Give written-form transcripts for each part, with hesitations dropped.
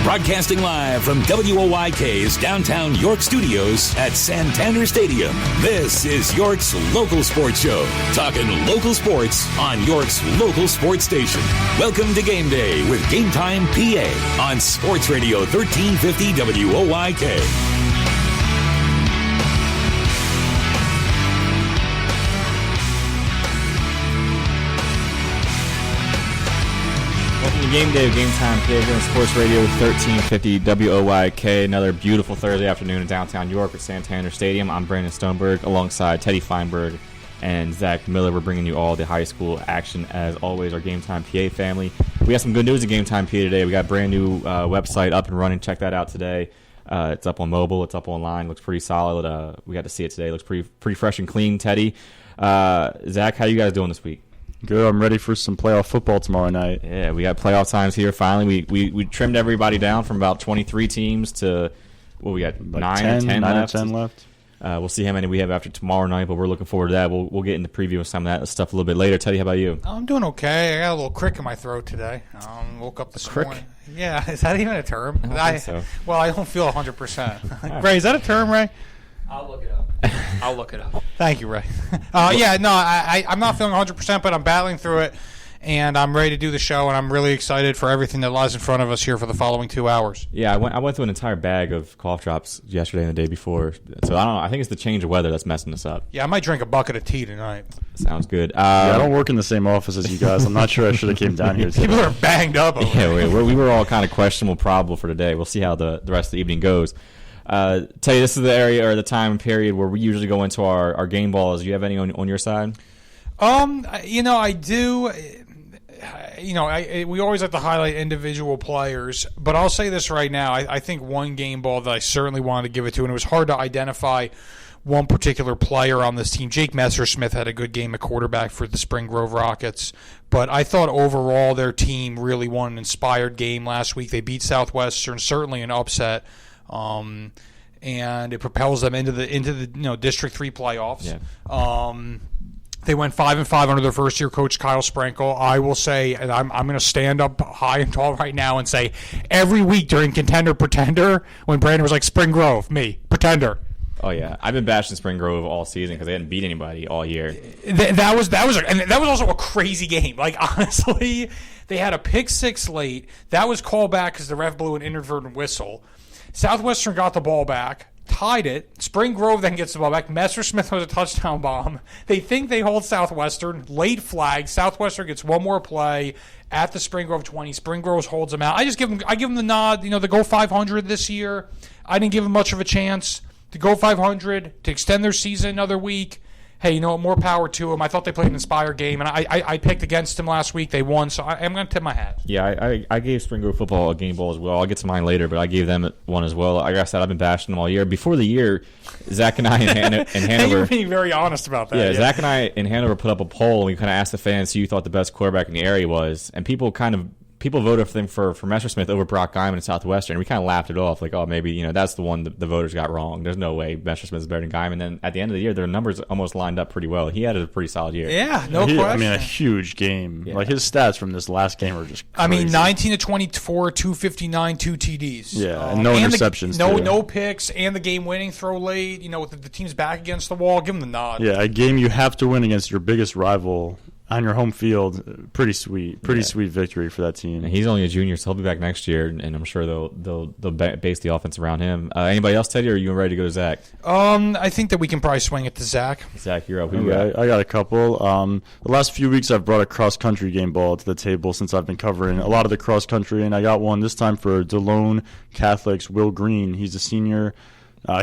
Broadcasting live from WOYK's downtown York studios at Santander Stadium. This is York's local sports show. Talking local sports on York's local sports station. Welcome to Game Day with GameTimePA on Sports Radio 1350 WOYK. Game Day of GameTimePA here on Sports Radio 1350 WOYK. Another beautiful Thursday afternoon in downtown York at Santander Stadium. I'm Brandon Stoneberg alongside Teddy Feinberg and Zach Miller. We're bringing you all the high school action as always, our GameTimePA family. We have some good news at GameTimePA today. We got a brand new website up and running. Check that out today. It's up on mobile. It's up online. Looks pretty solid. We got to see it today. Looks pretty fresh and clean. Teddy, Zach, how you guys doing this week? Good. I'm ready for some playoff football tomorrow night. Yeah, we got playoff times here finally. We trimmed everybody down from about 23 teams to, what we got, like 9 or 10 left. We'll see how many we have after tomorrow night, but we're looking forward to that. We'll get into preview of some of that stuff a little bit later. Teddy, how about you? I'm doing okay. I got a little crick in my throat today. Woke up this morning. Yeah, is that even a term? I don't think so. Well, I don't feel 100%. Ray, is that a term, Ray? I'll look it up. Thank you, Ray. I'm not feeling 100%, but I'm battling through it, and I'm ready to do the show, and I'm really excited for everything that lies in front of us here for the following 2 hours. Yeah, I went through an entire bag of cough drops yesterday and the day before, so I don't know. I think it's the change of weather that's messing us up. Yeah, I might drink a bucket of tea tonight. Sounds good. I don't work in the same office as you guys. I'm not sure I should have came down here today. People are banged up over we were all kind of questionable, probable for today. We'll see how the rest of the evening goes. Tell you, this is the area or the time period where we usually go into our game balls. Do you have any on your side? I do. We always like to highlight individual players, but I'll say this right now. I think one game ball that I certainly wanted to give it to, and it was hard to identify one particular player on this team. Jake Messersmith had a good game at quarterback for the Spring Grove Rockets, but I thought overall their team really won an inspired game last week. They beat Southwestern, certainly an upset. And it propels them into the District 3 playoffs. Yeah. They went 5-5 under their first year coach Kyle Sprinkle. I will say, and I'm going to stand up high and tall right now and say, every week during Contender Pretender, when Brandon was like Spring Grove, me Pretender. Oh yeah, I've been bashing Spring Grove all season because they hadn't beat anybody all year. That was also a crazy game. Like honestly, they had a pick six late. That was called back because the ref blew an inadvertent whistle. Southwestern got the ball back, tied it. Spring Grove then gets the ball back. Messersmith was a touchdown bomb. They think they hold Southwestern. Late flag. Southwestern gets one more play at the Spring Grove 20. Spring Grove holds them out. I give them the nod. To go 500 this year. I didn't give them much of a chance to go 500 to extend their season another week. Hey, more power to them. I thought they played an inspired game, and I picked against them last week. They won, so I'm going to tip my hat. Yeah, I gave Spring Grove football a game ball as well. I'll get to mine later, but I gave them one as well. Like I said, I've been bashing them all year. Before the year, Zach and I in Hanover. You're being very honest about that. Yeah, Zach and I in Hanover put up a poll, and we kind of asked the fans who you thought the best quarterback in the area was, and people voted for them for Messersmith over Brock Guyman in Southwestern. We kind of laughed it off, like, oh, maybe that's the one the voters got wrong. There's no way Messersmith is better than Guyman. Then at the end of the year, their numbers almost lined up pretty well. He had a pretty solid year. Yeah, no question. I mean, a huge game. Yeah. Like his stats from this last game are just crazy. I mean, 19 to 24, 259, 2 TDs. Yeah, and no interceptions. No picks, and the game-winning throw late. With the team's back against the wall, give him the nod. Yeah, a game you have to win against your biggest rival on your home field. Pretty sweet victory for that team. And he's only a junior, so he'll be back next year, and I'm sure they'll base the offense around him. Anybody else, Teddy, or are you ready to go to Zach? I think that we can probably swing it to Zach. Zach, you're up. I got a couple. The last few weeks I've brought a cross-country game ball to the table since I've been covering a lot of the cross-country, and I got one this time for DeLone Catholic's Will Green. He's a senior.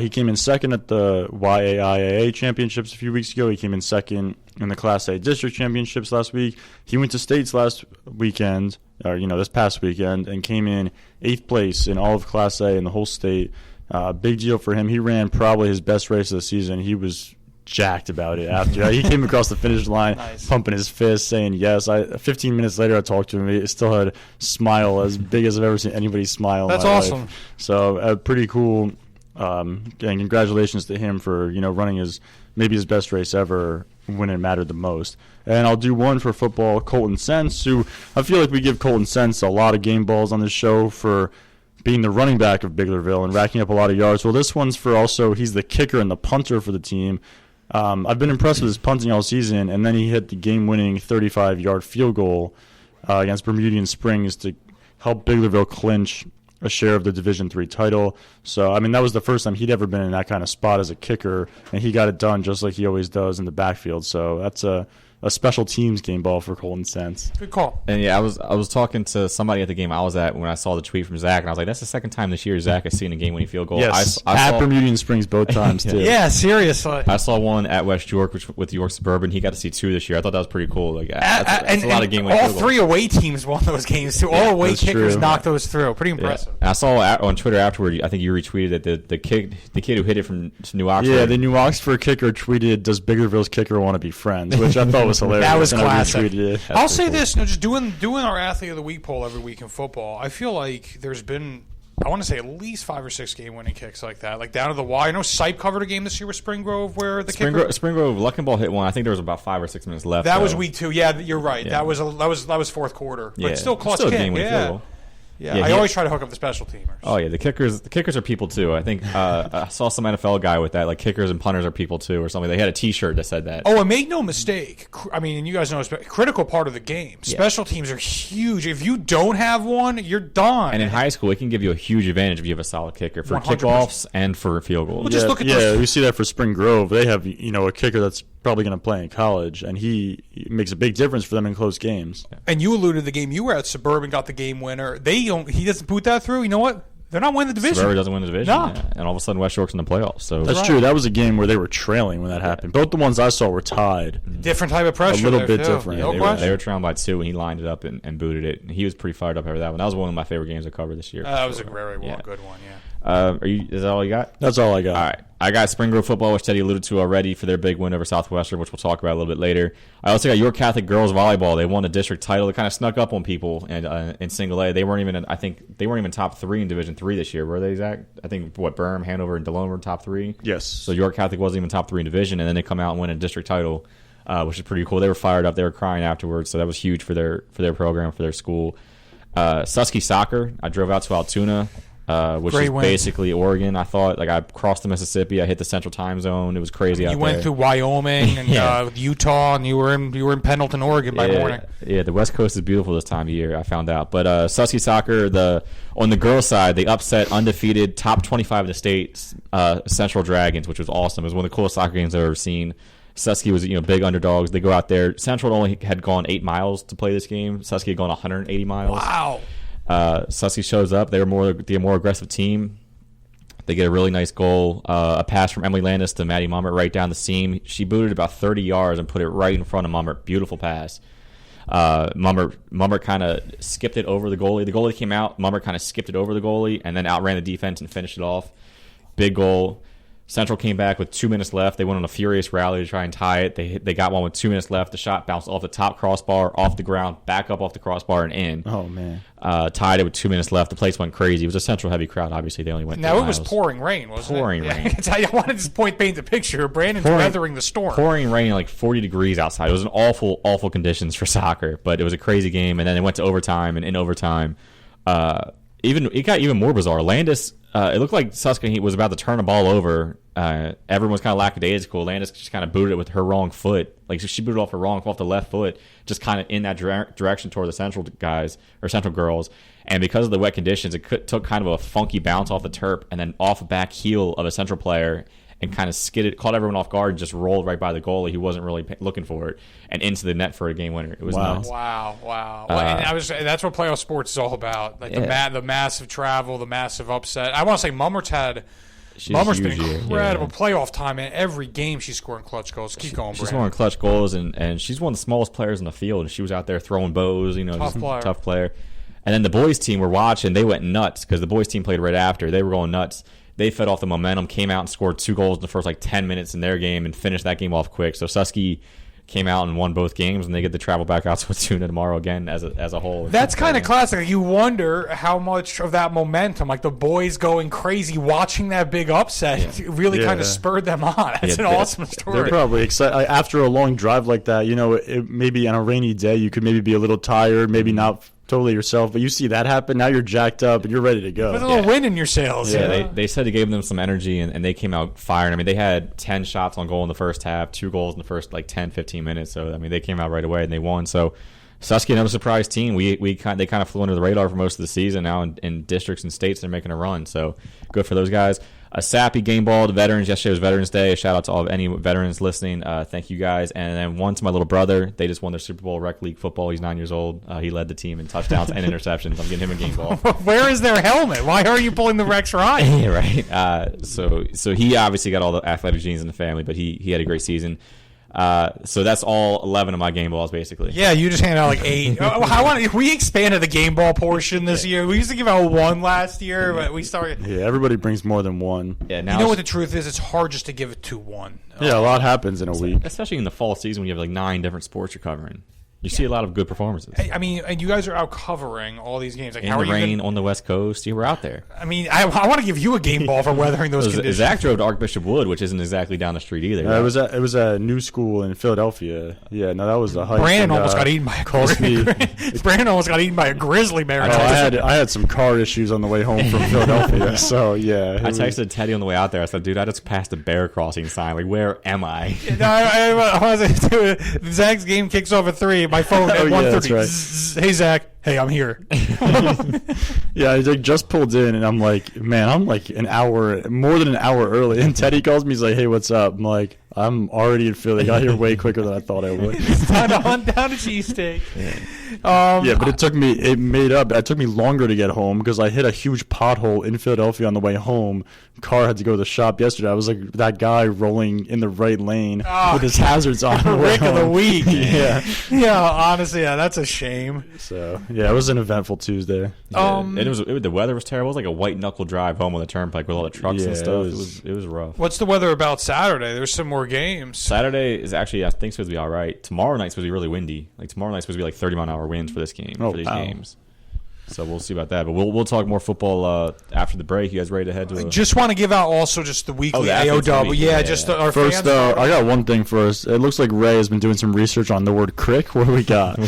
He came in second at the YAIAA championships a few weeks ago. He came in second in the Class A district championships last week. He went to states last weekend, this past weekend, and came in 8th place in all of Class A in the whole state. Big deal for him. He ran probably his best race of the season. He was jacked about it after. He came across the finish line, nice, pumping his fist, saying yes. 15 minutes later, I talked to him. He still had a smile as big as I've ever seen anybody smile. That's awesome. Life. So pretty cool. And congratulations to him for running maybe his best race ever when it mattered the most. And I'll do one for football, Colton Sense, who I feel like we give Colton Sense a lot of game balls on this show for being the running back of Biglerville and racking up a lot of yards. Well, this one's for also he's the kicker and the punter for the team. I've been impressed with his punting all season, and then he hit the game-winning 35-yard field goal against Bermudian Springs to help Biglerville clinch a share of the Division III title. So, I mean, that was the first time he'd ever been in that kind of spot as a kicker, and he got it done just like he always does in the backfield. So that's a special teams game ball for Colton Sense. Good call. And yeah, I was talking to somebody at the game I was at when I saw the tweet from Zach, and I was like, that's the second time this year Zach has seen a game-winning field goal. Yes, I at saw, Bermudian Springs both times, too. Yeah, seriously. I saw one at West York with York Suburban. He got to see 2 this year. I thought that was pretty cool. Like, that's a lot of game-winning field goals. All 3 away teams won those games, too. All away kickers true. knocked those through. Pretty impressive. And I saw on Twitter afterward, I think you retweeted that the kid who hit it from New Oxford. Yeah, the New Oxford kicker tweeted, "Does Biglerville's kicker want to be friends?" Which I thought was hilarious. That was and I classic. retweeted it. I'll say this, just doing our Athlete of the Week poll every week in football, I feel like there's been, I want to say at least 5 or 6 game-winning kicks like that, like down to the wire. I know Sipe covered a game this year with Spring Grove where the kicker... Spring Grove, Luckenball hit one. I think there was about 5 or 6 minutes left. That was week 2. Yeah, you're right. Yeah. That was fourth quarter. But Yeah. still clutch Still a kick. game-winning field goal. Yeah, I always try to hook up the special teamers. Oh yeah, the kickers are people too. I think I saw some NFL guy with that, like kickers and punters are people too, or something. They had a T-shirt that said that. Oh, and make no mistake. I mean, and you guys know it's a critical part of the game. Yeah. Special teams are huge. If you don't have one, you're done. And in high school, it can give you a huge advantage if you have a solid kicker for 100%. kickoffs and for field goals. Well, just look at those. we see that for Spring Grove. They have a kicker that's probably going to play in college, and he makes a big difference for them in close games. And you alluded to the game you were at. Suburban got the game winner. He doesn't put that through. You know what? They're not winning the division. Suburban doesn't win the division, No. yeah. And all of a sudden West York's in the playoffs. So That's true. That was a game where they were trailing when that happened. Both the ones I saw were tied. Different type of pressure. A little there, bit too. different. No they question. were trailing by 2, and he lined it up and booted it. And he was pretty fired up over that one. That was one of my favorite games I covered this year. That was a very Yeah. good one. Yeah. Is that all you got? That's all I got. All right. I got Spring Grove football, which Teddy alluded to already, for their big win over Southwestern, which we'll talk about a little bit later. I also got York Catholic girls volleyball. They won the district title. They kind of snuck up on people in single A. They weren't even top 3 in Division 3 this year, were they, Zach? I think Burm, Hanover, and DeLone were top 3. Yes. So York Catholic wasn't even top 3 in division, and then they come out and win a district title, which is pretty cool. They were fired up. They were crying afterwards, so that was huge for their program, for their school. Susky soccer. I drove out to Altoona. Which Great is win. basically Oregon. I thought, I crossed the Mississippi. I hit the Central Time Zone. It was crazy out there. You went through Wyoming and Yeah. Utah, and you were in Pendleton, Oregon by morning. Yeah, the West Coast is beautiful this time of year, I found out. But Susky soccer, on the girls' side, they upset undefeated top 25 in the state Central Dragons, which was awesome. It was one of the coolest soccer games I've ever seen. Susky was big underdogs. They go out there. Central only had gone 8 miles to play this game. Susky had gone 180 miles. Wow. Susky shows up. They're the more aggressive team. They get a really nice goal, a pass from Emily Landis to Maddie Mummert right down the seam. She booted about 30 yards and put it right in front of Mummert. Beautiful pass. Mummert kind of skipped it over the goalie. The goalie came out. Mummert kind of skipped it over the goalie and then outran the defense and finished it off. Big goal. Central came back with 2 minutes left. They went on a furious rally to try and tie it. They got one with 2 minutes left. The shot bounced off the top crossbar, off the ground, back up off the crossbar, and in. Oh, man. Tied it with 2 minutes left. The place went crazy. It was a Central heavy crowd. Obviously, they only went. Now 3 it was miles. pouring rain, wasn't it? Pouring rain. I wanted to just paint the picture. Brandon's weathering the storm. Pouring rain, like 40 degrees outside. It was an awful conditions for soccer, but it was a crazy game. And then it went to overtime, and in overtime, it got even more bizarre. Landis, it looked like Susquehanna was about to turn the ball over. Everyone was kind of lackadaisical. Landis just kind of booted it with her wrong foot. Like she booted off the left foot, just kind of in that direction toward the Central guys or Central girls. And because of the wet conditions, it took kind of a funky bounce off the turf and then off a back heel of a Central player and kind of caught everyone off guard and just rolled right by the goalie who wasn't really looking for it and into the net for a game winner. It was nuts. Wow. Well, and that's what playoff sports is all about. Like the massive travel, the massive upset. I want to say Mummert's been incredible playoff time. In every game she's scoring clutch goals. Keep going, She's Brandon. scoring clutch goals, and she's one of the smallest players on the field. And she was out there throwing bows, tough player. And then the boys' team were watching. They went nuts because the boys' team played right after. They were going nuts. They fed off the momentum, came out and scored 2 goals in the first 10 minutes in their game and finished that game off quick. So Susky came out and won both games, and they get to travel back out to Altoona tomorrow again as a whole. That's kind of classic. You wonder how much of that momentum, like the boys going crazy, watching that big upset, really kind of spurred them on. That's an awesome story. They're probably excited. After a long drive like that, maybe on a rainy day, you could maybe be a little tired, maybe not totally yourself. But you see that happen, now you're jacked up and you're ready to go. With a little wind in your sails. Yeah, they said it gave them some energy, and they came out firing. I mean, they had 10 shots on goal in the first half, 2 goals in the first 10, 15 minutes. So, I mean, they came out right away and they won. So, Susky, another surprise team. They kind of flew under the radar for most of the season. Now in districts and states, they're making a run. So, good for those guys. A sappy game ball to veterans. Yesterday was Veterans Day. A shout out to all of any veterans listening. Thank you guys. And then one to my little brother. They just won their Super Bowl rec league football. He's 9 years old. He led the team in touchdowns and interceptions. I'm getting him a game ball. Where is their helmet? Why are you pulling the Rex Ryan? Yeah, right. So he obviously got all the athletic genes in the family, but he had a great season. So that's all 11 of my game balls, basically. Yeah, you just handed out 8. We expanded the game ball portion this year. We used to give out 1 last year, but we started. Yeah, everybody brings more than 1. Yeah, now you know what the truth is? It's hard just to give it to 1. Yeah, a lot happens in a week. Especially in the fall season when you have 9 different sports you're covering. You see a lot of good performances. I mean, and you guys are out covering all these games. In the rain on the West Coast, you were out there. I mean, I want to give you a game ball for weathering those conditions. Zach drove to Archbishop Wood, which isn't exactly down the street either. Right? It was a new school in Philadelphia. Yeah, no, that was a hike. Brandon almost got eaten by a grizzly bear. I had some car issues on the way home from Philadelphia, so yeah. I texted Teddy on the way out there. I said, "Dude, I just passed a bear crossing sign. Where am I?" Zach's game kicks off at 3. My phone at 1:30. Right. Hey Zach, hey, I'm here. Yeah, I just pulled in, and I'm like, man, I'm more than an hour early. And Teddy calls me, he's like, hey, what's up? I'm like, I'm already in Philly. Got here way quicker than I thought I would. It's time to hunt down a cheesesteak. But it took me longer to get home because I hit a huge pothole in Philadelphia on the way home. Car had to go to the shop yesterday. I was like that guy rolling in the right lane with his hazards on. Rick of the week. Yeah. Yeah, honestly, that's a shame. So, yeah, it was an eventful Tuesday. The weather was terrible. It was like a white knuckle drive home on the turnpike with all the trucks and stuff. It was rough. What's the weather about Saturday? There's some more games. Saturday is actually, I think, supposed to be all right. Tomorrow night's supposed to be really windy. Tomorrow night's supposed to be 30-mile-an-hour winds for this game, for these games. So we'll see about that. But we'll talk more football after the break. You guys ready to head to Just want to give out also just the weekly AOW. Our first, fans. I got one thing first. It looks like Ray has been doing some research on the word crick. What do we got?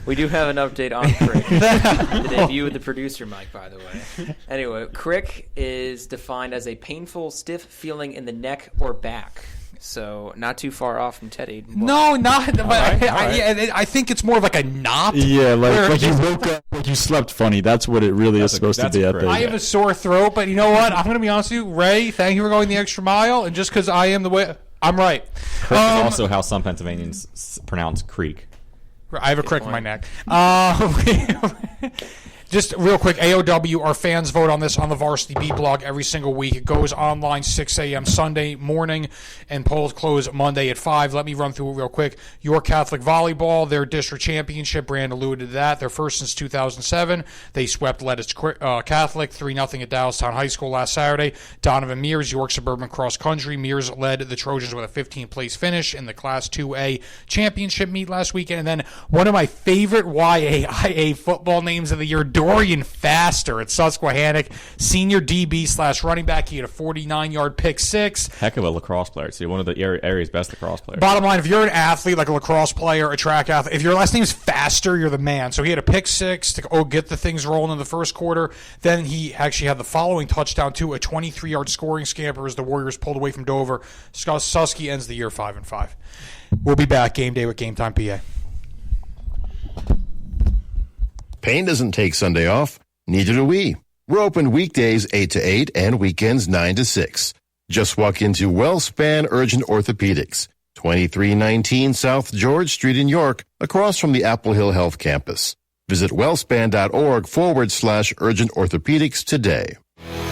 We do have an update on crick. The debut with the producer mic, by the way. Anyway, crick is defined as a painful, stiff feeling in the neck or back. So not too far off from Teddy. No, not. But I think it's more of like a knot. Yeah, like you woke up, like you slept funny. That's what it really is supposed to be. I have a sore throat, but you know what? I'm going to be honest with you, Ray. Thank you for going the extra mile, and just because I am the way, I'm right. Crick is also how some Pennsylvanians pronounce creek. I have a crick in my neck. Just real quick, AOW, our fans vote on this on the Varsity Beat blog every single week. It goes online 6 a.m. Sunday morning, and polls close Monday at 5. Let me run through it real quick. York Catholic Volleyball, their district championship, Brand alluded to that. They're first since 2007. They swept Lettuce Catholic 3-0 at Doylestown High School last Saturday. Donovan Mears, York Suburban Cross Country. Mears led the Trojans with a 15th-place finish in the Class 2A championship meet last weekend. And then one of my favorite YAIA football names of the year, Dorian Faster at Susquehannock, senior DB / running back. He had a 49-yard pick six. Heck of a lacrosse player, too. One of the area's best lacrosse players. Bottom line, if you're an athlete, like a lacrosse player, a track athlete, if your last name's Faster, you're the man. So he had a pick six to get the things rolling in the first quarter. Then he actually had the following touchdown, too, a 23-yard scoring scamper as the Warriors pulled away from Dover. Susky ends the year 5-5. We'll be back. Game day with Game Time PA. Payne doesn't take Sunday off. Neither do we. We're open weekdays 8 to 8 and weekends 9 to 6. Just walk into WellSpan Urgent Orthopedics, 2319 South George Street in York, across from the Apple Hill Health Campus. Visit wellspan.org/urgent orthopedics today.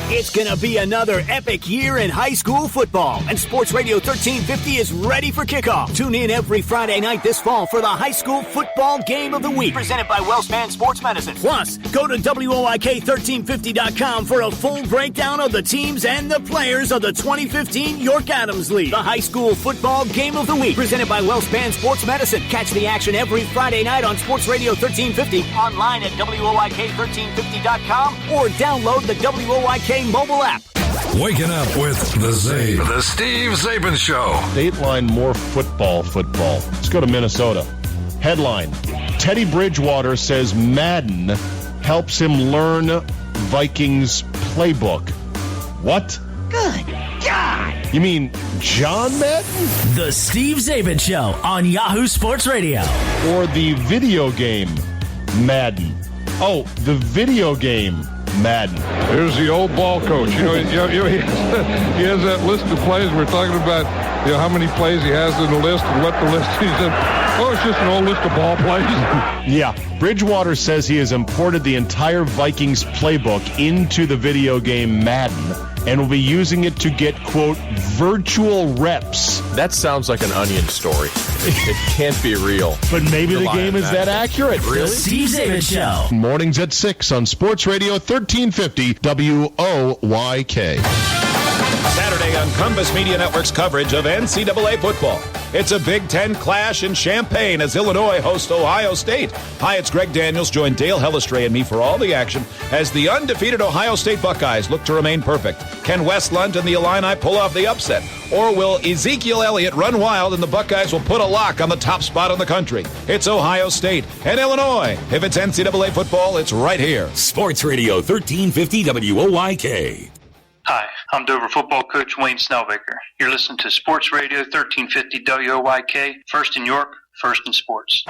It's going to be another epic year in high school football, and Sports Radio 1350 is ready for kickoff. Tune in every Friday night this fall for the high school football game of the week, presented by WellSpan Sports Medicine. Plus, go to WOYK1350.com for a full breakdown of the teams and the players of the 2015 York Adams League. The high school football game of the week, presented by WellSpan Sports Medicine. Catch the action every Friday night on Sports Radio 1350, online at WOYK1350.com, or download the WOYK mobile app. Waking up with the Zabe. The Steve Zabin Show. Dateline more football. Let's go to Minnesota. Headline: Teddy Bridgewater says Madden helps him learn Vikings playbook. What? Good God! You mean John Madden? The Steve Zabin Show on Yahoo Sports Radio. Or the video game Madden? Oh, the video game Madden. There's the old ball coach. He has that list of plays. We're talking about how many plays he has in the list and what the list is. Oh, it's just an old list of ball plays. Yeah, Bridgewater says he has imported the entire Vikings playbook into the video game Madden and will be using it to get, quote, virtual reps. That sounds like an Onion story. It can't be real. But maybe the game is that accurate. Really? The Steve Zabin Show. Mornings at 6 on Sports Radio 1350 WOYK. Saturday on Compass Media Network's coverage of NCAA football. It's a Big Ten clash in Champaign as Illinois hosts Ohio State. Hi, it's Greg Daniels. Join Dale Hellestray and me for all the action as the undefeated Ohio State Buckeyes look to remain perfect. Can Westland and the Illini pull off the upset? Or will Ezekiel Elliott run wild and the Buckeyes will put a lock on the top spot in the country? It's Ohio State and Illinois. If it's NCAA football, it's right here. Sports Radio 1350 WOYK. Hi, I'm Dover football coach Wayne Snellbaker. You're listening to Sports Radio 1350 WOYK, first in York, first in sports.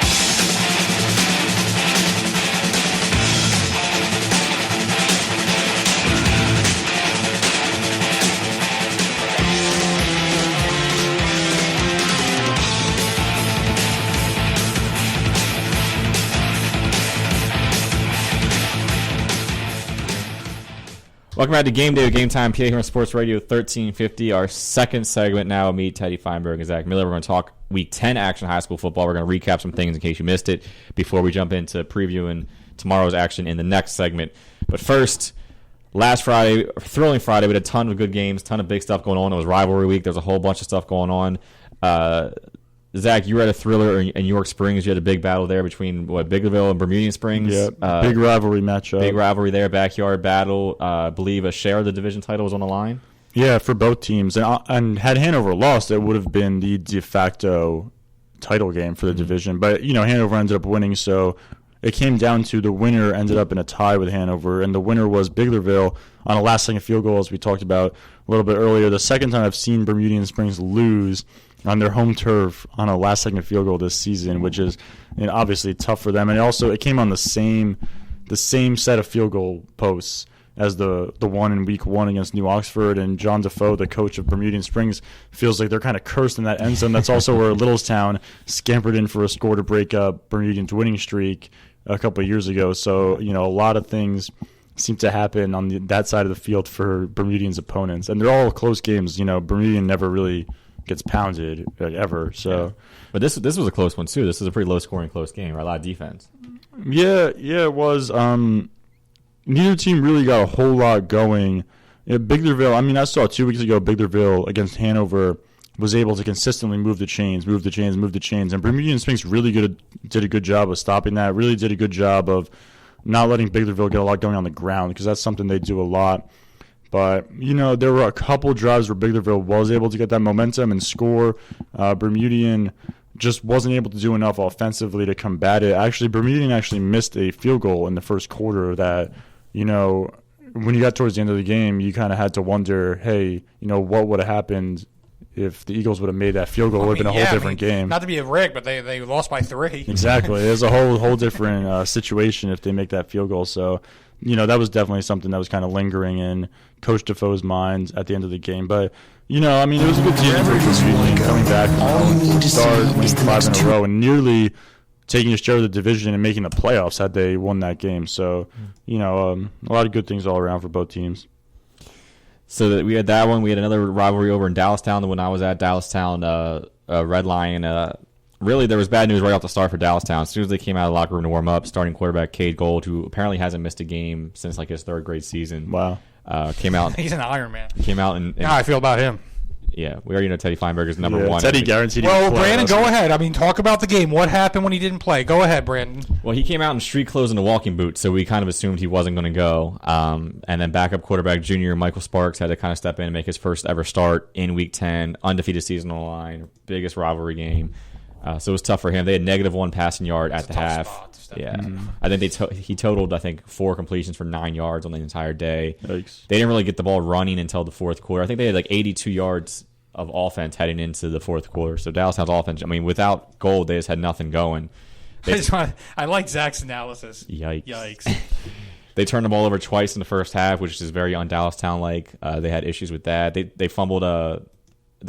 Welcome back to Game Day with GameTimePA here on Sports Radio 1350. Our second segment now, meet Teddy Feinberg and Zach Miller. We're going to talk Week 10 action high school football. We're going to recap some things in case you missed it before we jump into previewing tomorrow's action in the next segment. But first, last Friday, thrilling Friday, we had a ton of good games, ton of big stuff going on. It was rivalry week. There's a whole bunch of stuff going on. Zach, you were at a thriller in York Springs. You had a big battle there between, Biglerville and Bermudian Springs? Yeah, big rivalry matchup. Big rivalry there, backyard battle. I believe a share of the division title was on the line. Yeah, for both teams. And had Hanover lost, it would have been the de facto title game for the division. But, Hanover ended up winning, so it came down to the winner ended up in a tie with Hanover, and the winner was Biglerville on a last-second field goal, as we talked about a little bit earlier. The second time I've seen Bermudian Springs lose on their home turf on a last-second field goal this season, which is obviously tough for them. And also, it came on the same set of field goal posts as the one in Week 1 against New Oxford. And John Defoe, the coach of Bermudian Springs, feels like they're kind of cursed in that end zone. That's also where Littlestown scampered in for a score to break up Bermudian's winning streak a couple of years ago. So, a lot of things seem to happen on that side of the field for Bermudian's opponents. And they're all close games. Bermudian never really gets pounded ever. So, but this was a close one too. This was a pretty low scoring, close game. Right? A lot of defense. Yeah, it was. Neither team really got a whole lot going. Biglerville. I saw 2 weeks ago Biglerville against Hanover was able to consistently move the chains, and Bermudian Springs really did a good job of stopping that. Really did a good job of not letting Biglerville get a lot going on the ground, because that's something they do a lot. But, there were a couple drives where Biglerville was able to get that momentum and score. Bermudian just wasn't able to do enough offensively to combat it. Bermudian actually missed a field goal in the first quarter that, when you got towards the end of the game, you kind of had to wonder, hey, what would have happened if the Eagles would have made that field goal? It would have been a whole different game. Not to be a rig, but they lost by 3. Exactly. There's a whole different situation if they make that field goal. So, that was definitely something that was kind of lingering in Coach Defoe's mind at the end of the game. But, it was a good team coming back from start winning 5 in a row and nearly taking a share of the division and making the playoffs had they won that game. So, a lot of good things all around for both teams. So we had that one. We had another rivalry over in Dallastown. The one I was at, Dallastown Red Lion. Really, there was bad news right off the start for Dallastown. As soon as they came out of the locker room to warm up, starting quarterback Cade Gold, who apparently hasn't missed a game since his third grade season. Wow. Came out. He's an Iron Man. Came out and how I feel about him. Yeah, we already know Teddy Feinberg is number one. Teddy guaranteed. Well, Brandon, go ahead. Talk about the game. What happened when he didn't play? Go ahead, Brandon. Well, he came out in street clothes and a walking boot, so we kind of assumed he wasn't going to go. And then backup quarterback junior Michael Sparks had to kind of step in and make his first ever start in Week 10. Undefeated season on the line. Biggest rivalry game. So it was tough for him. They had -1 passing yard at the half. Yeah, I think he totaled 4 completions for 9 yards on the entire day. Yikes. They didn't really get the ball running until the fourth quarter. I think they had 82 yards of offense heading into the fourth quarter. So Dallas offense, I mean, without Gold, they just had nothing going. I like Zach's analysis. Yikes. They turned the ball over twice in the first half, which is very un-Dallastown-like. They had issues with that. They fumbled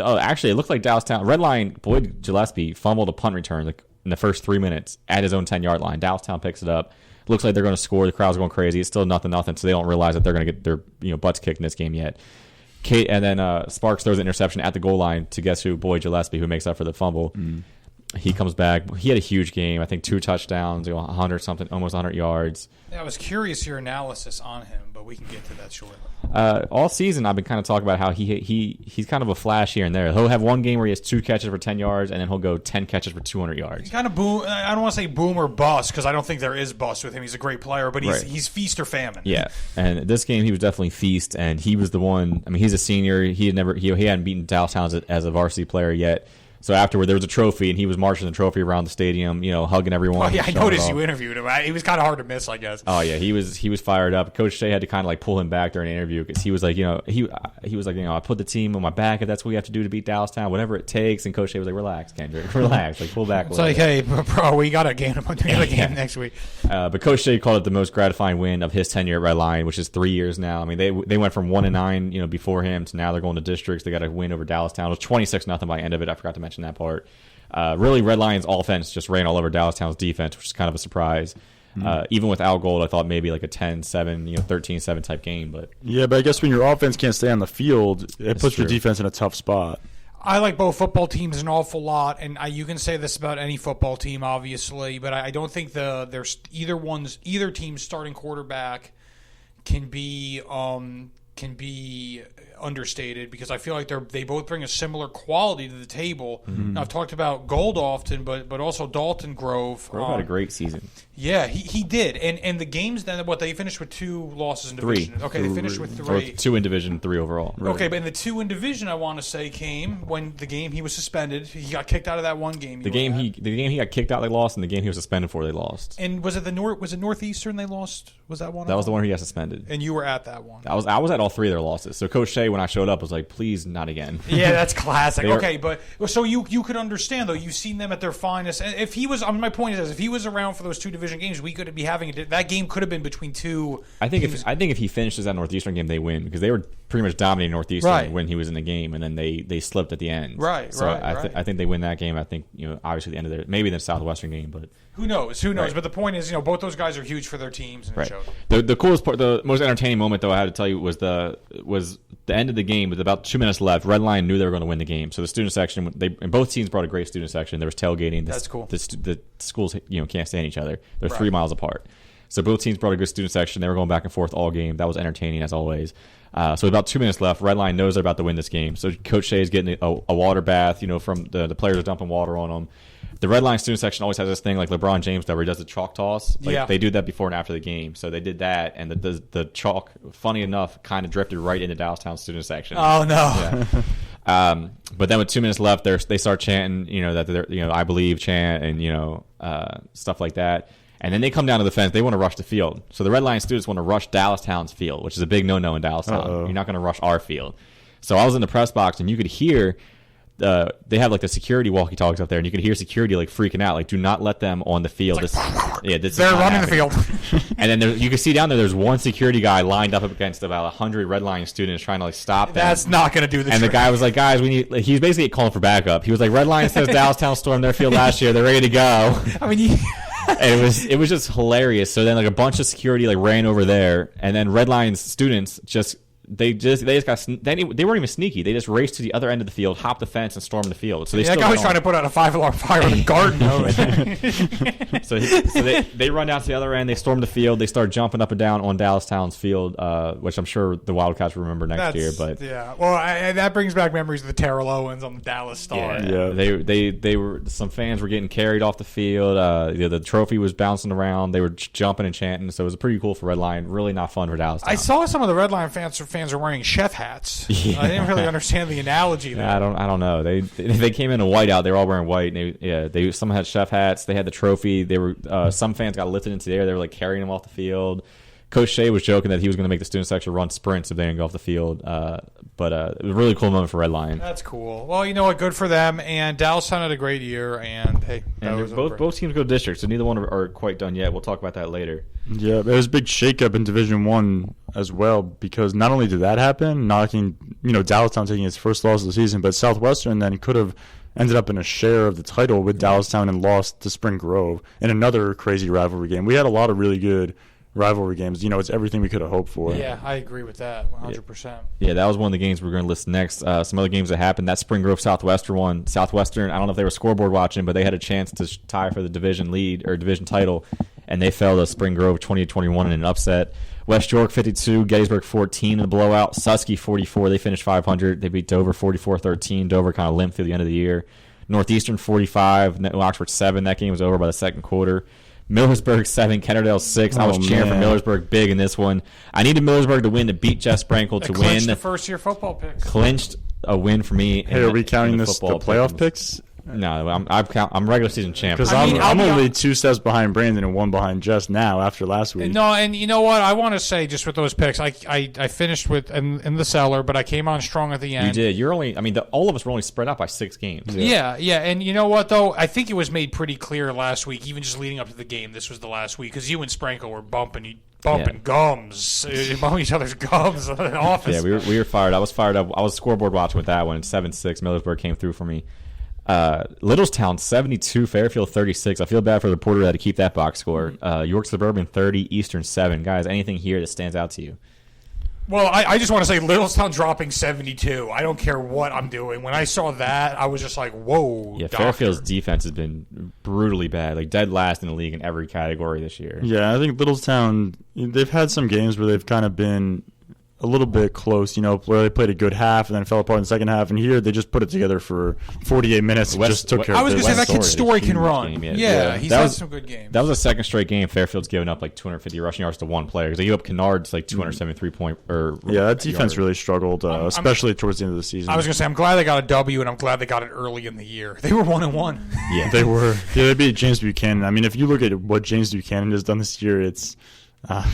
actually, it looked like Dallastown. Redline, Boyd Gillespie fumbled a punt return in the first 3 minutes at his own 10-yard line. Dallastown picks it up. Looks like they're going to score. The crowd's going crazy. It's still 0-0, so they don't realize that they're going to get their butts kicked in this game yet. And then Sparks throws an interception at the goal line to guess who? Boyd Gillespie, who makes up for the fumble. He comes back. He had a huge game. I think 2 touchdowns, 100-something, almost 100 yards. Yeah, I was curious your analysis on him, but we can get to that shortly. All season, I've been kind of talking about how he's kind of a flash here and there. He'll have one game where he has 2 catches for 10 yards, and then he'll go 10 catches for 200 yards. He's kind of boom. I don't want to say boom or bust because I don't think there is bust with him. He's a great player, but he's feast or famine. Yeah, and this game he was definitely feast, and he was the one. I mean, he's a senior. He hadn't beaten Dallastown as a varsity player yet. So afterward, there was a trophy, and he was marching the trophy around the stadium, hugging everyone. Oh, yeah, I noticed you interviewed him. He was kind of hard to miss, I guess. Oh yeah, he was fired up. Coach Shea had to kind of pull him back during the interview because he was like, he was like, I put the team on my back if that's what we have to do to beat Dallastown, whatever it takes. And Coach Shea was like, relax, Kendrick, relax, pull back. It's like, hey, bro, we got a game next week. But Coach Shea called it the most gratifying win of his tenure at Red Lion, which is 3 years now. I mean, they went from 1-9, before him to now they're going to districts. They got a win over Dallastown. It was 26-0 by the end of it. I forgot to mention that part. Really, Red Lions offense just ran all over Dallastown's defense, which is kind of a surprise. Even without Gold, I thought maybe a 10-7, 13-7 type game. But I guess when your offense can't stay on the field, it puts your defense in a tough spot. I like both football teams an awful lot, and you can say this about any football team, obviously, but I don't think there's either team's starting quarterback can be understated because I feel like they both bring a similar quality to the table. Now, I've talked about Gold often, but also Dalton Grove. Grove had a great season. Yeah, he did. And the games then, they finished with 2 losses in division. 3. Okay, they finished with 3. 2 in division, 3 overall. Right. Okay, but in the 2 in division, I want to say came when the game he was suspended. He got kicked out of that one game. The game he got kicked out, they lost, and the game he was suspended for, they lost. And was it Northeastern they lost? Was that one? That was the one he got suspended. And you were at that one. I was at all 3 of their losses. So Coach Shea, when I showed up, was like, please, not again. Yeah, that's classic. Okay, but so you could understand though. You've seen them at their finest. And if he was, my point is, if he was around for those 2 division games, we could be having that game could have been between 2. I think if he finishes that Northeastern game, they win because they were pretty much dominating Northeastern when he was in the game, and then they slipped at the end. Right. So I think they win that game. I think obviously the end of their maybe the Southwestern game, but who knows? Right. But the point is, both those guys are huge for their teams. And the coolest part, the most entertaining moment though, I had to tell you was the end of the game with about 2 minutes left. Red Lion knew they were going to win the game, so the student section and both teams brought a great student section. There was tailgating. That's cool. The schools can't stand each other. They're 3 miles apart. So both teams brought a good student section. They were going back and forth all game. That was entertaining as always. So with about 2 minutes left, Red Lion knows they're about to win this game. So Coach Shea is getting a water bath. From the players are dumping water on them. The Red Lion student section always has this thing like LeBron James does, where he does the chalk toss. They do that before and after the game. So they did that, and the chalk, funny enough, kind of drifted right into Dallastown student section. Oh no! Yeah. But then with 2 minutes left, they start chanting, that they're, I believe chant and stuff like that. And then they come down to the fence. They want to rush the field. So the Red Lion students want to rush Dallastown's field, which is a big no-no in Dallastown. You're not going to rush our field. So I was in the press box, and you could hear they have the security walkie-talkies up there, and you could hear security freaking out, do not let them on the field. They're running the field. And then you can see down there's one security guy lined up against about 100 Red Lion students trying to stop them. That's not going to do the And trick. the guy was like, guys, we need. He's basically calling for backup. He was like, Red Lion says Dallastown stormed their field last year. They're ready to go. I mean, and it was just hilarious. So then a bunch of security ran over there, and then Red Lion's students they weren't even sneaky. They just raced to the other end of the field, hopped the fence, and stormed the field. So that guy was trying to put out a 5-alarm fire on the garden. So they run down to the other end. They storm the field. They start jumping up and down on Dallastown's field, which I'm sure the Wildcats will remember next year. But that brings back memories of the Terrell Owens on the Dallas Star. Yeah. They were some fans were getting carried off the field. The trophy was bouncing around. They were jumping and chanting. So it was pretty cool for Red Lion. Really not fun for Dallastown. I saw some of the Red Lion fans fans are wearing chef hats. Yeah. I didn't really understand the analogy there. Yeah, I don't know. They came in white out. They were all wearing white. And they some had chef hats. They had the trophy. They were some fans got lifted into the air. They were like carrying them off the field. Coach Shea was joking that he was going to make the student section run sprints if they didn't go off the field. But it was a really cool moment for Red Lion. That's cool. Well, you know what? Good for them. And Dallastown had a great year. And hey, both teams go district, so neither one are quite done yet. We'll talk about that later. Yeah, there was a big shakeup in Division One as well, because not only did that happen, knocking Dallastown taking its first loss of the season, but Southwestern then could have ended up in a share of the title with Dallastown and lost to Spring Grove in another crazy rivalry game. We had a lot of really good rivalry games. It's everything we could have hoped for. Yeah, I agree with that 100%. Yeah, that was one of the games we're going to list next. Some other games that happened. That Spring Grove Southwestern one. Southwestern, I don't know if they were scoreboard watching, but they had a chance to tie for the division lead or division title, and they fell to Spring Grove 20-21 in an upset. West York 52, Gettysburg 14 in a blowout. Susky 44, they finished 500. They beat Dover 44-13. Dover kind of limped through the end of the year. Northeastern 45, New Oxford 7. That game was over by the second quarter. Millersburg 7, Kennerdale 6. I was cheering for Millersburg big in this one. I needed Millersburg to win to beat Jeff Sprankle to win. The first-year football picks. Clinched a win for me. Hey, are we counting the playoff picks? No, I'm regular season champ. Because I'm only 2 steps behind Brandon and 1 behind Jess now after last week. No, and you know what? I want to say just with those picks, I finished with in the cellar, but I came on strong at the end. You did. You're only. All of us were only spread out by 6 games. Yeah. And you know what though? I think it was made pretty clear last week, even just leading up to the game. This was the last week because you and Sprankle were bumping gums, bumping each other's gums in the office. Yeah, we were fired. I was fired up. I was scoreboard watching with that one. 7-6. Millersburg came through for me. Littlestown 72, Fairfield 36. I feel bad for the reporter that had to keep that box score. York Suburban 30, Eastern 7. Guys, anything here that stands out to you? Well, I just want to say Littlestown dropping 72. I don't care what I'm doing. When I saw that, I was just like, whoa. Yeah, Fairfield's defense has been brutally bad, like dead last in the league in every category this year. Yeah, I think Littlestown, they've had some games where they've kind of been a little bit close, where they played a good half and then fell apart in the second half. And here they just put it together for 48 minutes and just took care of it. I was going to say that kid's story can run. Yeah, he's had some good games. That was a second straight game. Fairfield's given up like 250 rushing yards to one player. They gave up Kennard's like 273 point. That defense really struggled, especially towards the end of the season. I was going to say I'm glad they got a W, and I'm glad they got it early in the year. They were 1-1. Yeah, they were. Yeah, they beat James Buchanan. I mean, if you look at what James Buchanan has done this year, it's. I'm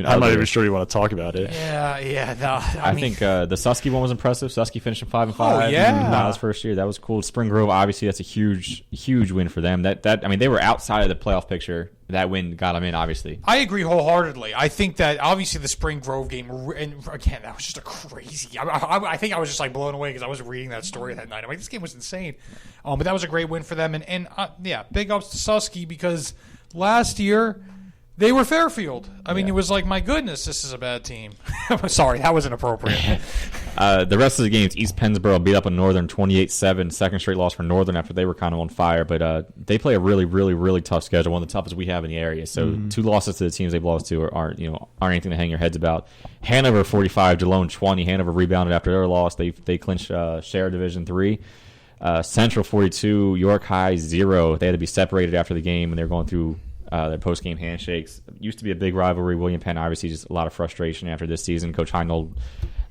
not even sure you want to talk about it. Yeah. No, I think the Susky one was impressive. Susky finishing 5-5. Oh yeah, his first year. That was cool. Spring Grove, obviously, that's a huge win for them. They were outside of the playoff picture. That win got them in, obviously. I agree wholeheartedly. I think that obviously the Spring Grove game, and again, that was just a crazy. I think I was just like blown away because I was reading that story that night. I'm like, this game was insane. But that was a great win for them, and big ups to Susky because last year. They were Fairfield. I mean, it was like, my goodness, this is a bad team. Sorry, that was inappropriate. The rest of the games, East Pennsboro beat up on Northern 28-7. Second straight loss for Northern after they were kind of on fire. But they play a really, really, really tough schedule, one of the toughest we have in the area. So 2 losses to the teams they've lost to aren't anything to hang your heads about. Hanover 45, Delone 20. Hanover rebounded after their loss. They clinched share Division 3. Central 42, York High 0. They had to be separated after the game, and they're going through their post-game handshakes. Used to be a big rivalry. William Penn, obviously, just a lot of frustration after this season. Coach Heinold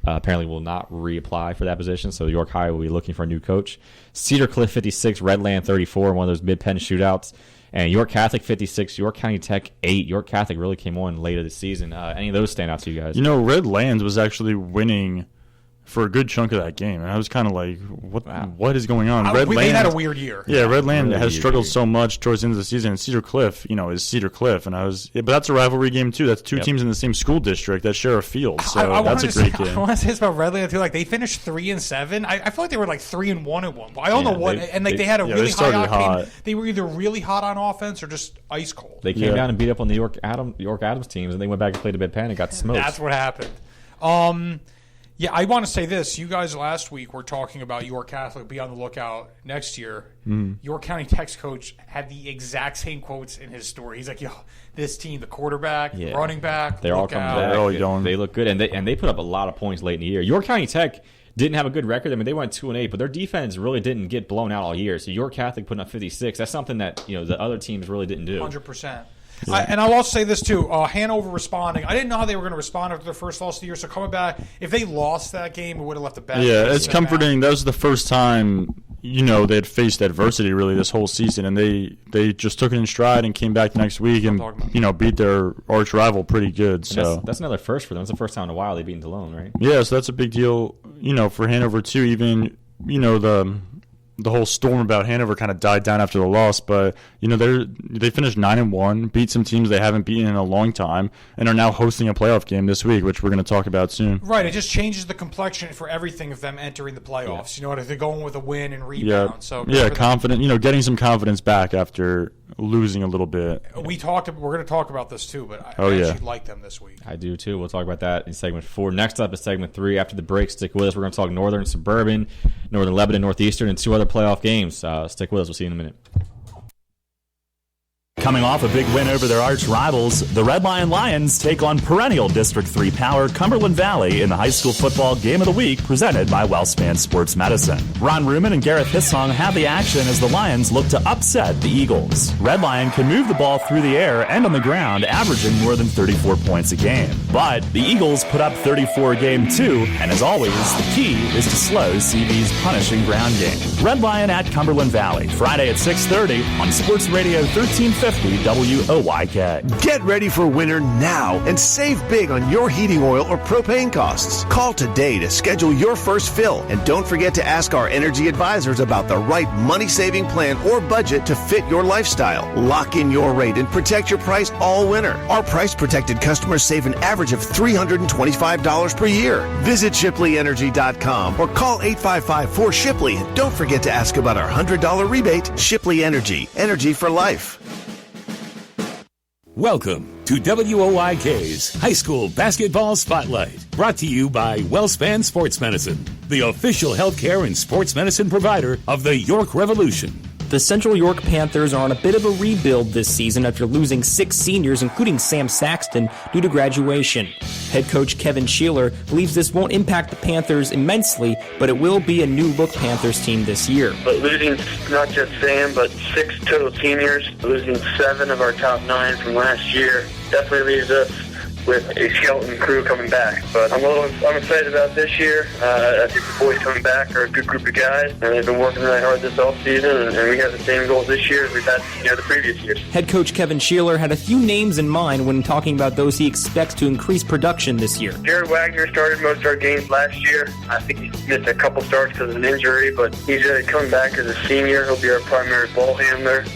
apparently will not reapply for that position, so York High will be looking for a new coach. Cedar Cliff 56, Redland 34, one of those mid-Penn shootouts. And York Catholic 56, York County Tech 8. York Catholic really came on later this season. Any of those stand out to you guys? Redland was actually winning for a good chunk of that game, and I was kind of like, what is going on? They had a weird year. Yeah, Redland really has struggled so much towards the end of the season, and Cedar Cliff, is Cedar Cliff, and but that's a rivalry game too. That's 2 teams in the same school district that share a field, so that's a great game. I want to say this about Redland too. Like they finished 3-7. I feel like they were like 3-1 at one. I don't know what, they had a really high octane. They were either really hot on offense or just ice cold. They came down and beat up on the York Adams teams, and they went back and played a bit Penn and got smoked. That's what happened. Yeah, I want to say this. You guys last week were talking about York Catholic. Be on the lookout next year. York County Tech's coach had the exact same quotes in his story. He's like, this team, the quarterback, the running back, they're all coming back. They're all young. They look good, and they put up a lot of points late in the year. York County Tech didn't have a good record. I mean, they went 2-8, but their defense really didn't get blown out all year. So York Catholic putting up 56. That's something that the other teams really didn't do. 100%. And I'll also say this too: Hanover responding. I didn't know how they were going to respond after their first loss of the year. So coming back, if they lost that game, it would have left a bad. Yeah, it's comforting. That was the first time they had faced adversity really this whole season, and they just took it in stride and came back next week and beat their arch rival pretty good. So that's another first for them. It's the first time in a while they've beaten DeLone, right? Yeah, so that's a big deal. For Hanover too. Even the whole storm about Hanover kind of died down after the loss, but they finished 9-1, beat some teams they haven't beaten in a long time, and are now hosting a playoff game this week, which we're going to talk about soon. Right, it just changes the complexion for everything of them entering the playoffs. Yeah. They're going with a win and rebound. Yeah, so confident. Getting some confidence back after losing a little bit. We're going to talk about this too, but I actually like them this week. I do too. We'll talk about that in segment 4. Next up is segment 3. After the break, stick with us. We're going to talk Northern, Suburban, Northern Lebanon, Northeastern, and 2 other playoff games. Stick with us. We'll see you in a minute. Coming off a big win over their arch rivals, the Red Lions take on perennial District 3 power Cumberland Valley in the high school football game of the week presented by WellSpan Sports Medicine. Ron Ruman and Gareth Hissong have the action as the Lions look to upset the Eagles. Red Lion can move the ball through the air and on the ground, averaging more than 34 points a game. But the Eagles put up 34 game 2, and as always, the key is to slow CV's punishing ground game. Red Lion at Cumberland Valley, Friday at 6:30 on Sports Radio 1350. WOYK. Get ready for winter now and save big on your heating oil or propane costs. Call today to schedule your first fill, and don't forget to ask our energy advisors about the right money-saving plan or budget to fit your lifestyle. Lock in your rate and protect your price all winter. Our price-protected customers save an average of $325 per year. Visit ShipleyEnergy.com or call 855-4SHIPLEY, and don't forget to ask about our $100 rebate. Shipley Energy. Energy for life. Welcome to WOYK's High School Basketball Spotlight, brought to you by WellSpan Sports Medicine, the official healthcare and sports medicine provider of the York Revolution. The Central York Panthers are on a bit of a rebuild this season after losing 6 seniors, including Sam Saxton, due to graduation. Head coach Kevin Sheeler believes this won't impact the Panthers immensely, but it will be a new-look Panthers team this year. But losing not just Sam, but 6 total seniors, losing 7 of our top 9 from last year, definitely leaves us with a skeleton crew coming back. But I'm excited about this year. I think the boys coming back are a good group of guys, and they've been working really hard this offseason, and we have the same goals this year as we've had the previous years. Head coach Kevin Sheeler had a few names in mind when talking about those he expects to increase production this year. Jared Wagner started most of our games last year. I think he missed a couple starts because of an injury, but he's coming back as a senior. He'll be our primary ball handler.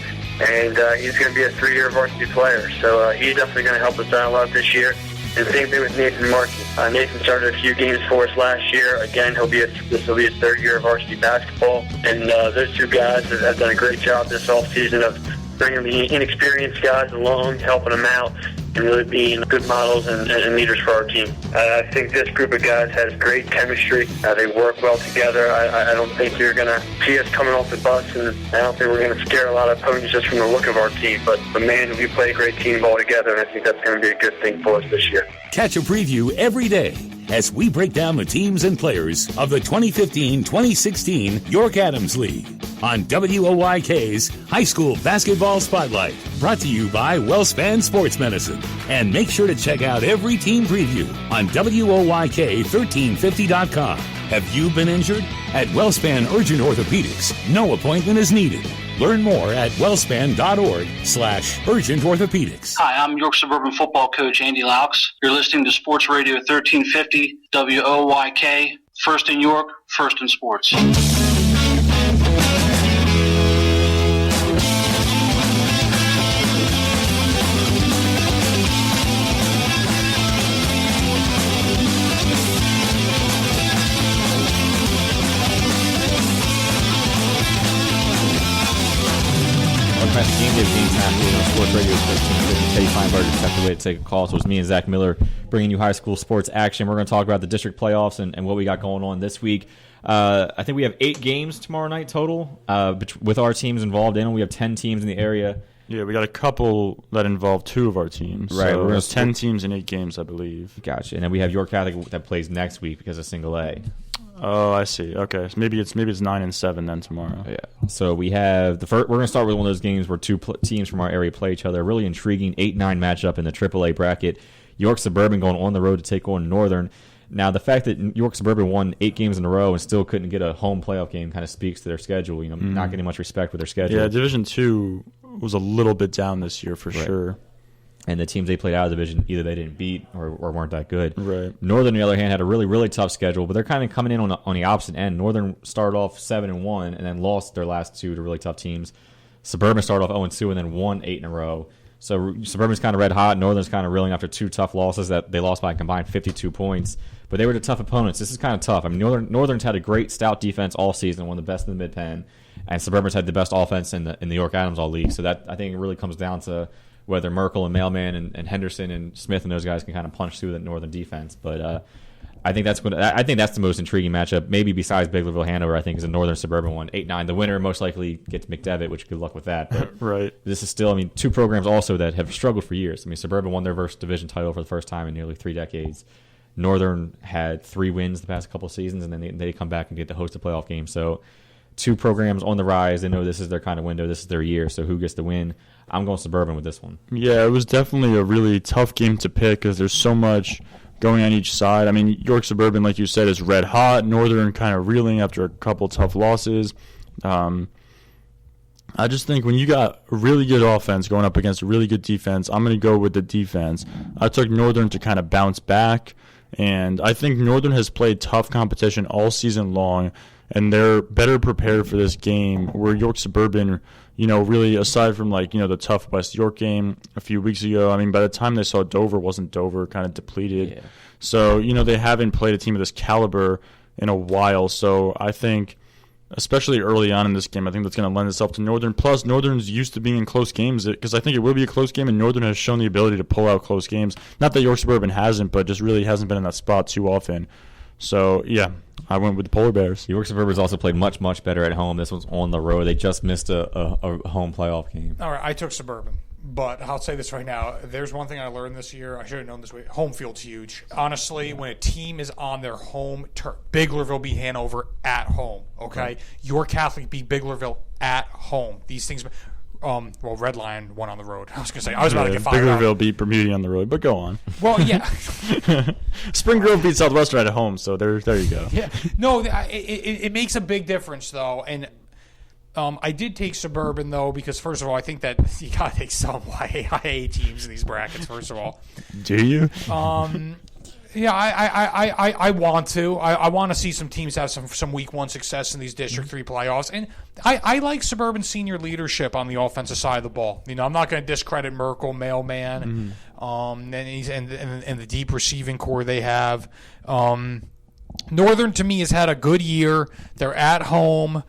And he's going to be a 3-year varsity player. So he's definitely going to help us out a lot this year. And same thing with Nathan Markey. Nathan started a few games for us last year. Again, this will be his 3rd year of varsity basketball. And those 2 guys have done a great job this offseason of bringing the inexperienced guys along, helping them out, and really being good models and leaders for our team. I think this group of guys has great chemistry. They work well together. I don't think you're going to see us coming off the bus, and I don't think we're going to scare a lot of opponents just from the look of our team. But man, we play a great team ball together, and I think that's going to be a good thing for us this year. Catch a preview every day as we break down the teams and players of the 2015-2016 York Adams League on WOYK's High School Basketball Spotlight, brought to you by WellSpan Sports Medicine. And make sure to check out every team preview on WOYK1350.com. Have you been injured? At WellSpan Urgent Orthopedics, no appointment is needed. Learn more at wellspan.org/urgent orthopedics. Hi, I'm York Suburban football coach Andy Laux. You're listening to Sports Radio 1350 WOYK. First in York, first in sports. Welcome back to GameDay, GameTimePA on Sports Radio 1350. Teddy Feinberg just stepped away to take a call, so it's me and Zach Miller bringing you high school sports action. We're going to talk about the district playoffs and what we got going on this week. I think we have 8 games tomorrow night total with our teams involved in them. We have 10 teams in the area. Yeah, we got a couple that involve 2 of our teams. Right, so there's 10 teams in 8 games, I believe. Gotcha. And then we have York Catholic that plays next week because of single A. Oh, I see. Okay, so maybe it's 9-7 then tomorrow. Yeah. So we have the first. We're going to start with one of those games where two teams from our area play each other. A really intriguing 8-9 matchup in the AAA bracket. York Suburban going on the road to take on Northern. Now, the fact that York Suburban won 8 games in a row and still couldn't get a home playoff game kind of speaks to their schedule. Not getting much respect with their schedule. Yeah, Division II was a little bit down this year for sure. And the teams they played out of division, either they didn't beat or weren't that good. Right. Northern, on the other hand, had a really, really tough schedule, but they're kind of coming in on the opposite end. Northern started off 7-1 and then lost their last 2 to really tough teams. Suburban started off 0-2 and then won 8 in a row. So Suburban's kind of red hot. Northern's kind of reeling after 2 tough losses that they lost by a combined 52 points. But they were the tough opponents. This is kind of tough. I mean, Northern's had a great stout defense all season, one of the best in the mid-pen, and Suburban's had the best offense in the York Adams All League. So that I think it really comes down to whether Merkel and Mailman and Henderson and Smith and those guys can kind of punch through the Northern defense. But I think that's the most intriguing matchup. Maybe besides Biglerville Hanover, I think is a Northern Suburban one. 8-9. The winner most likely gets McDevitt, which good luck with that. But right. This is still, 2 programs also that have struggled for years. Suburban won their first division title for the first time in nearly 3 decades. Northern had 3 wins the past couple of seasons, and then they come back and get to host a playoff game. So 2 programs on the rise. They know this is their kind of window. This is their year. So who gets the win? I'm going Suburban with this one. Yeah, it was definitely a really tough game to pick because there's so much going on each side. York Suburban, like you said, is red hot. Northern kind of reeling after a couple tough losses. I just think when you got a really good offense going up against a really good defense, I'm going to go with the defense. I took Northern to kind of bounce back, and I think Northern has played tough competition all season long, and they're better prepared for this game, where York Suburban, really aside from the tough West York game a few weeks ago, by the time they saw Dover, wasn't Dover kind of depleted? Yeah. So, they haven't played a team of this caliber in a while. So I think, especially early on in this game, I think that's going to lend itself to Northern. Plus, Northern's used to being in close games because I think it will be a close game, and Northern has shown the ability to pull out close games. Not that York Suburban hasn't, but just really hasn't been in that spot too often. So, yeah, I went with the Polar Bears. York Suburban's also played much, much better at home. This one's on the road. They just missed a home playoff game. All right, I took Suburban. But I'll say this right now. There's one thing I learned this year. I should have known this way. Home field's huge. Honestly, when a team is on their home turf, Biglerville beat Hanover at home, okay? Right. York Catholic beat Biglerville at home. These things... Red Lion won on the road. I was going to say, I was about to get fired out. Biglerville beat Bermuda on the road, but go on. Well, yeah. Spring Grove beat Southwestern at home, so there you go. Yeah. No, it makes a big difference, though, and I did take Suburban, though, because, first of all, I think that you got to take some IA teams in these brackets, first of all. Do you? Yeah, I want to. I want to see some teams have some week 1 success in these District 3 playoffs. And I like Suburban senior leadership on the offensive side of the ball. I'm not going to discredit Merkel, Mailman, and the deep receiving core they have. Northern, to me, has had a good year. They're at home.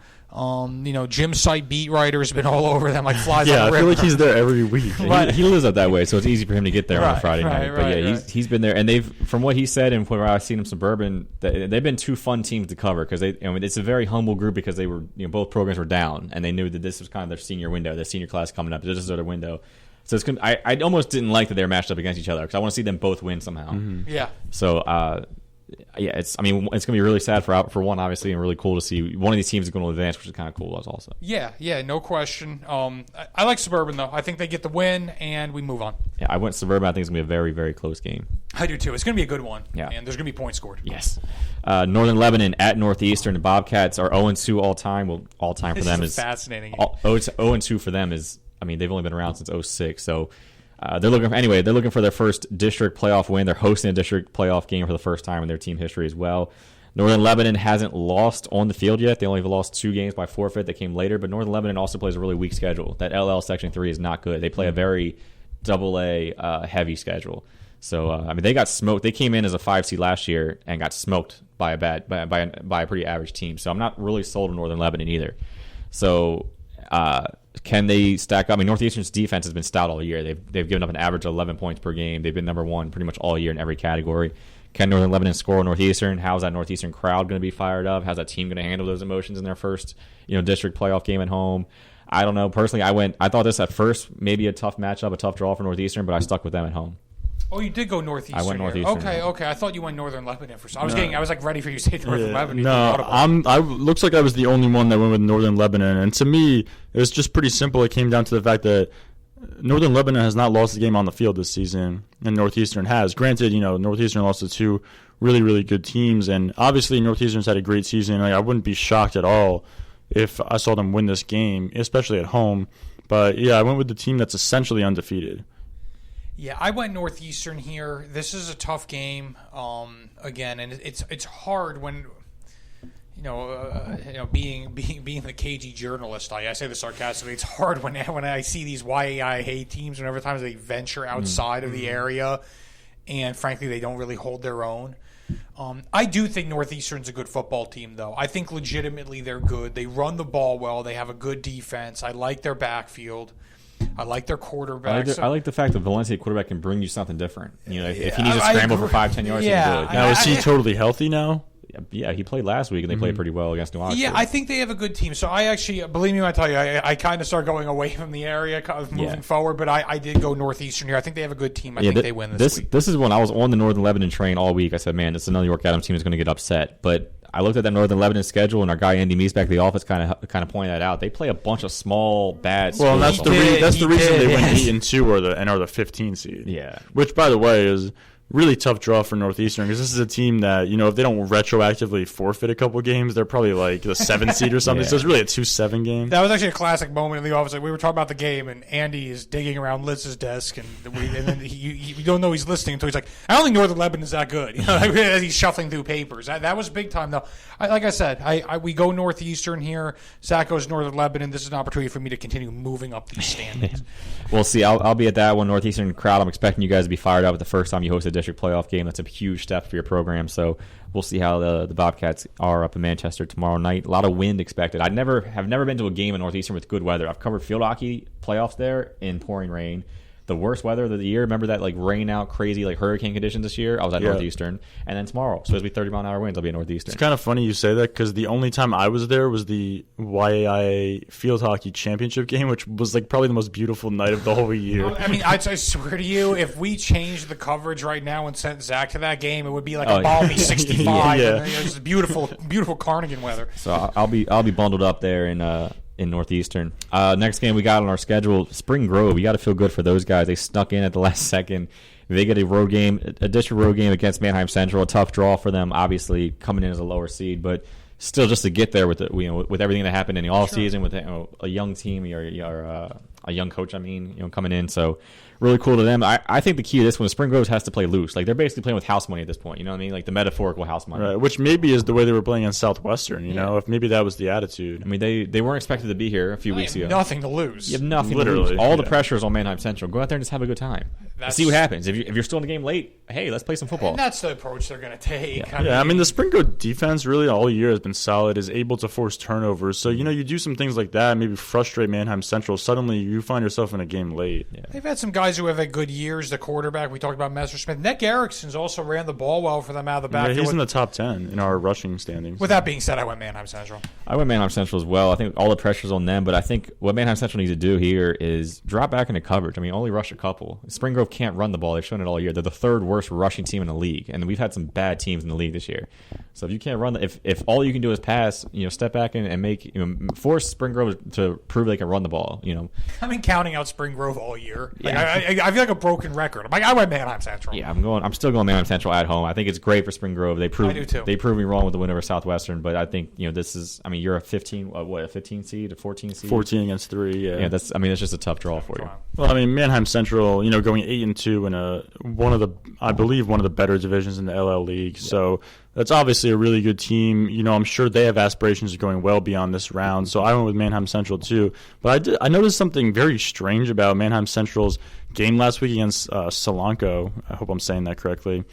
Jim's site beat writer has been all over them like flies on the river. I feel like he's there every week. He lives up that way, so it's easy for him to get there on a Friday night. But yeah, he's been there, and from what he said and from where I've seen him Suburban, they've been 2 fun teams to cover because it's a very humble group because they were both programs were down and they knew that this was kind of their senior window, their senior class coming up. This is their window. So I almost didn't like that they were matched up against each other because I want to see them both win somehow. Mm-hmm. Yeah. So. Yeah, it's going to be really sad for one, obviously, and really cool to see one of these teams is going to advance, which is kind of cool also. Yeah, no question. I like Suburban, though. I think they get the win, and we move on. Yeah, I went Suburban. I think it's going to be a very, very close game. I do, too. It's going to be a good one, yeah. And there's going to be points scored. Yes. Northern Lebanon at Northeastern. The Bobcats are 0-2 all-time. Well, all-time for them is fascinating. 0-2 for them is, they've only been around since 2006, so... They're looking for their first district playoff win. They're hosting a district playoff game for the first time in their team history as well. Northern Lebanon hasn't lost on the field yet. They only have lost 2 games by forfeit that came later, but Northern Lebanon also plays a really weak schedule. That LL Section 3 is not good. They play a very AA heavy schedule. So, they got smoked. They came in as a 5 seed last year and got smoked by a pretty average team. So I'm not really sold on Northern Lebanon either. So... can they stack up? Northeastern's defense has been stout all year. They've given up an average of 11 points per game. They've been number 1 pretty much all year in every category. Can Northern Lebanon score on Northeastern? How's that Northeastern crowd going to be fired up? How's that team going to handle those emotions in their first district playoff game at home? I don't know. Personally, I thought this at first maybe a tough matchup, a tough draw for Northeastern, but I stuck with them at home. Oh, you did go Northeastern. I went Northeastern. Okay. I thought you went Northern Lebanon for some. I was like ready for you to say Northern Lebanon. No, looks like I was the only one that went with Northern Lebanon, and to me, it was just pretty simple. It came down to the fact that Northern Lebanon has not lost a game on the field this season, and Northeastern has. Granted, Northeastern lost to two really, really good teams, and obviously Northeastern's had a great season. I wouldn't be shocked at all if I saw them win this game, especially at home. But yeah, I went with the team that's essentially undefeated. Yeah, I went Northeastern here. This is a tough game, again, and it's hard when being the cagey journalist. I say this sarcastically. It's hard when I see these YAIA teams whenever times they venture outside of the area, and frankly, they don't really hold their own. I do think Northeastern's a good football team, though. I think legitimately they're good. They run the ball well. They have a good defense. I like their backfield. I like their quarterback. I like the fact that Valencia quarterback can bring you something different. If he needs to scramble for 5-10 yards, he can do it. Now, is he totally healthy now? Yeah, he played last week, and they played pretty well against New Oxford. Yeah, I think they have a good team. So I actually, believe me when I tell you, I kind of started going away from the area, moving forward, but I did go Northeastern here. I think they have a good team. I think they win this week. This is when I was on the Northern Lebanon train all week. I said, man, this is another York Adams team is going to get upset. But I looked at that Northern Lebanon schedule, and our guy Andy Meese back at the office kind of pointed that out. They play a bunch of small, bad schools. Well, and that's the reason they went 8-2 and are the 15 seed. Yeah. Which, by the way, is really tough draw for Northeastern because this is a team that, if they don't retroactively forfeit a couple games, they're probably like the 7th seed or something. So it's really a 2-7 game. That was actually a classic moment in the office. Like, we were talking about the game, and Andy is digging around Liz's desk, and then we don't know he's listening until he's like, I don't think Northern Lebanon is that good. As he's shuffling through papers. That was big time, though. Like I said, we go Northeastern here. Zach goes Northern Lebanon. This is an opportunity for me to continue moving up these standings. We'll see. I'll be at that one. Northeastern crowd. I'm expecting you guys to be fired up at the first time you host a district playoff game. That's a huge step for your program. So we'll see how the Bobcats are up in Manchester tomorrow night. A lot of wind expected. Have never been to a game in Northeastern with good weather. I've covered field hockey playoffs there in pouring rain. The worst weather of the year. Remember that rain out, crazy hurricane conditions this year? I was at Northeastern, and then tomorrow, so it'll be 30-mile-an-hour winds. I'll be at Northeastern. It's kind of funny you say that because the only time I was there was the YAIA Field Hockey Championship game, which was probably the most beautiful night of the whole year. I mean, I swear to you, if we changed the coverage right now and sent Zach to that game, it would be like a balmy 65. Yeah. And it's beautiful, beautiful Carnegie weather. So I'll be bundled up there in Northeastern. Next game we got on our schedule, Spring Grove. You got to feel good for those guys. They snuck in at the last second. They get a district road game against Manheim Central. A tough draw for them, obviously coming in as a lower seed, but still just to get there with with everything that happened in the off season, with a young team, a young coach. Coming in. So really cool to them. I think the key to this one is Spring Grove has to play loose. They're basically playing with house money at this point. You know what I mean? Like the metaphorical house money. Right, which maybe is the way they were playing in Southwestern. If maybe that was the attitude. I mean, they weren't expected to be here a few weeks ago. Nothing to lose. You have nothing Literally, to lose. All the pressure is on Manheim Central. Go out there and just have a good time. See what happens. If you're still in the game late, hey, let's play some football. And that's the approach they're going to take. I mean, the Spring Grove defense really all year has been solid, is able to force turnovers. So, you do some things like that, maybe frustrate Manheim Central. Suddenly you find yourself in a game late. Yeah. They've had some guys who have had good years. The quarterback, we talked about Messersmith. Nick Erickson's also ran the ball well for them out of the back. Yeah, he's in the top 10 in our rushing standings. With that being said, I went Manheim Central. I went Manheim Central as well. I think all the pressure's on them, but I think what Manheim Central needs to do here is drop back into coverage. I mean, only rush a couple. Spring Grove can't run the ball. They've shown it all year. They're the third worst rushing team in the league, and we've had some bad teams in the league this year. So if you can't run, if all you can do is pass, step back and make, force Spring Grove to prove they can run the ball. I've been counting out Spring Grove all year. I feel like a broken record. I went Manheim Central. Yeah, I'm still going Manheim Central at home. I think it's great for Spring Grove. I do too. They proved me wrong with the win over Southwestern, but I think this is. I mean, you're a 15 seed, a 14 seed. 14 against 3. Yeah. Yeah, it's just a tough draw for you. Well, I mean, Manheim Central, going 8-2 in one of the better divisions in the LL League. Yeah. So that's obviously a really good team. I'm sure they have aspirations of going well beyond this round. So I went with Manheim Central too. But I noticed something very strange about Manheim Central's game last week against Solanco. I hope I'm saying that correctly.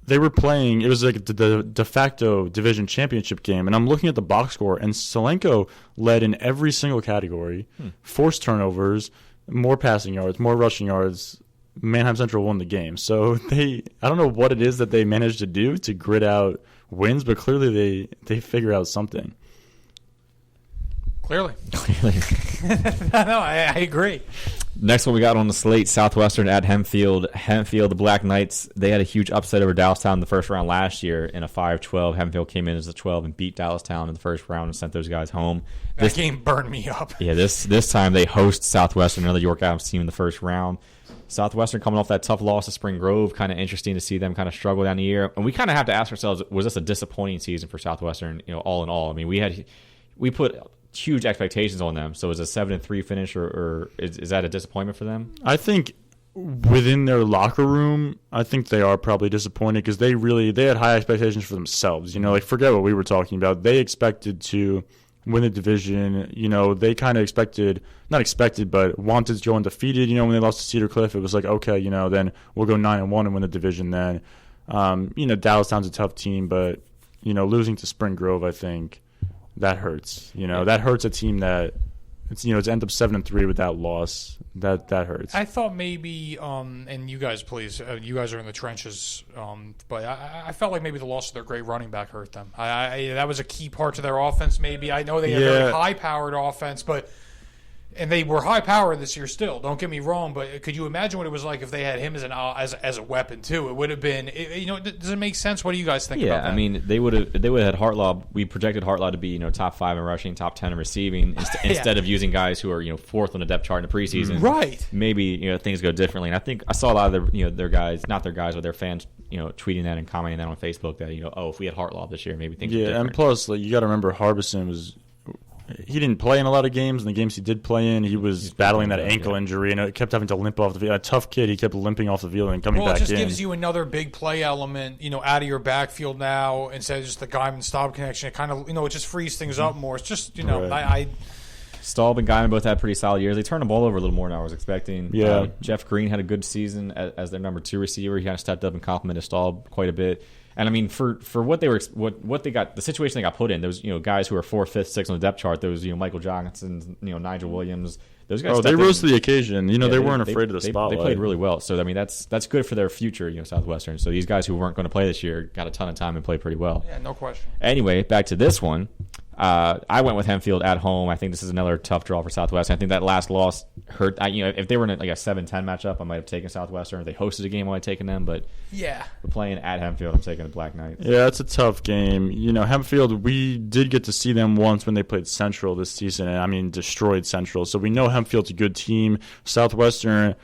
They were playing, it was like the de facto division championship game, and I'm looking at the box score, and Solanco led in every single category, forced turnovers, more passing yards, more rushing yards. Manheim Central won the game. So I don't know what it is that they managed to do to grit out wins, but clearly they figure out something. Clearly. No, I agree. Next one we got on the slate, Southwestern at Hempfield. Hempfield, the Black Knights, they had a huge upset over Dallastown in the first round last year in a 5-12. Hempfield came in as a 12 and beat Dallastown in the first round and sent those guys home. That game burned me up. Yeah, this time they host Southwestern, another York Adams team in the first round. Southwestern coming off that tough loss to Spring Grove, kind of interesting to see them kind of struggle down the year. And we kind of have to ask ourselves, was this a disappointing season for Southwestern, all in all? I mean, we put huge expectations on them. So is a 7-3 finish or is that a disappointment for them? I think within their locker room, I think they are probably disappointed because they had high expectations for themselves. Forget what we were talking about. They expected to win the division. They kind of but wanted to go undefeated. When they lost to Cedar Cliff, it was like, okay, then we'll go 9-1 and win the division then. Dallastown's a tough team, but, losing to Spring Grove, I think, that hurts. That hurts a team that to end up 7-3 with that loss. That hurts. I thought maybe, and you guys, please, you guys are in the trenches, but I felt like maybe the loss of their great running back hurt them. That was a key part to their offense. Maybe I know they had a very high-powered offense, and they were high-powered this year still. Don't get me wrong, but could you imagine what it was like if they had him as a weapon too? It would have been. Does it make sense? What do you guys think about that? Yeah, I mean, they would have had Hartlaw. We projected Hartlaw to be top 5 in rushing, top 10 in receiving, instead of using guys who are 4th on the depth chart in the preseason. Right. Maybe things go differently. And I think I saw a lot of their guys, not their guys, but their fans, tweeting that and commenting that on Facebook that if we had Hartlaw this year, maybe things would be different. And plus, you got to remember Harbison was. He didn't play in a lot of games. In the games he did play in, he was battling that ankle injury, and it kept having to limp off the field. A tough kid, he kept limping off the field and coming back in. It just gives you another big play element, out of your backfield now instead of just the Guyman Staub connection. It kind of, it just frees things up more. It's just, right. Staub and Guyman both had pretty solid years. They turned the ball over a little more than I was expecting. Yeah. Jeff Green had a good season as their number 2 receiver. He kind of stepped up and complimented Staub quite a bit. And I mean, for what they were, what they got, the situation they got put in, those guys who are 4th, 5th, 6th on the depth chart, those Michael Johnson, Nigel Williams, those guys. Oh, they rose to the occasion. They weren't afraid of the spotlight. They played really well. So I mean, that's good for their future, Southwestern. So these guys who weren't going to play this year got a ton of time and played pretty well. Yeah, no question. Anyway, back to this one. I went with Hempfield at home. I think this is another tough draw for Southwestern. I think that last loss hurt. If they were in a 7-10 matchup, I might have taken Southwestern. If they hosted a game, I might have taken them. But we're playing at Hempfield. I'm taking the Black Knights. Yeah, it's a tough game. Hempfield, we did get to see them once when they played Central this season, and destroyed Central. So we know Hempfield's a good team. Southwestern,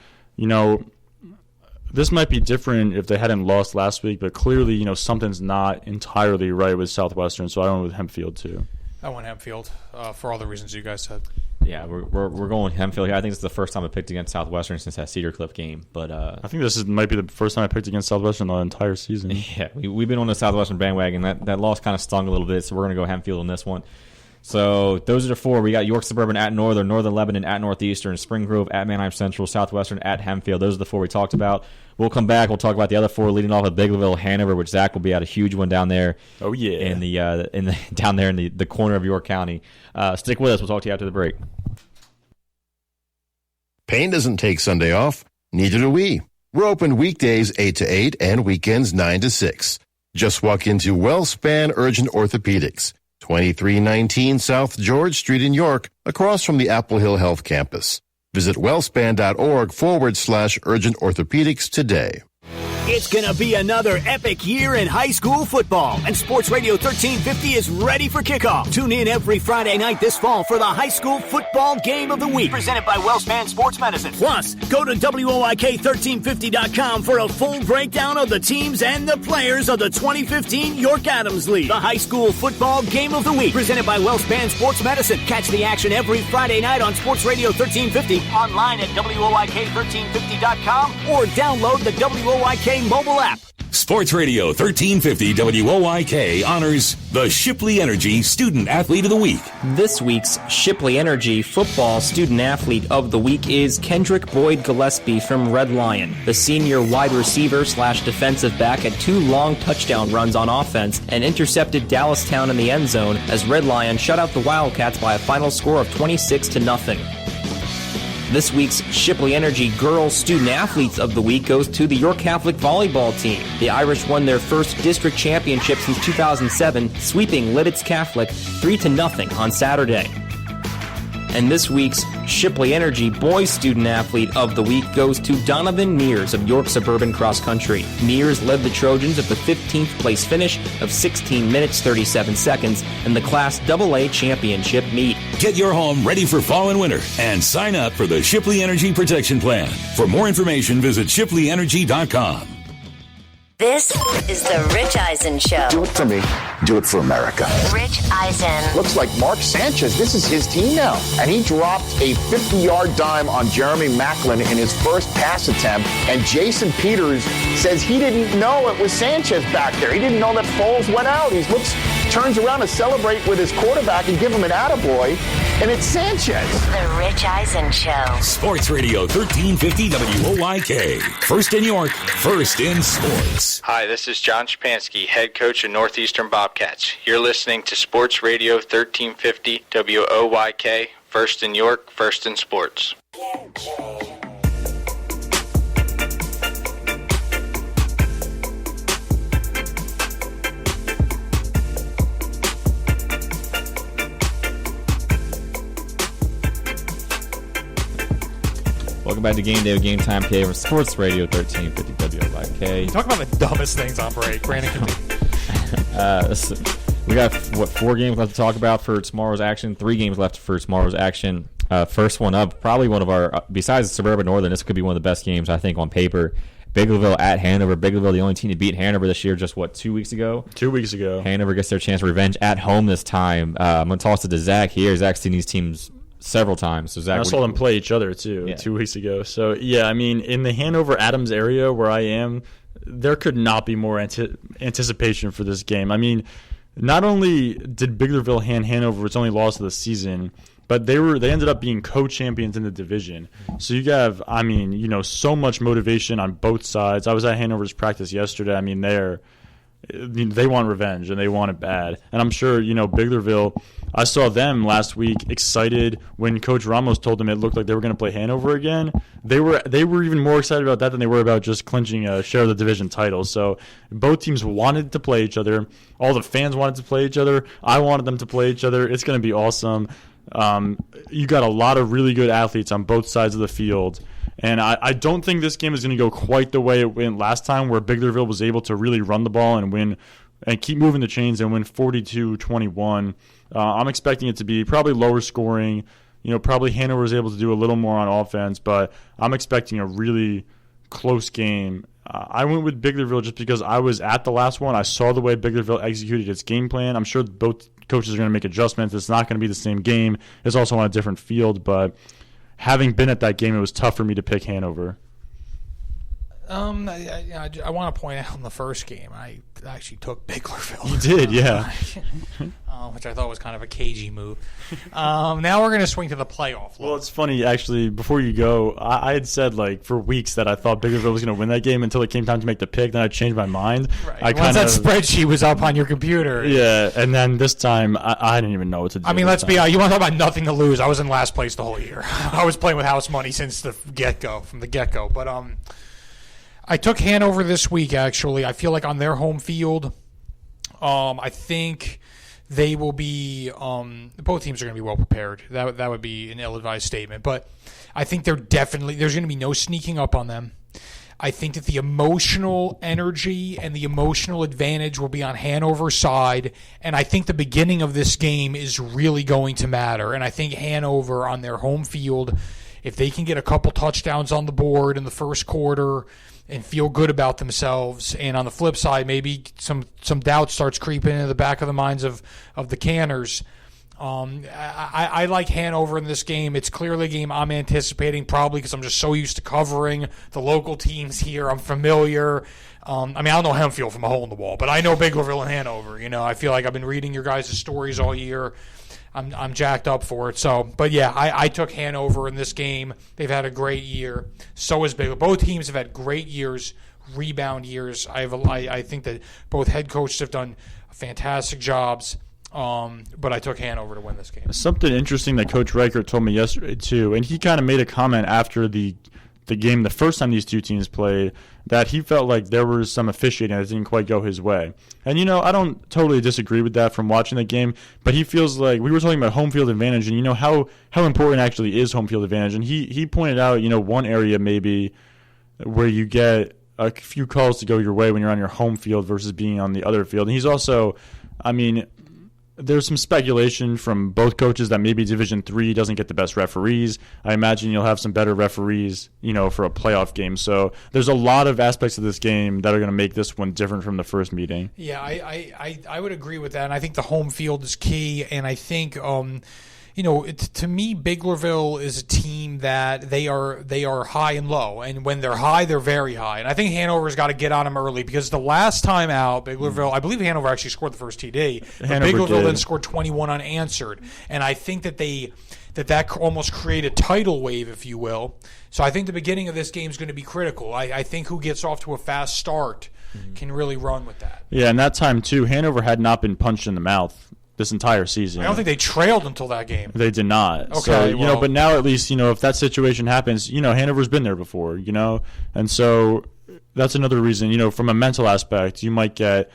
this might be different if they hadn't lost last week, but clearly, something's not entirely right with Southwestern. So I went with Hempfield too. I went Hempfield for all the reasons you guys said. Yeah, we're going Hempfield here. I think it's the first time I picked against Southwestern since that Cedar Cliff game. But I think this might be the first time I picked against Southwestern the entire season. Yeah, we've been on the Southwestern bandwagon. That loss kind of stung a little bit, so we're going to go Hempfield on this one. So those are the 4. We got York Suburban at Northern, Northern Lebanon at Northeastern, Spring Grove at Manheim Central, Southwestern at Hempfield. Those are the 4 we talked about. We'll come back. We'll talk about the other 4, leading off with Bigleville, Hanover, which Zach will be at a huge one down there. Oh yeah, down there in the corner of York County. Stick with us. We'll talk to you after the break. Payne doesn't take Sunday off. Neither do we. We're open weekdays 8 to 8 and weekends 9 to 6. Just walk into WellSpan Urgent Orthopedics, 2319 South George Street in York, across from the Apple Hill Health Campus. Visit wellspan.org/urgent orthopedics today. It's going to be another epic year in high school football, and Sports Radio 1350 is ready for kickoff. Tune in every Friday night this fall for the high school football game of the week, presented by WellSpan Sports Medicine. Plus, go to WOYK1350.com for a full breakdown of the teams and the players of the 2015 York Adams League. The high school football game of the week, presented by WellSpan Sports Medicine. Catch the action every Friday night on Sports Radio 1350, online at WOYK1350.com, or download the WOYK mobile app. Sports Radio 1350 WOYK honors the Shipley Energy Student Athlete of the Week. This week's Shipley Energy Football Student Athlete of the Week is Kendrick Boyd Gillespie from Red Lion. The senior wide receiver / defensive back had 2 long touchdown runs on offense and intercepted Dallastown in the end zone as Red Lion shut out the Wildcats by a final score of 26-0. This week's Shipley Energy Girls Student Athletes of the Week goes to the York Catholic volleyball team. The Irish won their first district championship since 2007, sweeping Lidditz Catholic 3-0 on Saturday. And this week's Shipley Energy Boys Student Athlete of the Week goes to Donovan Mears of York Suburban Cross Country. Mears led the Trojans at the 15th place finish of 16 minutes 37 seconds in the Class AA Championship meet. Get your home ready for fall and winter and sign up for the Shipley Energy Protection Plan. For more information, visit shipleyenergy.com. This is the Rich Eisen Show. Do it for me. Do it for America. Rich Eisen. Looks like Mark Sanchez, this is his team now. And he dropped a 50-yard dime on Jeremy Macklin in his first pass attempt. And Jason Peters says he didn't know it was Sanchez back there. He didn't know that Foles went out. He turns around to celebrate with his quarterback and give him an attaboy. And it's Sanchez. The Rich Eisen Show. Sports Radio 1350 WOYK. First in York, first in sports. Hi, this is John Shapansky, head coach of Northeastern Bobcats. You're listening to Sports Radio 1350 WOYK. First in York, first in sports. Welcome back to Game Day with GameTimePA from Sports Radio 1350 WOYK. Talk about the dumbest things on break. Brandon, continue. We got, 4 games left to talk about for tomorrow's action. 3 games left for tomorrow's action. First one up, probably one of our, besides Suburban Northern, this could be one of the best games, I think, on paper. Biglerville at Hanover. Biglerville, the only team to beat Hanover this year, just 2 weeks ago? 2 weeks ago. Hanover gets their chance for revenge at home this time. I'm going to toss it to Zach here. Zach's seen these teams several times. So Zach, I saw them play each other too 2 weeks ago. So yeah, I mean, in the Hanover-Adams area where I am, there could not be more anticipation for this game. I mean, not only did Biglerville hand Hanover its only loss of the season, but they ended up being co-champions in the division. So you have, I mean, so much motivation on both sides. I was at Hanover's practice yesterday. I mean, they want revenge and they want it bad. And I'm sure, Biglerville, I saw them last week excited when Coach Ramos told them it looked like they were going to play Hanover again. They were even more excited about that than they were about just clinching a share of the division title. So both teams wanted to play each other. All the fans wanted to play each other. I wanted them to play each other. It's going to be awesome. You got a lot of really good athletes on both sides of the field. And I don't think this game is going to go quite the way it went last time, where Biglerville was able to really run the ball and win and keep moving the chains and win 42-21. I'm expecting it to be probably lower scoring. Probably Hanover was able to do a little more on offense, but I'm expecting a really close game. I went with Biglerville just because I was at the last one. I saw the way Biglerville executed its game plan. I'm sure both coaches are going to make adjustments. It's not going to be the same game. It's also on a different field, but having been at that game, it was tough for me to pick Hanover. I want to point out in the first game, I actually took Biglerville. You did, yeah. Which I thought was kind of a cagey move. Now we're going to swing to the playoff. Well, it's funny, actually, before you go, I had said, for weeks that I thought Biglerville was going to win that game until it came time to make the pick. Then I changed my mind. Right. Once that spreadsheet was up on your computer. Yeah, and then this time, I didn't even know what to do. I mean, let's be honest. You want to talk about nothing to lose. I was in last place the whole year. I was playing with house money since the get-go, from the get-go. But I took Hanover this week, actually. I feel like on their home field, I think they will be both teams are going to be well prepared. That would be an ill-advised statement. But I think there's going to be no sneaking up on them. I think that the emotional energy and the emotional advantage will be on Hanover's side. And I think the beginning of this game is really going to matter. And I think Hanover on their home field, if they can get a couple touchdowns on the board in the first quarter and feel good about themselves, and on the flip side, maybe some doubt starts creeping into the back of the minds of the Canners. I like Hanover in this game. It's clearly a game I'm anticipating, probably because I'm just so used to covering the local teams here. I'm familiar. I mean, I don't know Hempfield from a hole in the wall, but I know Biglerville and Hanover. I feel like I've been reading your guys' stories all year. I'm jacked up for it. So, but yeah, I took Hanover in this game. They've had a great year. So has Biglerville. Both teams have had great years, rebound years. I think that both head coaches have done fantastic jobs. But I took Hanover to win this game. Something interesting that Coach Reichert told me yesterday too, and he kind of made a comment after the the game the first time these two teams played, that he felt like there was some officiating that didn't quite go his way. And, I don't totally disagree with that from watching the game, but he feels like we were talking about home field advantage and, how important actually is home field advantage. And he pointed out, one area maybe where you get a few calls to go your way when you're on your home field versus being on the other field. And he's also, there's some speculation from both coaches that maybe Division III doesn't get the best referees. I imagine you'll have some better referees, for a playoff game. So there's a lot of aspects of this game that are going to make this one different from the first meeting. Yeah, I would agree with that. And I think the home field is key. And I think, to me, Biglerville is a team that they are high and low. And when they're high, they're very high. And I think Hanover's got to get on them early because the last time out, Biglerville, I believe Hanover actually scored the first TD. But Biglerville then scored 21 unanswered. And I think that almost created a tidal wave, if you will. So I think the beginning of this game is going to be critical. I think who gets off to a fast start can really run with that. Yeah, and that time, too, Hanover had not been punched in the mouth this entire season. I don't think they trailed until that game. They did not. Okay, so, but now at least, if that situation happens, Hanover's been there before, and so that's another reason, from a mental aspect, you might get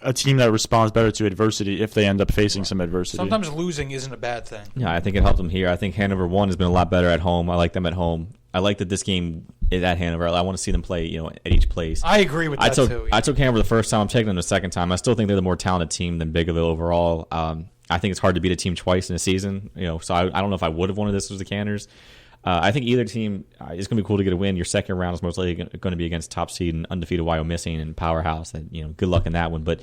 a team that responds better to adversity if they end up facing some adversity. Sometimes losing isn't a bad thing. Yeah, I think it helped them here. I think Hanover 1 has been a lot better at home. I like them at home. I like that this game is at Hanover. I want to see them play, at each place. I agree with that, too. I took Hanover the first time. I'm taking them the second time. I still think they're the more talented team than Biglerville overall. I think it's hard to beat a team twice in a season. So I don't know if I would have wanted this as the Canners. I think either team is going to be cool to get a win. Your second round is most likely going to be against top seed and undefeated Wyomissing and Powerhouse. And good luck in that one. But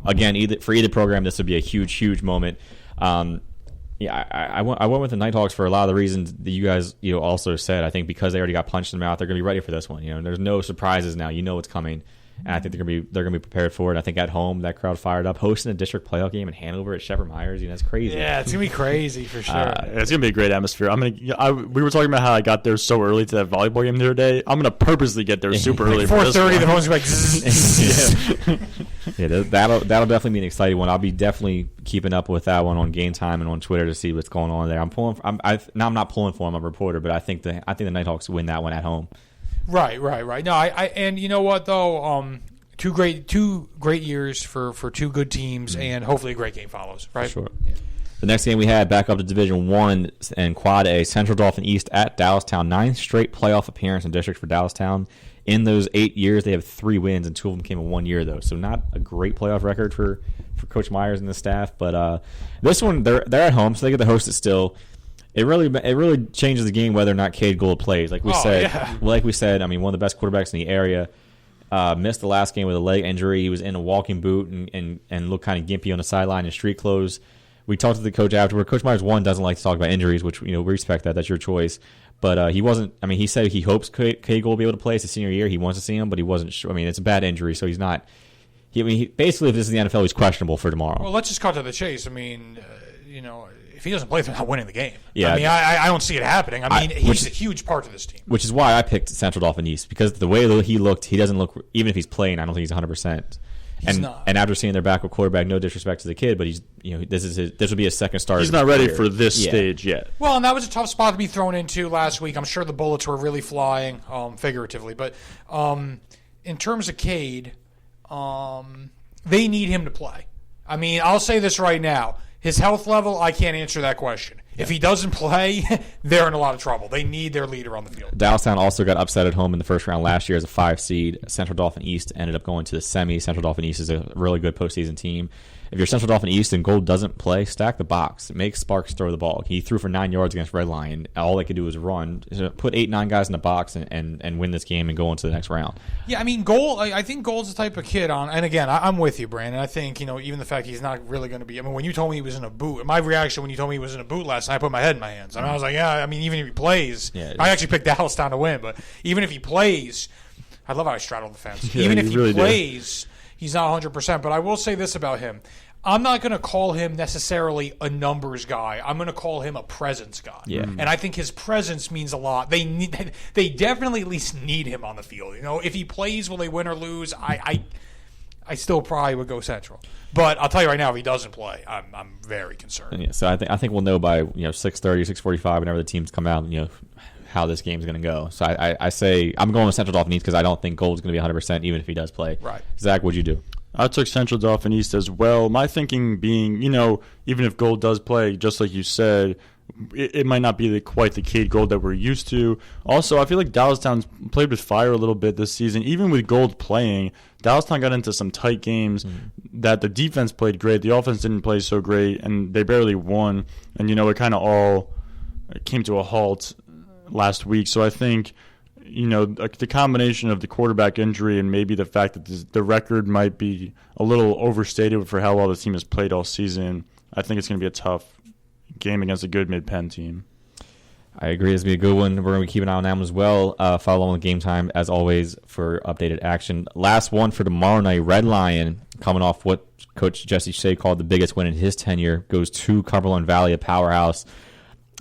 again, for either program, this would be a huge, huge moment. I went with the Nighthawks for a lot of the reasons that you guys also said. I think because they already got punched in the mouth, they're going to be ready for this one. There's no surprises now. What's coming. And I think they're gonna be prepared for it. I think at home that crowd fired up, hosting a district playoff game in Hanover at Shepherd Myers. That's crazy. Yeah, it's gonna be crazy for sure. It's gonna be a great atmosphere. We were talking about how I got there so early to that volleyball game the other day. I'm gonna purposely get there super early. 4:30, the phone's gonna be like. Yeah, that'll definitely be an exciting one. I'll be definitely keeping up with that one on Game Time and on Twitter to see what's going on there. I'm not pulling for them. I'm a reporter, but I think the Nighthawks win that one at home. Right. No, and you know what though, two great years for two good teams, and hopefully a great game follows. Right. Sure. Yeah. The next game we had back up to Division I and Quad A, Central Dauphin East at Dallastown. 9th straight playoff appearance in district for Dallastown. In those 8 years, they have 3 wins, and 2 of them came in 1 year though. So not a great playoff record for Coach Myers and the staff. But this one, they're at home, so they get to host it still. It really changes the game whether or not Cade Gould plays. Like we said, one of the best quarterbacks in the area, missed the last game with a leg injury. He was in a walking boot and looked kind of gimpy on the sideline in street clothes. We talked to the coach afterward. Coach Myers, doesn't like to talk about injuries, which we respect that. That's your choice. But he wasn't. He said he hopes Cade Gould will be able to play. It's his senior year. He wants to see him, but he wasn't sure. It's a bad injury, so he's not. Basically, if this is the NFL, he's questionable for tomorrow. Well, let's just cut to the chase. If he doesn't play, they're not winning the game. Yeah, I don't see it happening. He's a huge part of this team. Which is why I picked Central Dauphin East, because the way that he looked, he doesn't look, even if he's playing, I don't think he's 100%. He's not. And after seeing their backup quarterback, no disrespect to the kid, but he's this will be his second start. He's not ready for this stage yet. Well, and that was a tough spot to be thrown into last week. I'm sure the bullets were really flying, figuratively. But in terms of Cade, they need him to play. I'll say this right now. His health level, I can't answer that question. Yeah. If he doesn't play, they're in a lot of trouble. They need their leader on the field. Dallastown also got upset at home in the first round last year as a 5 seed. Central Dauphin East ended up going to the semi. Central Dauphin East is a really good postseason team. If you're Central Dauphin East and Gold doesn't play, stack the box. Make Sparks throw the ball. He threw for 9 yards against Red Lion. All they could do was run. Put 8-9 guys in the box and win this game and go on to the next round. Yeah, Gold. I think Gold's the type of kid and again, I'm with you, Brandon. I think even the fact he's not really going to be. When you told me he was in a boot, my reaction when you told me he was in a boot last night, I put my head in my hands. I was like, yeah. Even if he plays, I actually picked Dallastown to win. But even if he plays, I love how I straddled the fence. Yeah, even if he really plays, he's not 100%. But I will say this about him. I'm not going to call him necessarily a numbers guy. I'm going to call him a presence guy. Yeah. And I think his presence means a lot. They definitely at least need him on the field. If he plays, will they win or lose? I still probably would go Central. But I'll tell you right now, if he doesn't play, I'm very concerned. Yeah, so I think we'll know by 6:30, 6:45, whenever the teams come out. how this game's going to go. So I say I'm going with Central Dauphin East because I don't think Gold's going to be 100% even if he does play. Right. Zach, what'd you do? I took Central Dauphin East as well. My thinking being, even if Gold does play, just like you said, it might not be quite the Cade Gold that we're used to. Also, I feel like Dallastown's played with fire a little bit this season. Even with Gold playing, Dallastown got into some tight games that the defense played great. The offense didn't play so great, and they barely won. And, it kind of all came to a halt last week. So I think, the combination of the quarterback injury and maybe the fact that the record might be a little overstated for how well the team has played all season, I think it's going to be a tough game against a good mid-Penn team. I agree. It's going to be a good one. We're going to keep an eye on that one as well. Follow along with Game Time, as always, for updated action. Last one for tomorrow night, Red Lion, coming off what Coach Jesse Shea called the biggest win in his tenure, goes to Cumberland Valley, a powerhouse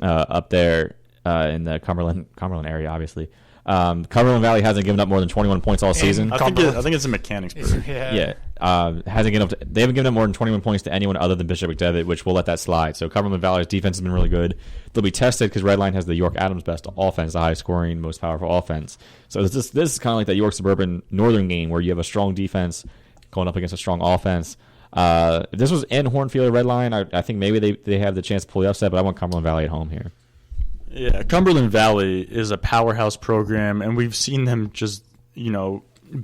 up there in the Cumberland area, obviously. Cumberland Valley hasn't given up more than 21 points all season. I think it's in Mechanicsburg. Yeah. Hasn't given up. They haven't given up more than 21 points to anyone other than Bishop McDevitt, which will let that slide. So Cumberland Valley's defense has been really good. They'll be tested because Red Line has the York Adams best offense, the highest scoring, most powerful offense. So this is kind of like that York Suburban Northern game where you have a strong defense going up against a strong offense. If this was in Hornfield or Red Line, I think maybe they have the chance to pull the upset, but I want Cumberland Valley at home here. Yeah, Cumberland Valley is a powerhouse program, and we've seen them just,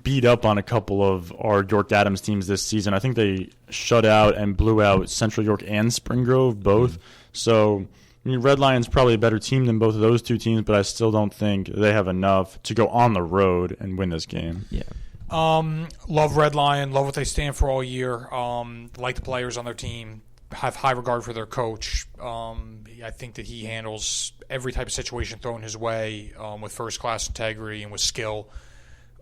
beat up on a couple of our York Adams teams this season. I think they shut out and blew out Central York and Spring Grove both. So, Red Lion's probably a better team than both of those two teams, but I still don't think they have enough to go on the road and win this game. Yeah. Love Red Lion. Love what they stand for all year. Like the players on their team. Have high regard for their coach. I think that he handles every type of situation thrown his way with first-class integrity and with skill.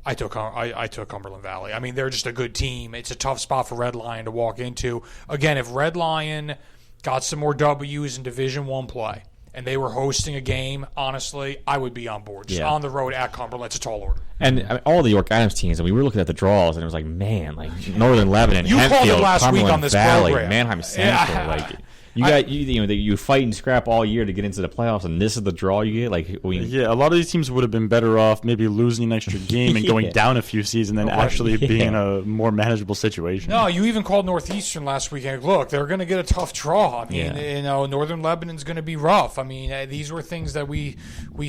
I took Cumberland Valley. I mean, they're just a good team. It's a tough spot for Red Lion to walk into. Again, if Red Lion got some more W's in Division I play and they were hosting a game, honestly, I would be on board. Just on the road at Cumberland, it's a tall order. And all the York Adams teams, we were looking at the draws, and it was like, man, Northern Lebanon, you Hempfield, called it last Cumberland week on this Valley, program. Manheim Central, you fight and scrap all year to get into the playoffs, and this is the draw you get. A lot of these teams would have been better off maybe losing an extra game and going down a few seeds, and then actually being in a more manageable situation. No, you even called Northeastern last weekend. Look, they're going to get a tough draw. I mean, Northern Lebanon's going to be rough. I mean, these were things that we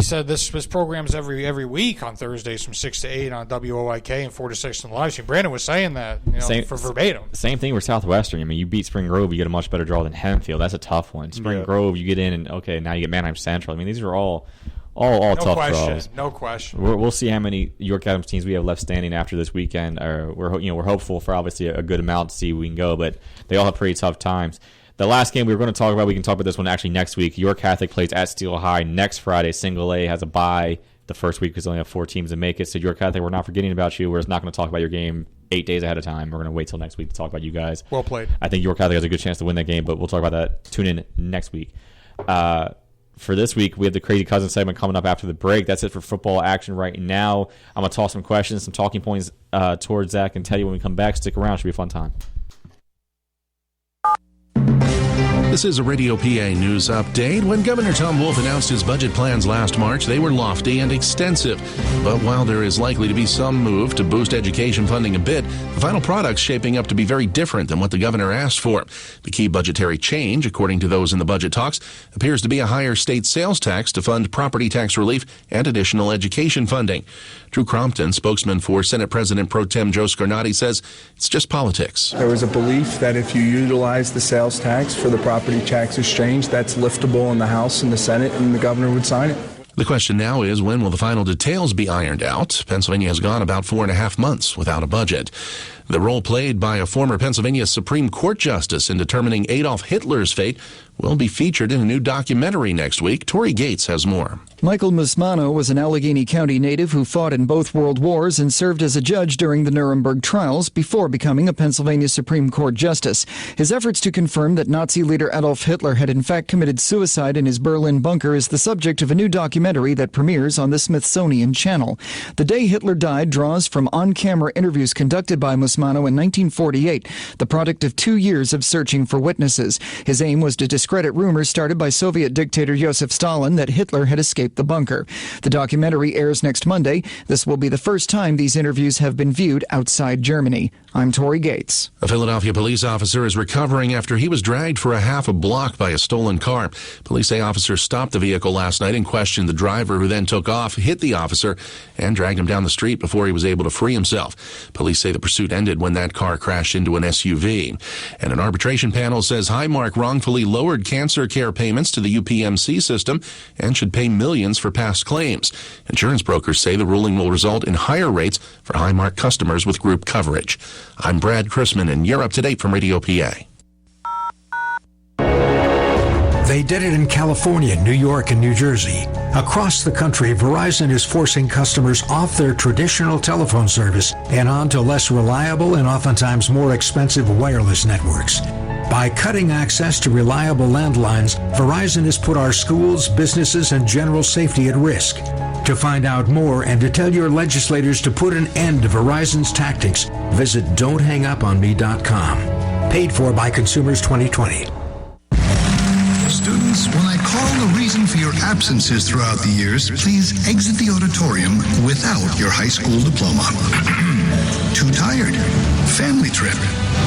said this program's every week on Thursdays from 6 to 8 on WOYK and 4 to 6 on the live stream. Brandon was saying that for verbatim. Same thing with Southwestern. I mean, you beat Spring Grove, you get a much better draw than Hempfield. That's a tough one. Spring Grove, you get in, and now you get Manheim Central. I mean, these are all tough draws. No question. We'll see how many York Adams teams we have left standing after this weekend. We're hopeful for obviously a good amount to see we can go, but they all have pretty tough times. The last game we were going to talk about, we can talk about this one actually next week. York Catholic plays at Steel High next Friday. Single A has a bye the first week because they only have 4 teams that make it. So York Catholic, we're not forgetting about you. We're just not going to talk about your game 8 days ahead of time. We're going to wait till next week to talk about you guys. Well played. I think York Catholic has a good chance to win that game, but we'll talk about that. Tune in next week. For this week, we have the Crazy Cousins segment coming up after the break. That's it for football action right now. I'm going to toss some questions, some talking points towards Zach and Teddy when we come back. Stick around. It should be a fun time. This is a Radio PA news update. When Governor Tom Wolf announced his budget plans last March, they were lofty and extensive. But while there is likely to be some move to boost education funding a bit, the final product's shaping up to be very different than what the governor asked for. The key budgetary change, according to those in the budget talks, appears to be a higher state sales tax to fund property tax relief and additional education funding. Drew Crompton, spokesman for Senate President Pro Tem Joe Scarnati, says it's just politics. There was a belief that if you utilize the sales tax for the property tax exchange, that's liftable in the House and the Senate, and the governor would sign it. The question now is, when will the final details be ironed out? Pennsylvania has gone about 4.5 months without a budget. The role played by a former Pennsylvania Supreme Court justice in determining Adolf Hitler's fate will be featured in a new documentary next week. Tori Gates has more. Michael Musmano was an Allegheny County native who fought in both World Wars and served as a judge during the Nuremberg trials before becoming a Pennsylvania Supreme Court justice. His efforts to confirm that Nazi leader Adolf Hitler had in fact committed suicide in his Berlin bunker is the subject of a new documentary that premieres on the Smithsonian Channel. The Day Hitler Died draws from on-camera interviews conducted by Musmano Mano in 1948, the product of 2 years of searching for witnesses. His aim was to discredit rumors started by Soviet dictator Joseph Stalin that Hitler had escaped the bunker. The documentary airs next Monday. This will be the first time these interviews have been viewed outside Germany. I'm Tori Gates. A Philadelphia police officer is recovering after he was dragged for a half a block by a stolen car. Police say officers stopped the vehicle last night and questioned the driver, who then took off, hit the officer, and dragged him down the street before he was able to free himself. Police say the pursuit ended when that car crashed into an SUV. And an arbitration panel says Highmark wrongfully lowered cancer care payments to the UPMC system and should pay millions for past claims. Insurance brokers say the ruling will result in higher rates for Highmark customers with group coverage. I'm Brad Chrisman, and you're up to date from Radio PA. They did it in California, New York, and New Jersey. Across the country, Verizon is forcing customers off their traditional telephone service and onto less reliable and oftentimes more expensive wireless networks. By cutting access to reliable landlines, Verizon has put our schools, businesses, and general safety at risk. To find out more and to tell your legislators to put an end to Verizon's tactics, visit don'thanguponme.com. Paid for by Consumers 2020. Students, when I call the reason for your absences throughout the years, please exit the auditorium without your high school diploma. Too tired? Family trip?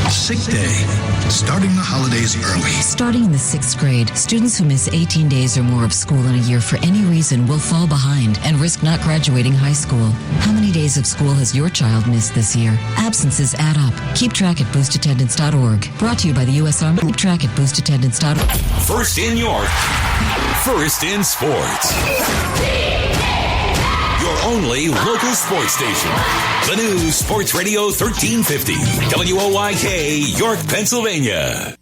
Sick day? Starting the holidays early. Starting in the 6th grade, students who miss 18 days or more of school in a year for any reason will fall behind and risk not graduating high school. How many days of school has your child missed this year? Absences add up. Keep track at boostattendance.org. Brought to you by the U.S. Army. Keep track at boostattendance.org. First in York, first in sports. Your only local sports station. The new Sports Radio 1350. WOYK, York, Pennsylvania.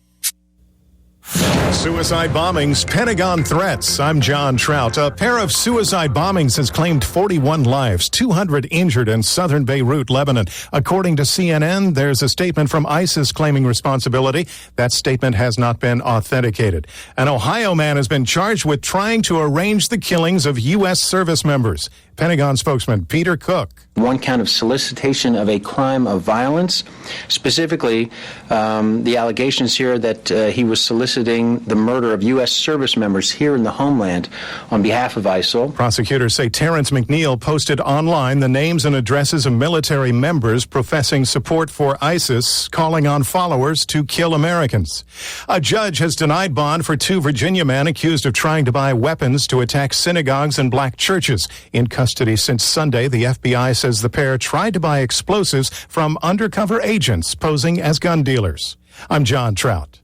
Suicide bombings, Pentagon threats. I'm John Trout. A pair of suicide bombings has claimed 41 lives, 200 injured in southern Beirut, Lebanon. According to CNN, there's a statement from ISIS claiming responsibility. That statement has not been authenticated. An Ohio man has been charged with trying to arrange the killings of U.S. service members. Pentagon spokesman Peter Cook. One count of solicitation of a crime of violence. Specifically, the allegations here that he was soliciting the murder of U.S. service members here in the homeland on behalf of ISIL. Prosecutors say Terrence McNeil posted online the names and addresses of military members professing support for ISIS, calling on followers to kill Americans. A judge has denied bond for 2 Virginia men accused of trying to buy weapons to attack synagogues and black churches. In custody since Sunday, the FBI says the pair tried to buy explosives from undercover agents posing as gun dealers. I'm John Trout.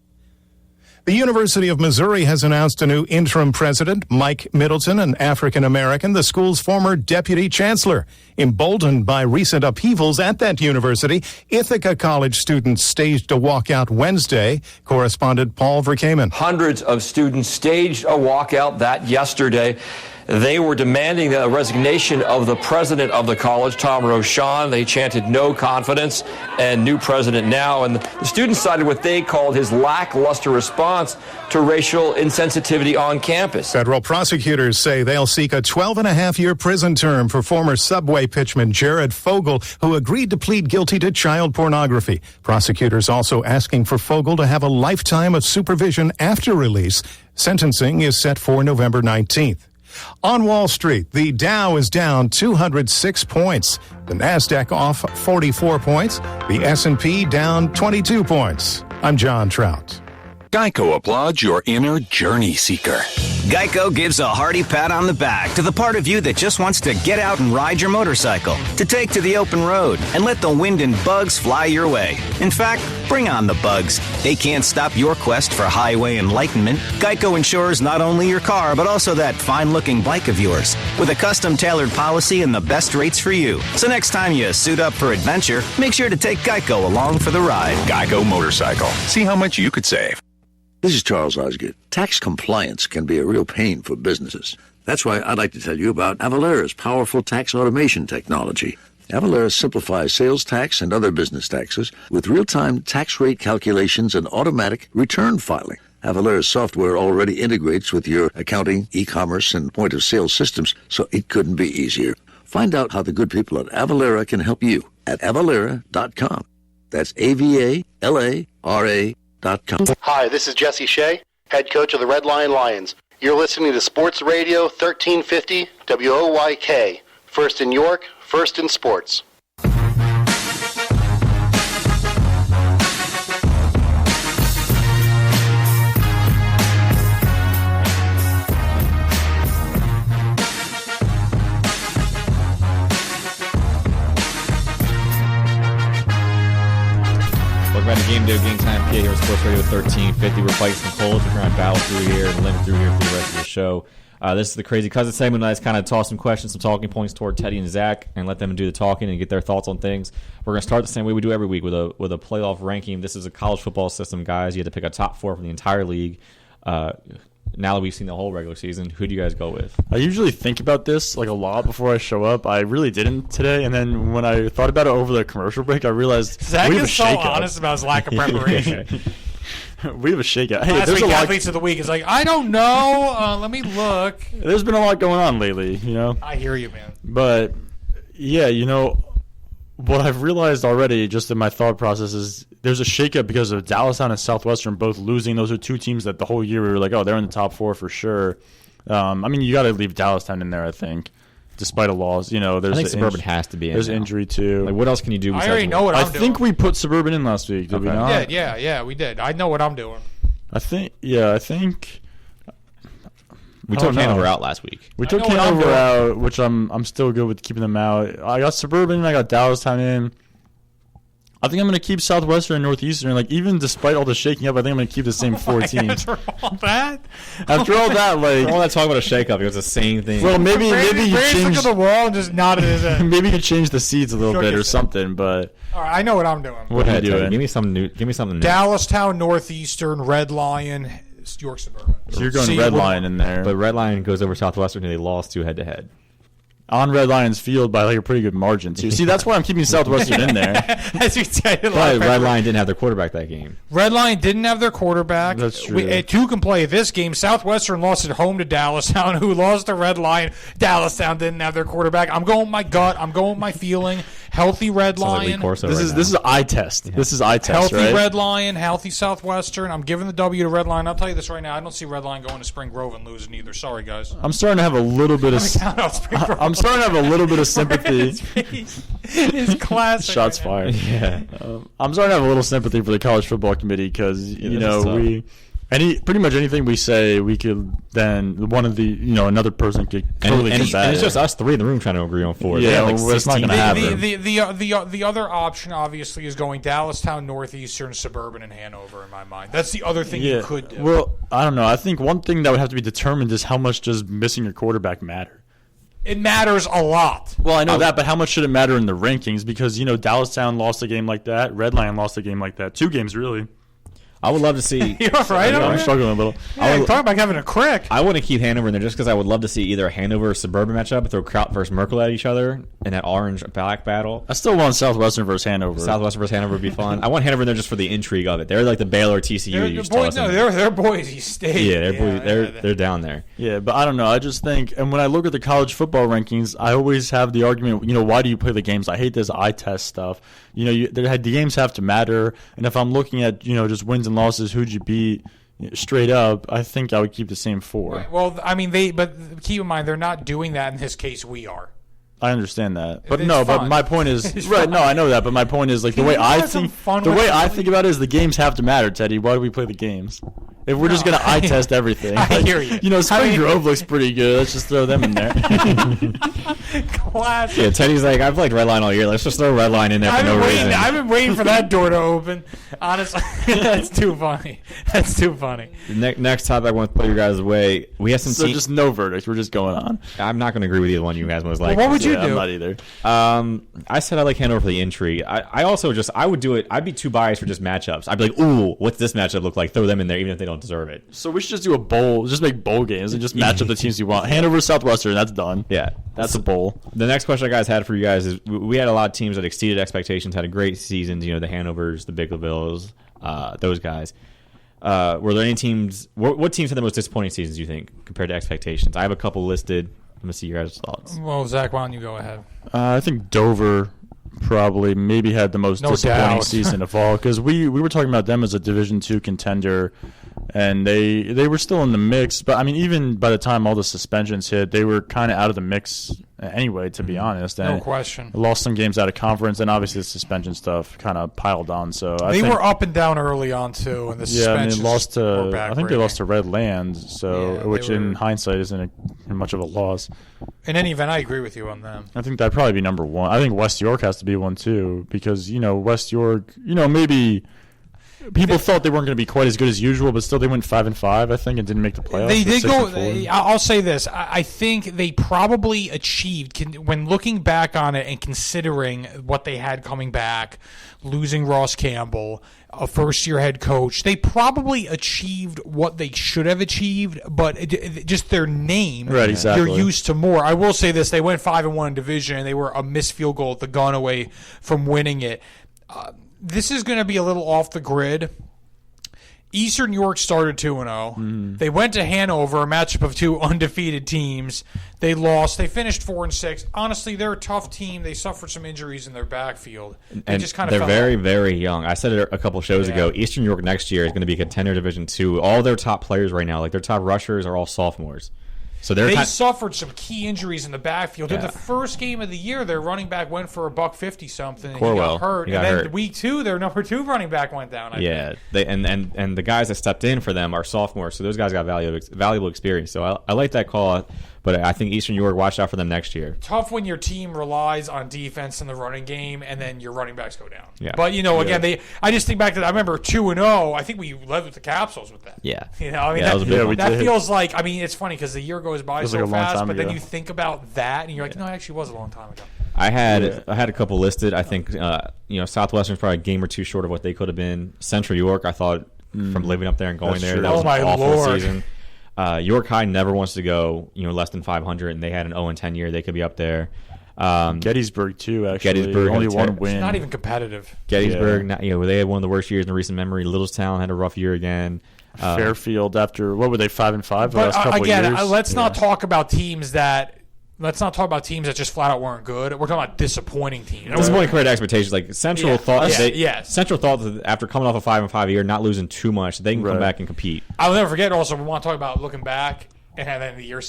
The University of Missouri has announced a new interim president, Mike Middleton, an African-American, the school's former deputy chancellor. Emboldened by recent upheavals at that university, Ithaca College students staged a walkout Wednesday. Correspondent Paul Verkaman. Hundreds of students staged a walkout that yesterday. They were demanding the resignation of the president of the college, Tom Rochon. They chanted no confidence and new president now. And the students cited what they called his lackluster response to racial insensitivity on campus. Federal prosecutors say they'll seek a 12-and-a-half-year prison term for former Subway pitchman Jared Fogle, who agreed to plead guilty to child pornography. Prosecutors also asking for Fogle to have a lifetime of supervision after release. Sentencing is set for November 19th. On Wall Street, the Dow is down 206 points. The Nasdaq off 44 points. The S&P down 22 points. I'm John Trout. Geico applauds your inner journey seeker. Geico gives a hearty pat on the back to the part of you that just wants to get out and ride your motorcycle, to take to the open road, and let the wind and bugs fly your way. In fact, bring on the bugs. They can't stop your quest for highway enlightenment. Geico insures not only your car, but also that fine-looking bike of yours, with a custom-tailored policy and the best rates for you. So next time you suit up for adventure, make sure to take Geico along for the ride. Geico Motorcycle. See how much you could save. This is Charles Osgood. Tax compliance can be a real pain for businesses. That's why I'd like to tell you about Avalara's powerful tax automation technology. Avalara simplifies sales tax and other business taxes with real-time tax rate calculations and automatic return filing. Avalara's software already integrates with your accounting, e-commerce, and point-of-sale systems, so it couldn't be easier. Find out how the good people at Avalara can help you at avalara.com. That's AVALARA.com. Hi, this is Jesse Shea, head coach of the Red Lion Lions. You're listening to Sports Radio 1350 WOYK. First in York, first in sports. Welcome back to Game Day, GameTimePA here with Sports Radio 1350. We're fighting some colds. We're trying to battle through here and limit through here for the rest of the show. This is the Crazy Cousin segment. I just kind of toss some questions, some talking points toward Teddy and Zach, and let them do the talking and get their thoughts on things. We're going to start the same way we do every week with a playoff ranking. This is a college football system, guys. You have to pick a top 4 from the entire league. Now that we've seen the whole regular season, who do you guys go with? I usually think about this like a lot before I show up. I really didn't today, and then when I thought about it over the commercial break, I realized Zach we have is a so shakeup. honest about his lack of preparation. We have a shakeout. Hey, Last there's week, a lot. Athletes of the Week is like, I don't know. Let me look. There's been a lot going on lately, you know. I hear you, man. But yeah, you know what I've realized already, just in my thought process, is there's a shakeup because of Dallastown and Southwestern both losing. Those are two teams that the whole year we were like, oh, they're in the top 4 for sure. I mean, you got to leave Dallastown in there, I think, despite a loss. You know, there's I think Suburban has to be in. There's now. injury too. Like, what else can you do? I already know what I'm doing. I think we put Suburban in last week. Did we not? Yeah, we did. I know what I'm doing. I think. We took Hanover out last week. We took Hanover out, which I'm still good with keeping them out. I got Suburban, I got Dallastown in. I think I'm going to keep Southwestern and Northeastern. Like, even despite all the shaking up, I think I'm going to keep the same 4 teams. After all that? After all that, like all that talk about a shakeup, it was the same thing. Well, maybe you Brandon change looked at the wall and just nodded his head. maybe you change the seeds a little Shook bit or his head. something. But All right, I know what I'm doing. what are you doing? Give me something new. Give me something new. Dallastown, Northeastern, Red Lion, York Suburban. So you're going See, Red we're- Lion in there, But Red Lion goes over Southwestern, and they lost 2 head-to-head. on Red Lion's field by like a pretty good margin too. See, that's why I'm keeping Southwestern in there. As you said, But Red Lion didn't have their quarterback that game. Red Lion didn't have their quarterback. That's true. Two can play this game. Southwestern lost at home to Dallastown, who lost to Red Lion. Dallastown didn't have their quarterback. I'm going with my gut. I'm going with my feeling. Healthy Red Sounds like Lee Lion. Corso This right is now. this is eye test. Yeah. This is eye test. Healthy right? Red Lion, healthy Southwestern. I'm giving the W to Red Lion. I'll tell you this right now. I don't see Red Lion going to Spring Grove and losing either. Sorry, guys. I'm starting to have a little bit of. I'm starting to have a little bit of sympathy. It's classic. Shots fired. Yeah. I'm starting to have a little sympathy for the college football committee because you know pretty much anything we say we could then one of the another person could totally and combat it's it. just us 3 in the room trying to agree on 4. Yeah, like well, it's not 16 going to happen. The other option obviously is going Dallastown, Northeastern, Suburban, and Hanover. In my mind, that's the other thing you could do. Well, I don't know. I think one thing that would have to be determined is how much does missing your quarterback matter. It matters a lot. Well, I know that, but how much should it matter in the rankings? Because Dallastown lost a game like that, Red Lion lost a game like that, 2 games really. I would love to see. You're right. I'm struggling a little. Yeah, talking about having a crick. I wouldn't keep Hanover in there just because I would love to see either a Hanover or Suburban matchup, throw Kraut versus Merkel at each other in that orange-black battle. I still want Southwestern versus Hanover. Southwestern versus Hanover would be fun. I want Hanover in there just for the intrigue of it. They're like the Baylor TCU. They're Boise State. Yeah, they're down there. Yeah, but I don't know. I just think, and when I look at the college football rankings, I always have the argument, why do you play the games? I hate this eye test stuff. The games have to matter, and if I'm looking at, just wins and losses, who'd you beat straight up, I think I would keep the same 4. Right. Well, I mean, but keep in mind, they're not doing that in this case. We are. I understand that, but It's no. fun. But my point is It's right. fun. No, I know that, but my point is like the way I think. The way I think about it is the games have to matter, Teddy. Why do we play the games? If we're just gonna eye test everything, I hear you. Spring Grove looks pretty good. Let's just throw them in there. Classic. Yeah, Teddy's like, I've liked Red Line all year. Let's just throw Red Line in there for no reason. I've been waiting for that door to open. Honestly, that's too funny. That's too funny. Next topic I want to put your guys' way. We have some So just no verdict. We're just going on. I'm not going to agree with either one you guys most likely. Well, what would you do? I'm not either. I said I like Hanover for the intrigue. I also I would do it. I'd be too biased for just matchups. I'd be like, ooh, what's this matchup look like? Throw them in there even if they don't deserve it. So we should just do a bowl. Just make bowl games and just match up the teams you want. Hanover, Southwestern. That's done. Yeah, that's a bowl. The next question I guys had for you guys is we had a lot of teams that exceeded expectations, had a great seasons. The Hanovers, the Biglevilles, those guys. Were there any teams? What teams had the most disappointing seasons? You think compared to expectations? I have a couple listed. Let me see your guys' thoughts. Well, Zach, why don't you go ahead? I think Dover probably maybe had the most disappointing doubt. season of all, because we were talking about them as a Division II contender, and they were still in the mix. But I mean, even by the time all the suspensions hit, they were kind of out of the mix anyway, to be honest. And No question. Lost some games out of conference, and obviously the suspension stuff kind of piled on. So They were up and down early on too, and the suspensions they lost were to backbreaking. I think they lost to Red Land, so Yeah, which they in were- hindsight isn't much of a loss. In any event, I agree with you on them. I think that'd probably be number one. I think West York has to be one too, because West York, maybe people thought they weren't going to be quite as good as usual, but still they went 5-5, I think, and didn't make the playoffs. They They're did go. 6-4. I'll say this: I think they probably achieved, when looking back on it and considering what they had coming back, losing Ross Campbell, a first-year head coach, they probably achieved what they should have achieved, but just their name, Right, exactly. you're used to more. I will say this: they went 5-1 in division, and they were a missed field goal at the gun away from winning it. This is going to be a little off the grid. Eastern York started 2-0. They went to Hanover, a matchup of two undefeated teams. They lost. They finished 4-6. Honestly, they're a tough team. They suffered some injuries in their backfield. They just kind of they're fell very, off. very young. I said it a couple shows ago. Eastern York next year is going to be a contender Division II. All their top players right now, like their top rushers, are all sophomores. So They suffered some key injuries in the backfield. In the first game of the year, their running back went for $150 something. And he Corwell. got hurt. He got and then hurt. week 2, their number 2 running back went down. I think. They and the guys that stepped in for them are sophomores, so those guys got valuable experience. So I like that call, but I think Eastern York, watch out for them next year. Tough when your team relies on defense in the running game and then your running backs go down. Yeah. But again, I just think back to that. I remember 2-0. I think we led with the Capsules with that. Yeah. That was a big one. that feels like. I mean, it's funny because the year goes by Feels so like a long fast, time but then ago. you think about that and you're like, no, it actually was a long time ago. I had a couple listed. I think Southwestern's probably a game or two short of what they could have been. Central York, I thought from living up there and going That's there, true. that was Oh, my an awful Lord. season. York High never wants to go less than 500, and they had an 0-10 year. They could be up there. Gettysburg too, actually. Gettysburg only had a one ter- win. It's not even competitive. Gettysburg, they had one of the worst years in recent memory. Littlestown had a rough year again. Fairfield after what were they 5-5 the But last couple again, of years? let's not talk about teams that. Let's not talk about teams that just flat out weren't good. We're talking about disappointing teams. Disappointing compared to expectations. Like Central thought, Central thought that after coming off a 5-5 year, not losing too much, they can come back and compete. I'll never forget. Also, we want to talk about looking back and then the year.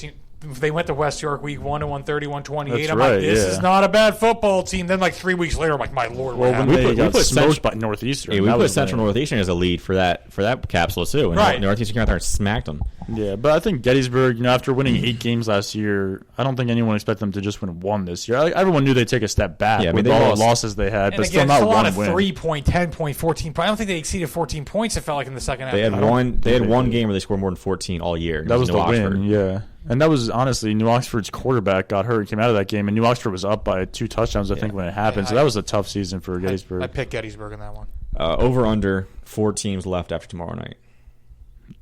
They went to West York week 1 and 130, 128. That's I'm right, like, this is not a bad football team. Then, like 3 weeks later, I'm like, my lord, what Well, when happened? they got put smoked by Northeastern. Yeah, we that put was Central bad. Northeastern as a lead for that capsule too. And Right. Northeastern came out there and smacked them. Yeah, but I think Gettysburg, after winning 8 games last year, I don't think anyone expected them to just win 1 this year. Everyone knew they'd take a step back Yeah, I mean, with they all lost. the losses they had, And but again, still it's not a lot one of win. 3 point, 10 point, 14 point. I don't think they exceeded 14 points. It felt like in the second half. They had I don't one. They had think one they game where they scored more than 14 all year. That was New the Oxford. win, yeah. And that was, honestly, New Oxford's quarterback got hurt and came out of that game, and New Oxford was up by 2 touchdowns, I think, when it happened. So that was a tough season for Gettysburg. I picked Gettysburg in that one. Over under 4 teams left after tomorrow night.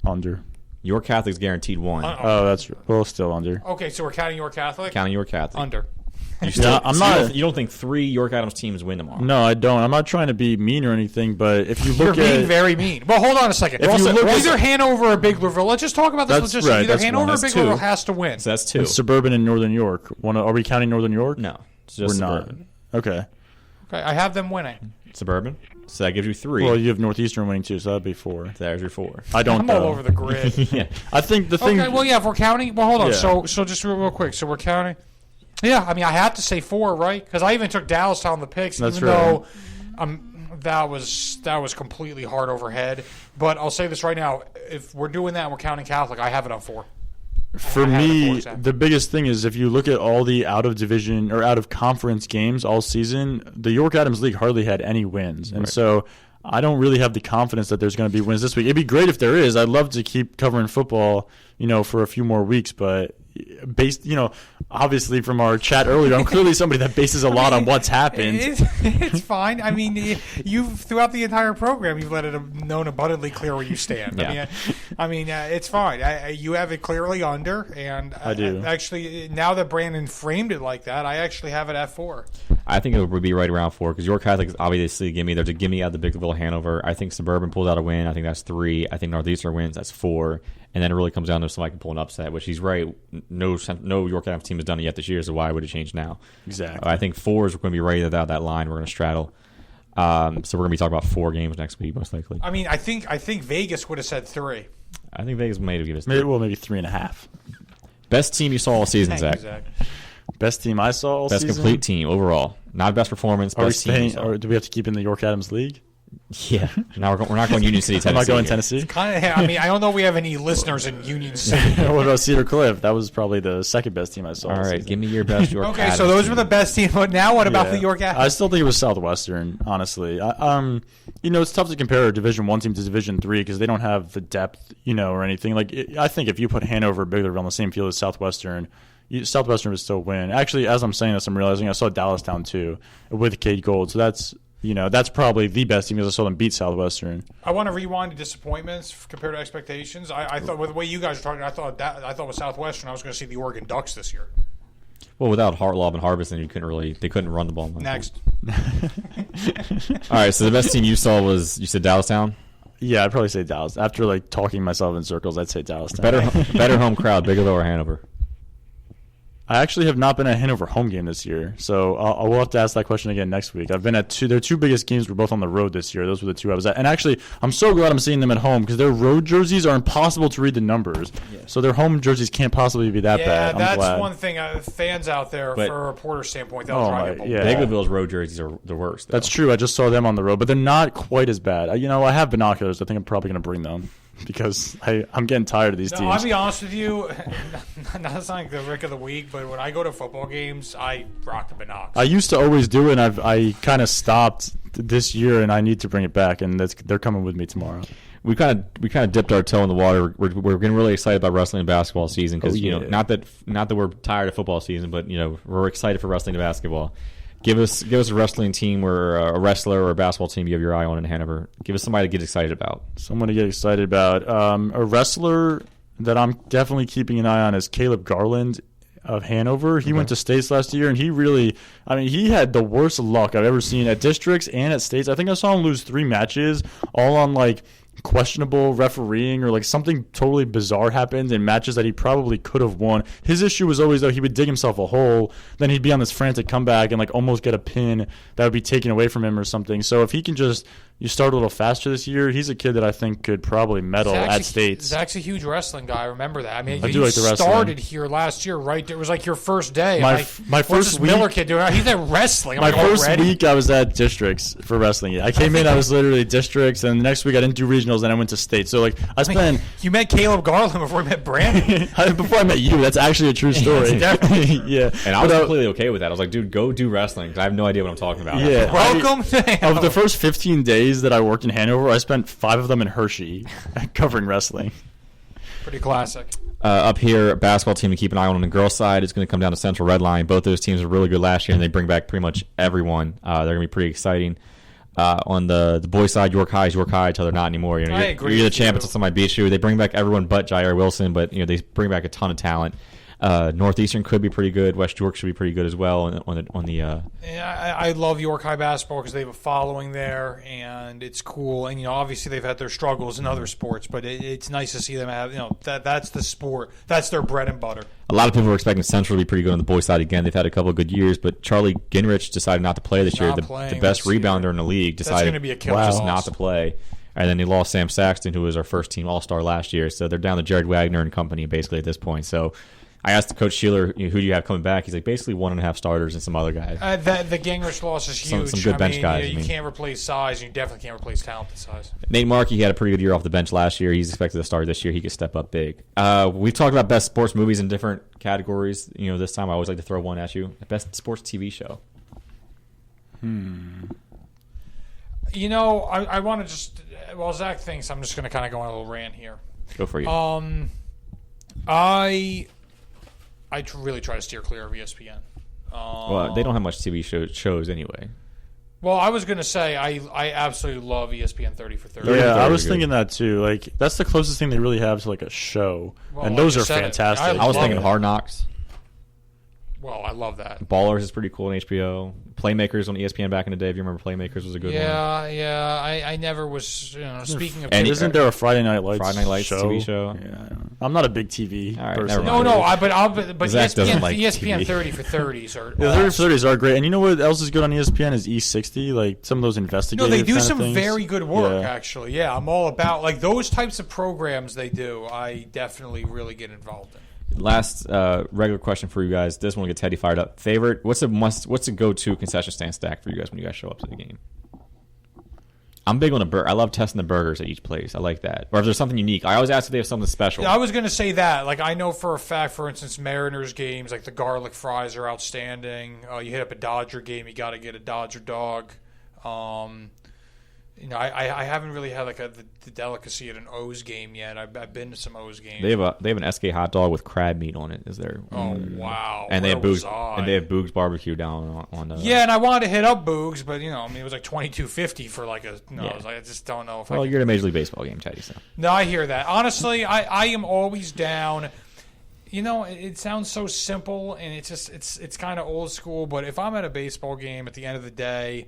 Under. York Catholic's guaranteed 1. Oh, that's well, still under. Okay, so we're counting York Catholic? Counting York Catholic. Under. You still, Yeah, I'm so not- You don't think 3 York Adams teams win tomorrow? No, I don't. I'm not trying to be mean or anything, but if you You're look being at very mean. Well, hold on a second. If you look at- Either Hanover or Biglerville. Let's just talk about this. That's Let's just right, either that's Hanover one. or That's Biglerville 2. has to win. So that's 2. it's suburban in Northern York. Are we counting Northern York? No, it's just we're suburban. not. Okay. Okay, I have them winning. Suburban. So that gives you 3. Well, you have Northeastern winning too, so that'd be 4. There's your 4. I don't. I'm all though. over the grid. Yeah. I think the thing. Okay, well, yeah, if we're counting. Well, hold on. Yeah. So just real quick. So we're counting. Yeah, I mean, I have to say 4, right? Because I even took Dallas on the picks, That's even right. though that was completely hard overhead. But I'll say this right now: if we're doing that, and we're counting Catholic. I have it on 4. For I have it me, 4 cents. the biggest thing is if you look at all the out of division or out of conference games all season, the York Adams League hardly had any wins, and so I don't really have the confidence that there's going to be wins this week. It'd be great if there is. I'd love to keep covering football, for a few more weeks, but based, obviously from our chat earlier, I'm clearly somebody that bases a lot on what's happened. It's fine. I mean, you've throughout the entire program, you've let it known abundantly clear where you stand. Yeah. I mean, it's fine. You have it clearly under, and I do. Actually, now that Brandon framed it like that, I actually have it at 4. I think it would be right around 4 because York Catholic is obviously a gimme. There's a gimme out of the Biglerville Hanover. I think Suburban pulls out a win. I think that's 3. I think Northeastern wins. That's 4. And then it really comes down to somebody can pull an upset, which he's right. no York Adams team has done it yet this year, so why would it change now? Exactly. I think 4 is going to be right without that line. We're going to straddle. So we're going to be talking about 4 games next week, most likely. I mean, I think Vegas would have said 3. I think Vegas may have given us 3. Maybe 3.5. Best team you saw all season, Thank Zach. you, Zach. Best team I saw all season? Best complete team overall. Not best performance, best team. Or do we have to keep in the York Adams League? Yeah. Now we're not going Union City, Tennessee. I'm not going Tennessee. I mean, I don't know if we have any listeners in Union City. What about Cedar Cliff? That was probably the second best team I saw. All right, give me your best York Okay, Adams so those team. were the best team. But now what about the York Adams? I still think it was Southwestern, honestly. It's tough to compare a Division I team to Division III because they don't have the depth, or anything. I think if you put Hanover or Biglerville on the same field as Southwestern would still win. Actually, as I'm saying this, I'm realizing I saw Dallastown too with Cade Gold. So that's probably the best team because I saw them beat Southwestern. I want to rewind to disappointments compared to expectations. I thought with the way you guys were talking, I thought with Southwestern I was going to see the Oregon Ducks this year. Well, without Hartlaub and Harbison, they couldn't run the ball much. Next. All right, so the best team you saw was, you said Dallastown? Yeah, I'd probably say Dallas. After talking myself in circles, I'd say Dallastown. Better home crowd, Biglerville or Hanover? I actually have not been at Hanover home game this year, so I will have to ask that question again next week. I've been at their 2 biggest games were both on the road this year. Those were the 2 I was at. And actually, I'm so glad I'm seeing them at home because their road jerseys are impossible to read the numbers. Yeah. So their home jerseys can't possibly be that bad. Yeah, I'm that's glad. one thing fans out there, from a reporter's standpoint, they'll drive you. Biglerville's road jerseys are the worst. Though. That's true. I just saw them on the road, but they're not quite as bad. I have binoculars. I think I'm probably going to bring them. Because I'm getting tired of these teams. I'll be honest with you, not like the Rick of the Week, but when I go to football games, I rock the binocs. I used to always do it, and I kind of stopped this year, and I need to bring it back, and they're coming with me tomorrow. We kind of dipped our toe in the water. We're getting really excited about wrestling and basketball season because not that we're tired of football season, but we're excited for wrestling and basketball. Give us a wrestling team or a wrestler or a basketball team you have your eye on in Hanover. Give us somebody to get excited about. Someone to get excited about. A wrestler that I'm definitely keeping an eye on is Caleb Garland of Hanover. He went to States last year, and he had the worst luck I've ever seen at districts and at States. I think I saw him lose 3 matches, all on questionable refereeing or something totally bizarre happened in matches that he probably could have won. His issue was always, though, he would dig himself a hole, then he'd be on this frantic comeback and almost get a pin that would be taken away from him or something. So if he can just start a little faster this year, he's a kid that I think could probably medal at States. Zach's a huge wrestling guy. I remember that. I mean, I do like the wrestling. Started here last year, right? It was your first day. My what's first this week, Miller kid doing? He's at wrestling. My first week, I was at districts for wrestling. I came in, I was literally districts, and the next week I didn't do regionals, and I went to States. So I spent. You met Caleb Garland before you met Brandon. Before I met you, that's actually a true story. Yeah, and I was completely okay with that. I was like, dude, go do wrestling because I have no idea what I'm talking about. Yeah, welcome. Of the first 15 days that I worked in Hanover, I spent 5 of them in Hershey covering wrestling. Pretty classic. Up here, basketball team to keep an eye on the girls' side is going to come down to Central Red Line. Both those teams were really good last year, and they bring back pretty much everyone. They're going to be pretty exciting. On the boys' side, York High is York High until they're not anymore. You're the champions until somebody beats you. They bring back everyone but Jair Wilson, but they bring back a ton of talent. Northeastern could be pretty good. West York should be pretty good as well. I love York High basketball because they have a following there, and it's cool. And obviously they've had their struggles in other sports, but it's nice to see them have that's the sport. That's their bread and butter. A lot of people were expecting Central to be pretty good on the boys' side again. They've had a couple of good years, but Charlie Ginrich decided not to play this year. The best rebounder in the league decided just not to play. And then they lost Sam Saxton, who was our first team All-Star last year. So they're down to Jared Wagner and company basically at this point. So I asked Coach Sheeler, who do you have coming back? He's like, basically 1.5 starters and some other guys. The Gingrich loss is huge. Some good bench guys. You can't replace size, and you definitely can't replace talented size. Nate Markey had a pretty good year off the bench last year. He's expected to start this year. He could step up big. We've talked about best sports movies in different categories. This time I always like to throw one at you. Best sports TV show. I want to just... Well, Zach thinks I'm just going to kind of go on a little rant here. Go for you. I really try to steer clear of ESPN. Well, they don't have much TV shows anyway. Well, I was going to say I absolutely love ESPN 30 for 30. Yeah, I was thinking that too. That's the closest thing they really have to a show, and those are fantastic. I was thinking Hard Knocks. Well, I love that. Ballers is pretty cool on HBO. Playmakers on ESPN back in the day. If you remember, Playmakers was a good one. Yeah. I never was. Speaking of, isn't there a Friday Night Lights show? TV show? Yeah, I'm not a big TV person. No, but ESPN 30 for 30s are. Yeah, 30 for 30s are great. And you know what else is good on ESPN is E60, like some of those investigative. No, they do kind some of things. very good work, actually. Yeah, I'm all about like those types of programs they do. I definitely really get involved in. Last regular question for you guys. This one will get Teddy fired up. Favorite? What's a go-to concession stand stack for you guys when you guys show up to the game? I'm big on the burger. I love testing the burgers at each place. I like that. Or if there's something unique, I always ask if they have something special. Yeah, I was going to say that. Like I know for a fact, for instance, Mariners games, like the garlic fries are outstanding. You hit up a Dodger game, you got to get a Dodger dog. I haven't really had like the delicacy at an O's game yet. I've been to some O's games. They have an SK hot dog with crab meat on it. Is there? Oh wow! And they have Boog's barbecue down on. Yeah, and I wanted to hit up Boog's, but it was like $22.50 for like a. No, I was like, I just don't know if. Well, you're at a Major League Baseball game, Teddy. So. No, I hear that. Honestly, I am always down. It sounds so simple, and it's kind of old school. But if I'm at a baseball game, at the end of the day.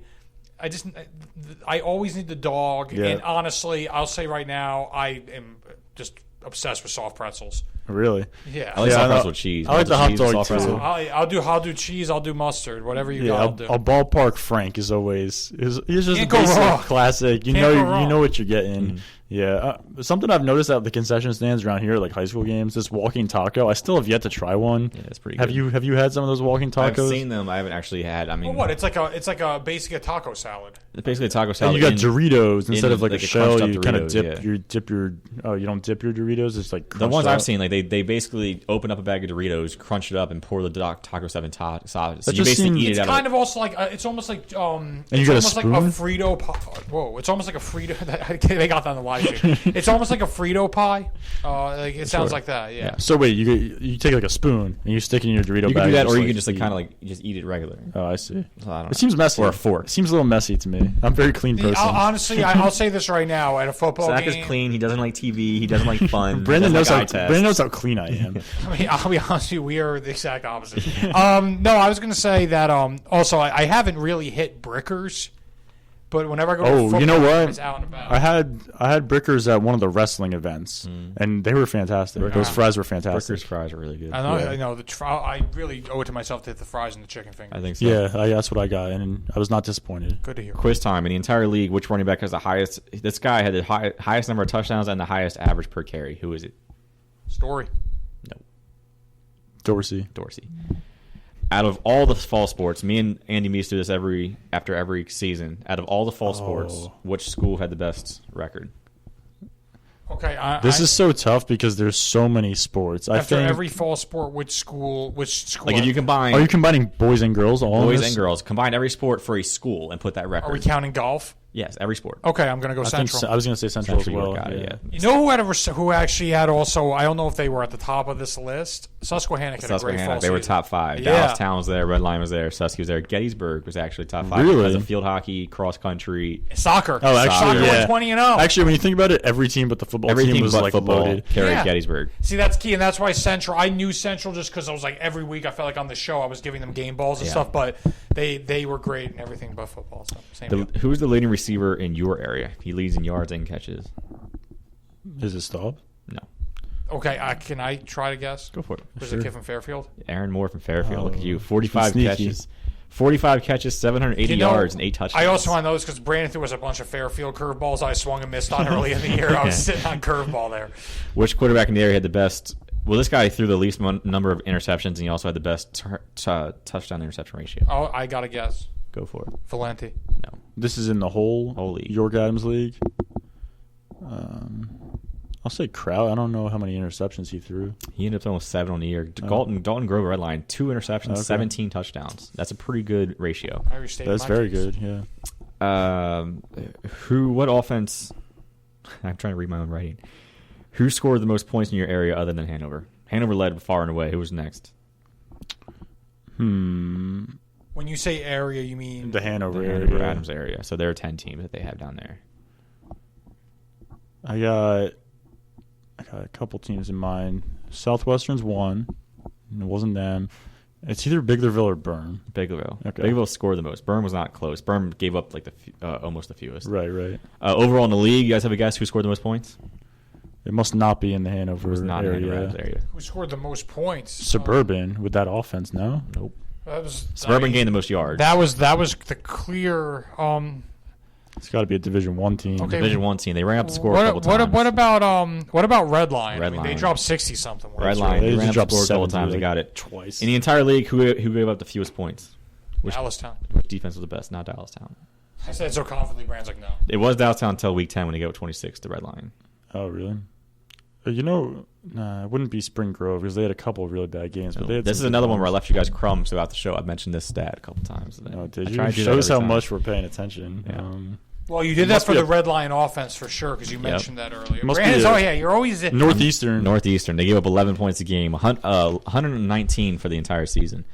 I always need the dog, and honestly, I'll say right now, I am just obsessed with soft pretzels. Really? Yeah. I like soft pretzel with cheese. I like the hot dog too. I'll do cheese. I'll do mustard. Whatever you got. I'll do. A ballpark Frank is always he's just a basic classic. You know what you're getting. Mm-hmm. Yeah, something I've noticed at the concession stands around here, like high school games, this walking taco. I still have yet to try one. Yeah, it's pretty good. Have you had some of those walking tacos? I've seen them. I haven't actually had. I mean, well, what? It's like a basically a taco salad. It's basically a taco salad. And you got Doritos instead of like a shell. You kind of dip Doritos, your. Oh, you don't dip your Doritos. It's like the ones I've seen. Like they basically open up a bag of Doritos, crunch it up, and pour the taco stuff in sauce. So you basically eat it out. It's kind of also like it's almost like And you got a spoon? Like a Frito pie. Whoa! It's almost like a Frito. They got that on the live stream. It's almost like a Frito pie. Like it sounds like that. Yeah. So wait, you take like a spoon and you stick it in your Dorito bag. You can do that, or you can just like kind of like just eat it regular. Oh, I see. So I don't it seems messy. Or a fork. It seems a little messy to me. I'm a very clean person. Honestly, I'll say this right now: at a football Zach game, is clean. He doesn't like TV. He doesn't like fun. Brandon knows how clean I am. I mean, I'll be honest with you, we are the exact opposite. No, I was going to say that. Also, I haven't really hit Brickers. But whenever I go to football, you know what? It's out and about. I had Brickers at one of the wrestling events, and they were fantastic. Those fries were fantastic. Brickers fries are really good. I know. I really owe it to myself to hit the fries and the chicken fingers. I think so. Yeah, that's what I got, and I was not disappointed. Good to hear. Quiz time. In the entire league, which running back has the highest? This guy had the highest number of touchdowns and the highest average per carry. Who is it? Story. No. Dorsey. Out of all the fall sports, me and Andy Meese do this after every season. Out of all the fall sports, which school had the best record? Okay, this is so tough because there's so many sports. After every fall sport, which school? Like if you combine, are you combining boys and girls? Boys and girls. Combine every sport for a school and put that record. Are we counting golf? Yes, every sport. Okay, I'm going to go Central. I was going to say Central as well. Yeah. You know who actually had also, I don't know if they were at the top of this list. Susquehanna had a great fall They were season. top 5. Yeah. Dallas Town was there. Red Line was there. Susky was there. Gettysburg was actually top 5. Really? Because of field hockey, cross country. Soccer. Oh, actually, Soccer went 20-0. Actually, when you think about it, every team but the football team was like loaded. Carried Gettysburg. See, that's key, and that's why Central, I knew Central just because I was like, every week I felt like on the show I was giving them game balls and stuff, but they were great in everything but football. So who's the leading receiver in your area? He leads in yards and catches. Is it Staub? No. Okay, can I try to guess? Go for it. Was it a kid from Fairfield? Aaron Moore from Fairfield. Look at you. 45 catches. 45 catches, 780 yards, and 8 touchdowns. I also want to know this because Brandon threw us a bunch of Fairfield curveballs I swung and missed on early in the year. I was sitting on curveball there. Which quarterback in the area had the best? Well, this guy threw the least number of interceptions, and he also had the best touchdown interception ratio. Oh, I got to guess. Go for it. Valenti. No. This is in the whole league. York Adams League. I'll say Kraut. I don't know how many interceptions he threw. He ended up throwing 7 on the year. Dalton Grove Red Line, 2 interceptions, 17 touchdowns. That's a pretty good ratio. That's very good. Yeah. What offense? I'm trying to read my own writing. Who scored the most points in your area other than Hanover? Hanover led far and away. Who was next? When you say area, you mean the Hanover area, Adams area. So there are 10 teams that they have down there. I got a couple teams in mind. Southwestern's one. It wasn't them. It's either Biglerville or Bern. Biglerville. Okay. Biglerville scored the most. Bern was not close. Bern gave up like almost the fewest. Right. Overall in the league, you guys have a guess who scored the most points? It must not be in the Hanover area. Who scored the most points? Suburban with that offense, no? Nope. Suburban gained the most yards. That was the clear. It's got to be a Division I team. Okay. Division I team. They ran up the score a couple times. What about Red Lion? Red Lion. They dropped 60 something. Red Lion. They ran up the score a couple times. They got it twice. In the entire league, who gave up the fewest points? Dallastown. Which defense was the best? Not Dallastown. I said so confidently. Brand's like, no. It was Dallastown until week 10 when they gave up 26 to Red Lion. Oh, really? It wouldn't be Spring Grove because they had a couple of really bad games. But This is another one where I left you guys crumbs throughout the show. I've mentioned this stat a couple times. Oh, did you? Shows how much we're paying attention. Yeah. Well, you did that for the Red Lion offense for sure because you mentioned that earlier. You're always in Northeastern. Northeastern. They gave up 11 points a game, 119 for the entire season.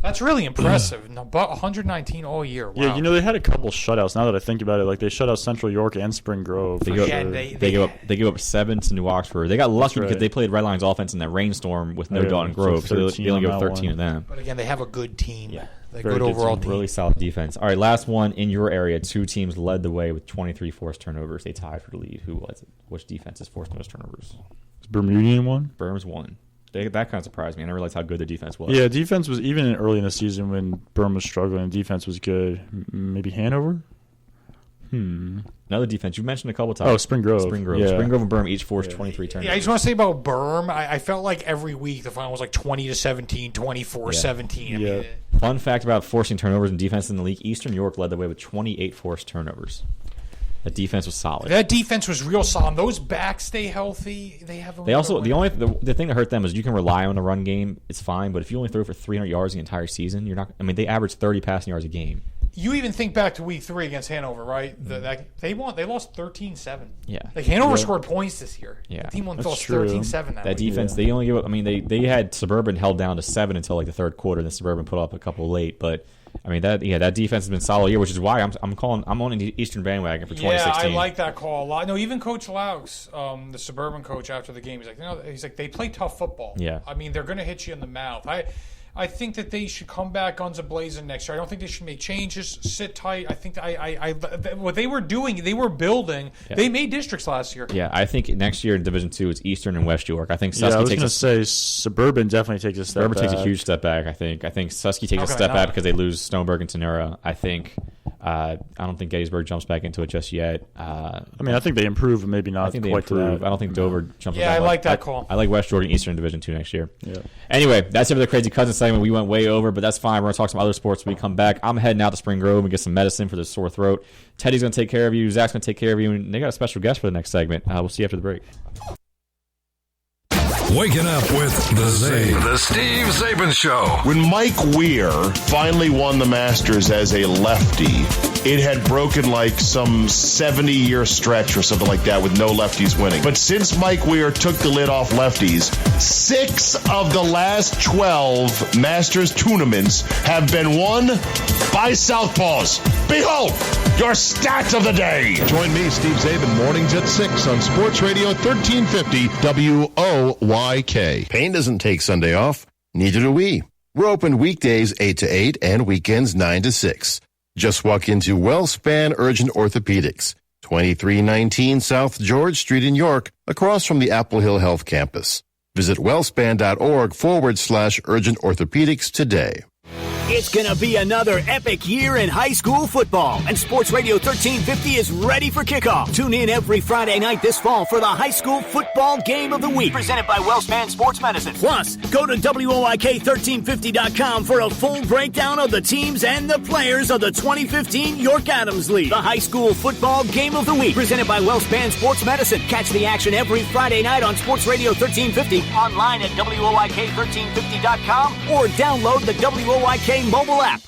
That's really impressive. But 119 all year. Wow. Yeah, they had a couple shutouts. Now that I think about it, like they shut out Central York and Spring Grove. They gave up 7 to New Oxford. They got lucky because they played Red Lion's offense in that rainstorm with no Dalton Grove, so they only gave up 13 of them. But again, they have a good team. Yeah. They're good overall team. Really solid defense. All right, last one in your area. 2 teams led the way with 23 forced turnovers. They tied for the lead. Who was it? Which defense is forced most turnovers? Is Bermudian one? Burns won. That kind of surprised me. I didn't realize how good the defense was. Yeah, defense was even early in the season when Burn was struggling. Defense was good. Maybe Hanover. Another defense you mentioned a couple times. Oh, Spring Grove. Yeah. Spring Grove and Burn each forced 23 turnovers. Yeah, I just want to say about Burn. I felt like every week the final was like 20-17, 24-17. Yeah. Fun fact about forcing turnovers and defense in the league: Eastern York led the way with 28 forced turnovers. The defense was solid. That defense was real solid. Those backs stay healthy. They also the thing that hurt them is you can rely on the run game. It's fine, but if you only throw for 300 yards the entire season, you're not. I mean, they average 30 passing yards a game. You even think back to week 3 against Hanover, right? They lost 13-7. Yeah. Like Hanover scored points this year. Yeah. The team lost 13-7 that defense, they only give up. I mean, they had Suburban held down to 7 until like the third quarter, and then Suburban put up a couple late, but. I mean that defense has been solid year, which is why I'm on the Eastern bandwagon for 2016. Yeah, I like that call a lot. No, even Coach Laux, the Suburban coach, after the game, he's like they play tough football. Yeah, I mean they're going to hit you in the mouth. I think that they should come back guns a-blazing next year. I don't think they should make changes, sit tight. I think what they were doing, they were building. Yeah. They made districts last year. Yeah, I think next year in Division II, it's Eastern and West York. I think Susky I was going to say Suburban definitely takes a step back. Suburban takes a huge step back, I think. I think Susky takes a step back because they lose Stoneburg and Tenera. I think I don't think Gettysburg jumps back into it just yet. I think they improve, maybe not quite to that. I don't think Dover jumps back. Yeah, I like that call. I like West York and Eastern Division II next year. Yeah. Anyway, that's it for the Crazy Cousins segment. We went way over, but that's fine. We're going to talk some other sports when we come back. I'm heading out to Spring Grove and get some medicine for the sore throat. Teddy's going to take care of you. Zach's going to take care of you. And they got a special guest for the next segment. We'll see you after the break. Waking up with the Steve Zabin Show. When Mike Weir finally won the Masters as a lefty, it had broken like some 70-year stretch or something like that with no lefties winning. But since Mike Weir took the lid off lefties, 6 of the last 12 Masters tournaments have been won by southpaws. Behold, your stats of the day. Join me, Steve Zabin, mornings at 6 on Sports Radio 1350 WOYK. Pain doesn't take Sunday off. Neither do we. We're open weekdays 8 to 8 and weekends 9 to 6. Just walk into WellSpan Urgent Orthopedics, 2319 South George Street in York, across from the Apple Hill Health Campus. Visit wellspan.org/urgent orthopedics today. It's going to be another epic year in high school football, and Sports Radio 1350 is ready for kickoff. Tune in every Friday night this fall for the high school football game of the week, presented by WellSpan Sports Medicine. Plus, go to WOYK1350.com for a full breakdown of the teams and the players of the 2015 York Adams League. The high school football game of the week, presented by WellSpan Sports Medicine. Catch the action every Friday night on Sports Radio 1350, online at WOYK1350.com, or download the WOYK mobile app.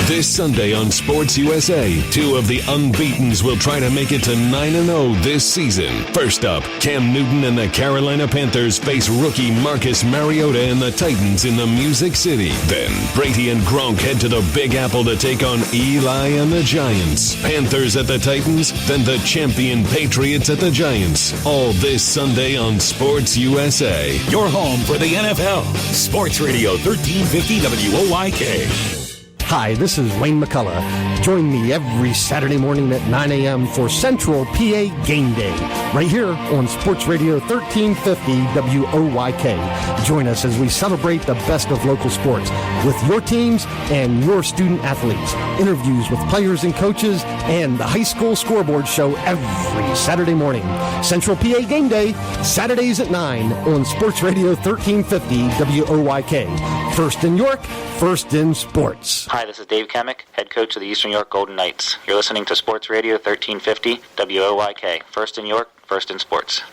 This Sunday on Sports USA, 2 of the unbeatens will try to make it to 9-0 this season. First up, Cam Newton and the Carolina Panthers face rookie Marcus Mariota and the Titans in the Music City. Then, Brady and Gronk head to the Big Apple to take on Eli and the Giants. Panthers at the Titans, then the champion Patriots at the Giants. All this Sunday on Sports USA. Your home for the NFL. Sports Radio 1350 WOYK. Hi, this is Wayne McCullough. Join me every Saturday morning at 9 a.m. for Central PA Game Day, right here on Sports Radio 1350 WOYK. Join us as we celebrate the best of local sports with your teams and your student athletes. Interviews with players and coaches and the high school scoreboard show every Saturday morning. Central PA Game Day, Saturdays at 9 on Sports Radio 1350 WOYK. First in York, first in sports. Hi, this is Dave Kemick, head coach of the Eastern York Golden Knights. You're listening to Sports Radio 1350 WOYK. First in York, first in sports.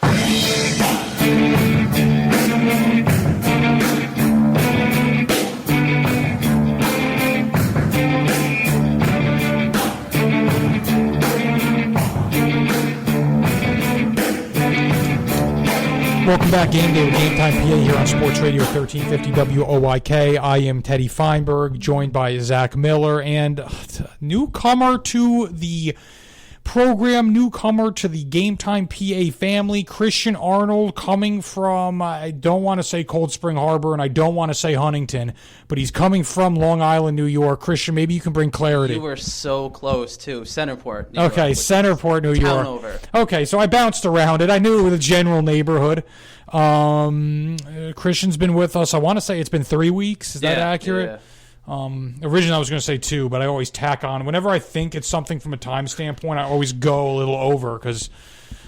Welcome back, Game Day with GameTimePA here on Sports Radio 1350 WOYK. I am Teddy Feinberg, joined by Zach Miller, and newcomer to the program, newcomer to the GameTimePA family, Christian Arnold, coming from, I don't want to say Cold Spring Harbor, and I don't want to say Huntington, but he's coming from Long Island, New York. Christian, maybe you can bring clarity. You were so close, too. Centerport, New York. Okay, Centerport, New York. Over. Okay, so I bounced around it. I knew it was a general neighborhood. Christian's been with us, I want to say it's been 3 weeks. Is that accurate? Yeah. Originally I was going to say 2, but I always tack on. Whenever I think it's something from a time standpoint, I always go a little over because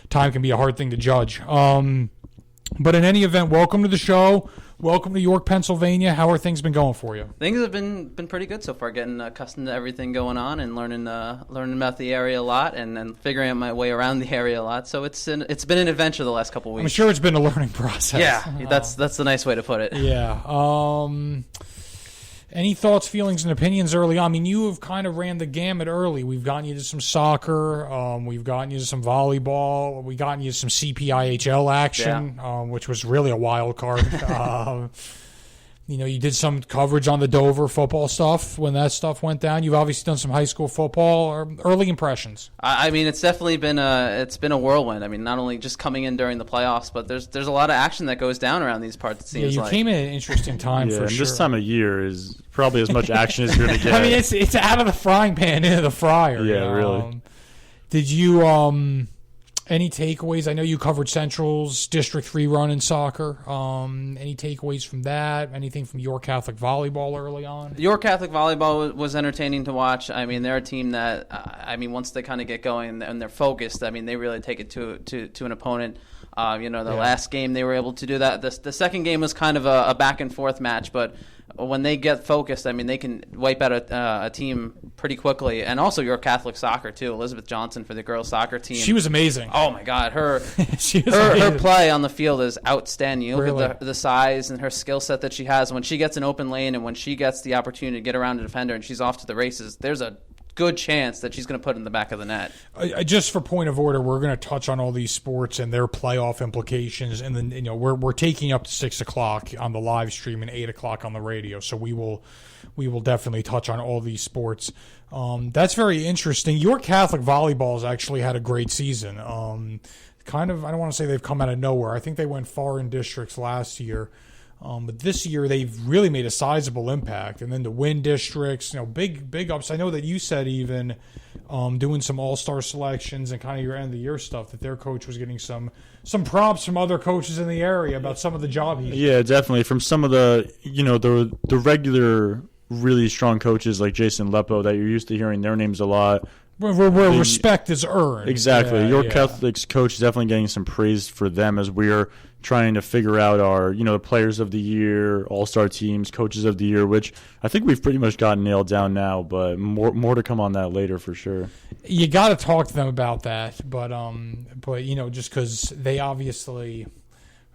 time can be a hard thing to judge. But in any event, welcome to the show. Welcome to York, Pennsylvania. How are things been going for you? Things have been pretty good so far. Getting accustomed to everything going on and learning about the area a lot, and then figuring out my way around the area a lot. So it's been an adventure the last couple of weeks. I'm sure it's been a learning process. Yeah, that's the nice way to put it. Yeah. Any thoughts, feelings, and opinions early on? I mean, you have kind of ran the gamut early. We've gotten you to some soccer. We've gotten you to some volleyball. We've gotten you to some CPIHL action, which was really a wild card. You did some coverage on the Dover football stuff when that stuff went down. You've obviously done some high school football. Early impressions? I mean, it's definitely been a whirlwind. I mean, not only just coming in during the playoffs, but there's a lot of action that goes down around these parts. It seems you like. Came in at an interesting time for sure. This time of year is probably as much action as you're going to get. I mean, it's out of the frying pan into the fryer. Yeah, really. Did you any takeaways? I know you covered Central's District 3 run in soccer. Any takeaways from that? Anything from York Catholic volleyball early on? York Catholic volleyball was entertaining to watch. I mean, they're a team that, once they kind of get going and they're focused, I mean, they really take it to an opponent. Last game they were able to do that. The second game was kind of a back and forth match, but when they get focused, I mean, they can wipe out a team pretty quickly. And also York Catholic soccer too. Elizabeth Johnson for the girls soccer team. She was amazing. Oh my God, her her play on the field is outstanding. You look really? at the size and her skill set that she has. When she gets an open lane and when she gets the opportunity to get around a defender and she's off to the races, there's a good chance that she's going to put in the back of the net. Just for point of order, we're going to touch on all these sports and their playoff implications, and then we're taking up to 6:00 on the live stream and 8:00 on the radio. So we will definitely touch on all these sports. That's very interesting. York Catholic volleyball has actually had a great season. I don't want to say they've come out of nowhere. I think they went far in districts last year. But this year they've really made a sizable impact, and then to win districts, big ups. I know that you said even doing some all-star selections and kind of your end of the year stuff that their coach was getting some props from other coaches in the area about some of the job he's doing. Yeah, definitely from some of the the regular really strong coaches like Jason Lepo that you're used to hearing their names a lot. Where respect is earned. Exactly. York Catholic's coach is definitely getting some praise for them as we're trying to figure out our, the players of the year, all-star teams, coaches of the year, which I think we've pretty much gotten nailed down now, but more to come on that later for sure. You got to talk to them about that, but just because they obviously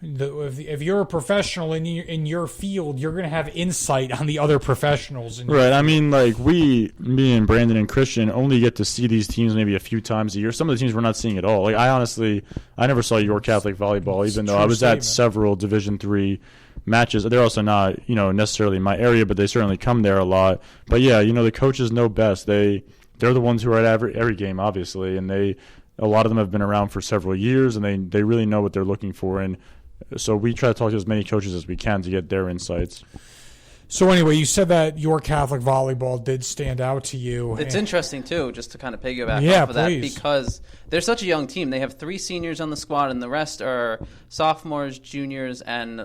if you're a professional in your field, you're going to have insight on the other professionals. Right. I mean, like me and Brandon and Christian only get to see these teams maybe a few times a year. Some of the teams we're not seeing at all. Like I never saw York Catholic volleyball, even though I was at several Division III matches. They're also not, necessarily in my area, but they certainly come there a lot. But yeah, the coaches know best. They're the ones who are at every game, obviously, and a lot of them have been around for several years, and they really know what they're looking for. And so we try to talk to as many coaches as we can to get their insights. So anyway, you said that York Catholic volleyball did stand out to you. It's interesting, too, just to kind of piggyback off of that, because they're such a young team. They have 3 seniors on the squad, and the rest are sophomores, juniors, and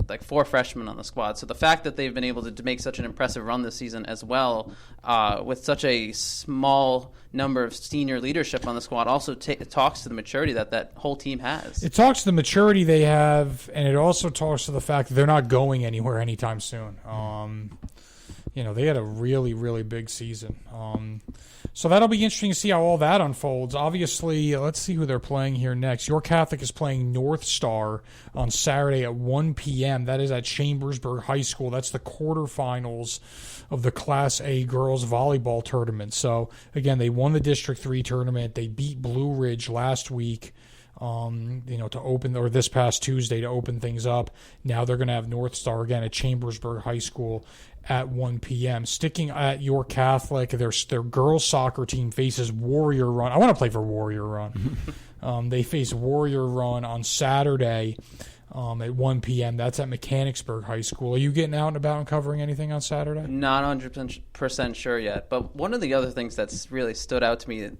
like 4 freshmen on the squad. So the fact that they've been able to make such an impressive run this season as well, with such a small number of senior leadership on the squad, also talks to the maturity that whole team has. It talks to the maturity they have, and it also talks to the fact that they're not going anywhere anytime soon. They had a really, really big season. So that'll be interesting to see how all that unfolds. Obviously, let's see who they're playing here next. York Catholic is playing North Star on Saturday at 1 p.m. That is at Chambersburg High School. That's the quarterfinals of the Class A girls volleyball tournament. So, again, they won the District 3 tournament. They beat Blue Ridge last week. To open, or this past Tuesday to open things up. Now they're going to have North Star again at Chambersburg High School at 1 p.m. Sticking at York Catholic, their girls soccer team faces Warrior Run. I want to play for Warrior Run. They face Warrior Run on Saturday at 1 p.m. That's at Mechanicsburg High School. Are you getting out and about and covering anything on Saturday? Not 100% sure yet, but one of the other things that's really stood out to me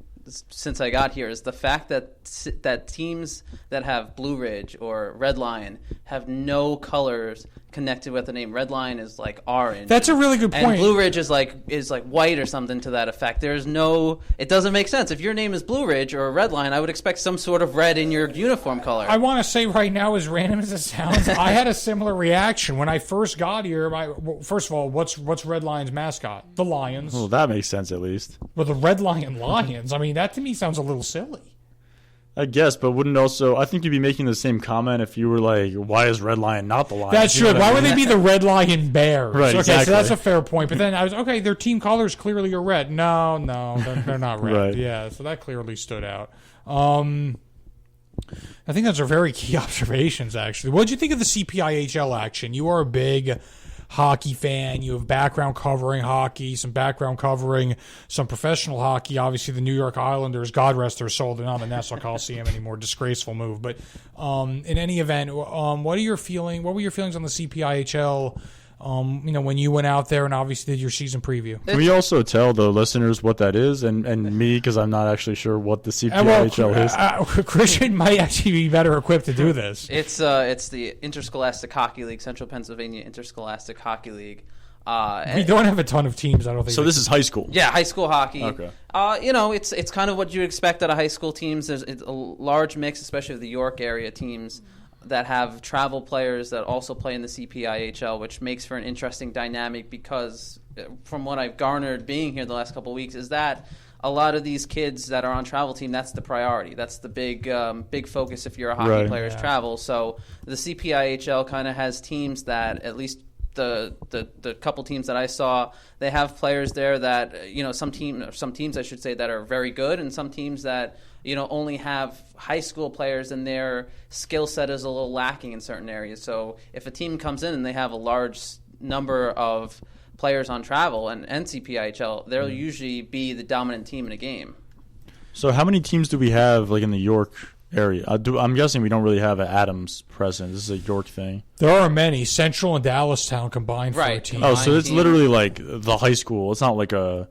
since I got here is the fact that teams that have Blue Ridge or Red Lion have no colors connected with the name. Red Lion is like orange. That's a really good point. And Blue Ridge is like white or something to that effect. It doesn't make sense. If your name is Blue Ridge or Red Lion, I would expect some sort of red in your uniform color. I want to say right now, as random as it sounds, I had a similar reaction when I first got here. First of all, what's Red Lion's mascot? The Lions. Well, that makes sense at least. Well, the Red Lion Lions. I mean, that to me sounds a little silly. I guess, but I think you'd be making the same comment if you were like, why is Red Lion not the Lions? That's true. Why would they be the Red Lion Bears? Right, okay, exactly. So that's a fair point. But then I was, their team colors clearly are red. No, they're not red. Right. Yeah, so that clearly stood out. I think those are very key observations, actually. What did you think of the CPIHL action? You are a big hockey fan. You have background covering hockey, some background covering some professional hockey. Obviously, the New York Islanders, God rest their soul, they're not in the Nassau Coliseum anymore. Disgraceful move. But in any event, what were your feelings on the CPIHL? When you went out there and obviously did your season preview. Can we also tell the listeners what that is and me, because I'm not actually sure what the CPIHL is? Christian might actually be better equipped to do this. It's the Interscholastic Hockey League, Central Pennsylvania Interscholastic Hockey League. We don't have a ton of teams, I don't think. So this is high school? Yeah, high school hockey. Okay. It's kind of what you expect out of high school teams. There's a large mix, especially of the York area teams, that have travel players that also play in the CPIHL, which makes for an interesting dynamic because from what I've garnered being here the last couple of weeks is that a lot of these kids that are on travel team, that's the priority. That's the big focus if you're a hockey player is travel. So the CPIHL kind of has teams that at least the couple teams that I saw, they have players there that, some teams I should say that are very good and some teams that only have high school players and their skill set is a little lacking in certain areas. So if a team comes in and they have a large number of players on travel and CPIHL, they'll usually be the dominant team in a game. So how many teams do we have in the York area? I'm guessing we don't really have an Adams present. This is a York thing. There are many. Central and Dallastown combined for a team. Oh, so it's literally like the high school. It's not like a...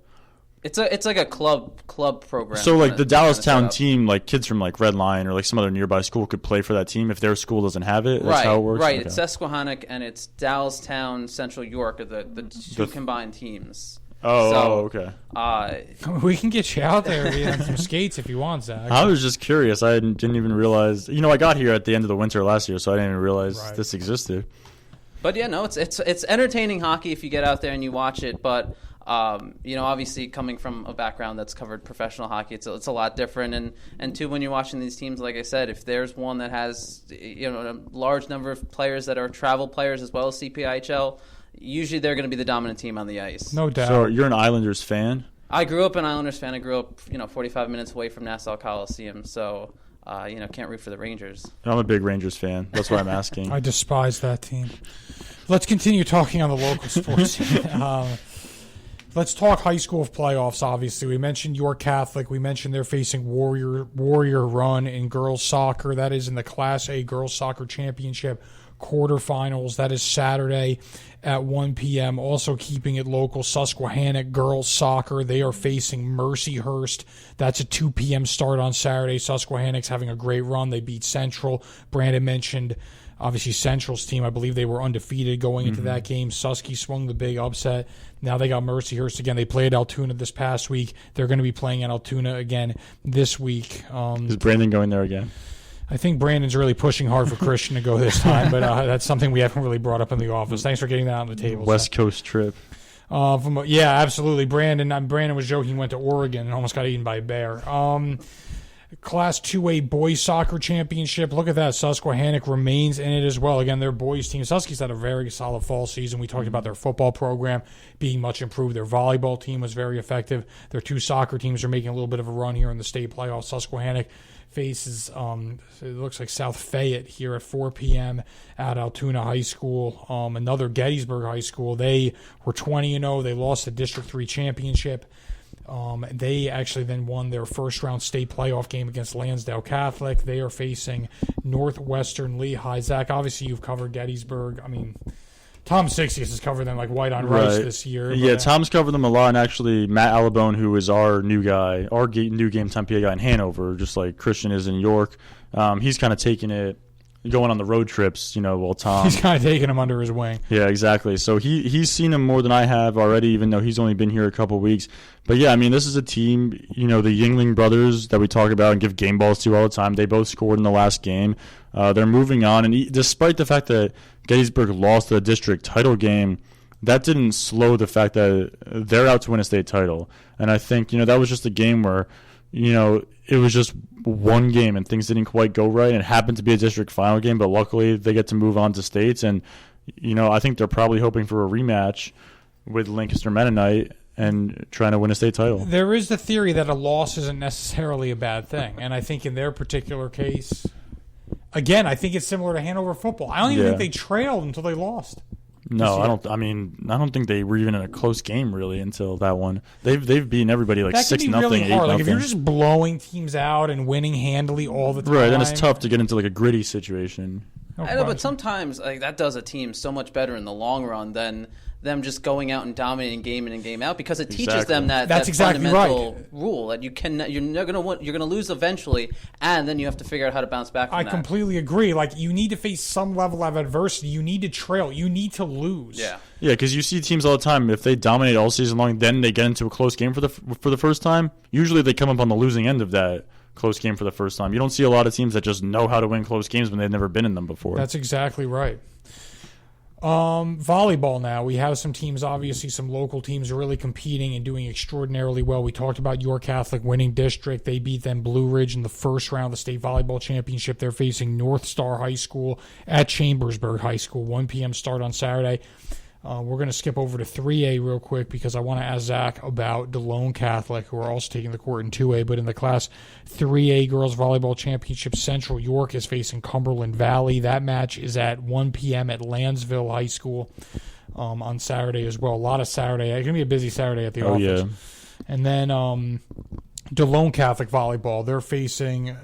It's like a club program. So the Dallastown team, kids from Red Lion or some other nearby school could play for that team if their school doesn't have it. That's how it works. Right. Okay. It's Susquehannock and it's Dallastown, Central York are the two combined teams. Okay. We can get you out there on some skates if you want, Zach. I was just curious. I didn't even realize. I got here at the end of the winter last year, so I didn't even realize this existed. But yeah, no, it's entertaining hockey if you get out there and you watch it. But Obviously coming from a background that's covered professional hockey, it's a lot different. And two, when you're watching these teams, like I said, if there's one that has a large number of players that are travel players as well as CPIHL, usually they're going to be the dominant team on the ice. No doubt. So you're an Islanders fan? I grew up an Islanders fan. I grew up 45 minutes away from Nassau Coliseum, so can't root for the Rangers. I'm a big Rangers fan. That's why I'm asking. I despise that team. Let's continue talking on the local sports. Let's talk high school playoffs, obviously. We mentioned York Catholic. We mentioned they're facing Warrior Run in girls soccer. That is in the Class A Girls Soccer Championship quarterfinals. That is Saturday at 1 p.m. Also keeping it local, Susquehannock Girls Soccer. They are facing Mercyhurst. That's a 2 p.m. start on Saturday. Susquehannock's having a great run. They beat Central. Brandon mentioned obviously Central's team. I believe they were undefeated going into that game. Susky swung the big upset. Now they got Mercyhurst again. They played Altoona this past week. They're going to be playing at Altoona again this week. Is Brandon going there again? I think Brandon's really pushing hard for Christian to go this time, but that's something we haven't really brought up in the office. Thanks for getting that on the table. West Coast trip. Yeah, absolutely. Brandon was joking he went to Oregon and almost got eaten by a bear. Class 2A Boys Soccer Championship. Look at that. Susquehannock remains in it as well. Again, their boys team. Susky's had a very solid fall season. We talked about their football program being much improved. Their volleyball team was very effective. Their two soccer teams are making a little bit of a run here in the state playoffs. Susquehannock faces, it looks like South Fayette here at 4 p.m. at Altoona High School. Another Gettysburg High School. They were 20-0. They lost the District 3 championship. They actually then won their first-round state playoff game against Lansdale Catholic. They are facing Northwestern Lehigh. Zach, obviously you've covered Gettysburg. I mean, Tom Sixius has covered them like white on rice this year. Yeah, Tom's covered them a lot, and actually Matt Alabone, who is our new guy, our new GameTimePA guy in Hanover, just like Christian is in York, he's kind of taking it, going on the road trips, while Tom... He's kind of taking him under his wing. Yeah, exactly. So he's seen him more than I have already, even though he's only been here a couple weeks. But yeah, I mean, this is a team, the Yingling brothers that we talk about and give game balls to all the time. They both scored in the last game. They're moving on, and despite the fact that Gettysburg lost the district title game, that didn't slow the fact that they're out to win a state title. And I think, that was just a game where, it was just one game and things didn't quite go right. And it happened to be a district final game, but luckily they get to move on to states. And, I think they're probably hoping for a rematch with Lancaster Mennonite and trying to win a state title. There is the theory that a loss isn't necessarily a bad thing. And I think in their particular case, again, I think it's similar to Hanover football. I don't even think they trailed until they lost. No, I don't. I mean, I don't think they were even in a close game really until that one. They've beaten everybody like 6-0, really 8-0. Like if you're just blowing teams out and winning handily all the time, right? Then it's tough to get into like a gritty situation. I know, but sometimes that does a team so much better in the long run than them just going out and dominating game in and game out, because it teaches them that's exactly fundamental rule that you're going to lose eventually, and then you have to figure out how to bounce back from that. I completely agree. Like, you need to face some level of adversity. You need to trail. You need to lose. Yeah, because you see teams all the time, if they dominate all season long, then they get into a close game for the first time. Usually they come up on the losing end of that close game for the first time. You don't see a lot of teams that just know how to win close games when they've never been in them before. That's exactly right. Volleyball now. We have some teams, obviously some local teams really competing and doing extraordinarily well. We talked about York Catholic winning district. They beat them Blue Ridge in the first round of the state volleyball championship. They're facing North Star High School at Chambersburg High School. 1 p.m. start on Saturday. We're going to skip over to 3A real quick because I want to ask Zach about DeLone Catholic, who are also taking the court in 2A. But in the Class 3A Girls Volleyball Championship, Central York is facing Cumberland Valley. That match is at 1 p.m. at Lansville High School on Saturday as well. A lot of Saturday. It's going to be a busy Saturday at the office. Yeah. And then DeLone Catholic Volleyball, they're facing...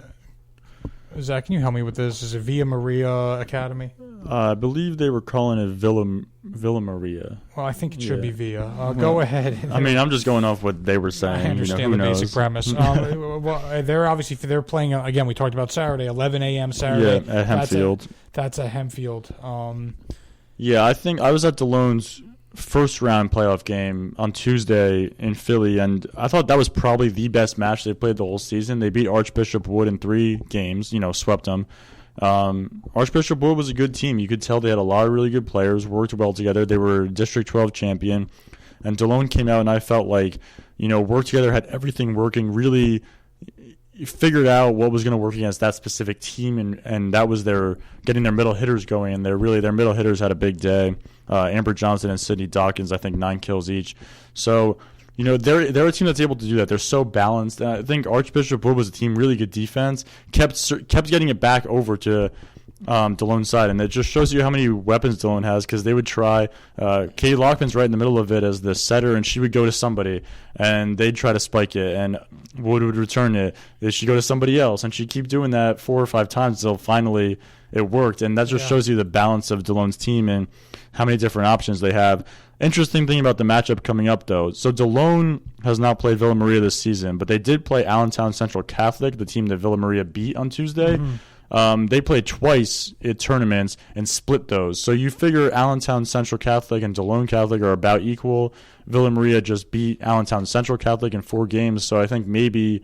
Zach, can you help me with this? Is it Villa Maria Academy? I believe they were calling it Villa Maria. Well, I think it should be Villa. Go ahead. I mean, I'm just going off what they were saying. I understand the basic premise. Well, they're playing, again, we talked about Saturday, 11 a.m. Saturday. Yeah, at Hempfield. That's at Hempfield. Yeah, I think I was at DeLone's first round playoff game on Tuesday in Philly, and I thought that was probably the best match they played the whole season. They beat Archbishop Wood in 3 games, swept them. Archbishop Wood was a good team. You could tell they had a lot of really good players, worked well together. They were District 12 champion. And DeLone came out, and I felt like, worked together, had everything working, really figured out what was going to work against that specific team, and that was getting their middle hitters going, and their middle hitters had a big day. Amber Johnson and Sydney Dawkins, I think 9 kills each. So, they're a team that's able to do that. They're so balanced. I think Archbishop Wood was a team, really good defense, kept getting it back over to DeLone's side, and it just shows you how many weapons DeLone has, because they would try. Katie Lockman's right in the middle of it as the setter, and she would go to somebody, and they'd try to spike it, and Wood would return it. She'd go to somebody else, and she'd keep doing that 4 or 5 times until finally it worked. And that just shows you the balance of DeLone's team and how many different options they have. Interesting thing about the matchup coming up, though. So DeLone has not played Villa Maria this season, but they did play Allentown Central Catholic, the team that Villa Maria beat on Tuesday. They played twice in tournaments and split those. So you figure Allentown Central Catholic and DeLone Catholic are about equal. Villa Maria just beat Allentown Central Catholic in 4 games. So I think maybe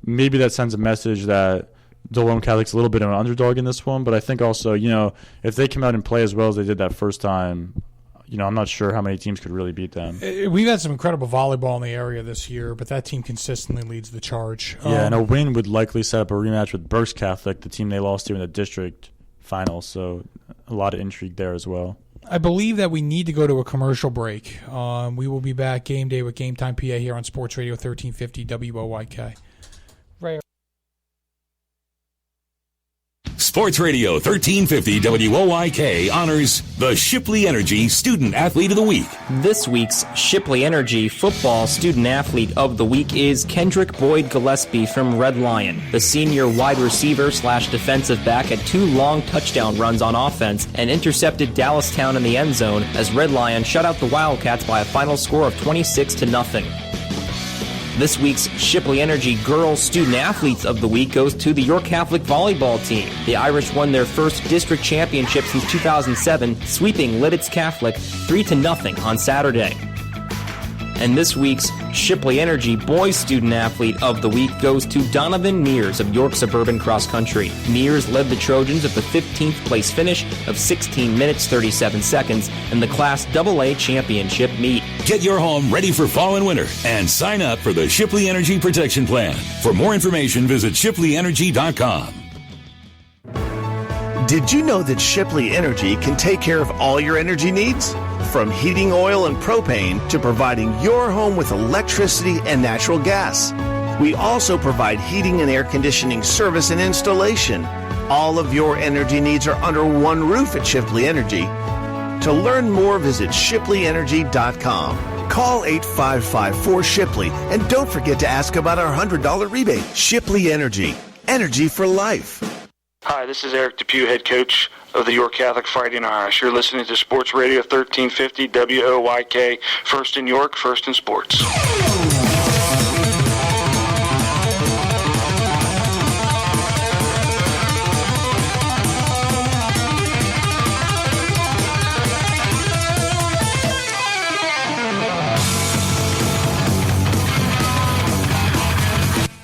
that sends a message that DeLone Catholic's a little bit of an underdog in this one. But I think also, if they come out and play as well as they did that first time, I'm not sure how many teams could really beat them. We've had some incredible volleyball in the area this year, but that team consistently leads the charge. And a win would likely set up a rematch with Berks Catholic, the team they lost to in the district final. So a lot of intrigue there as well. I believe that we need to go to a commercial break. We will be back game day with Game Time PA here on Sports Radio 1350 WOYK. Right. Sports Radio 1350 WOYK honors the Shipley Energy Student Athlete of the Week. This week's Shipley Energy Football Student Athlete of the Week is Kendrick Boyd Gillespie from Red Lion. The senior wide receiver / defensive back had 2 long touchdown runs on offense and intercepted Dallastown in the end zone as Red Lion shut out the Wildcats by a final score of 26-0. This week's Shipley Energy Girls Student Athletes of the Week goes to the York Catholic volleyball team. The Irish won their first district championship since 2007, sweeping Lidditz Catholic 3-0 on Saturday. And this week's Shipley Energy Boys Student Athlete of the Week goes to Donovan Mears of York Suburban Cross Country. Mears led the Trojans at the 15th place finish of 16 minutes 37 seconds in the Class AA Championship meet. Get your home ready for fall and winter and sign up for the Shipley Energy Protection Plan. For more information, visit shipleyenergy.com. Did you know that Shipley Energy can take care of all your energy needs? From heating oil and propane to providing your home with electricity and natural gas. We also provide heating and air conditioning service and installation. All of your energy needs are under one roof at Shipley Energy. To learn more, visit shipleyenergy.com. Call 855-4SHIPLEY and don't forget to ask about our $100 rebate. Shipley Energy. Energy for life. Hi, this is Eric Depew, head coach of the York Catholic Fighting Irish. You're listening to Sports Radio 1350 WOYK, first in York, first in sports.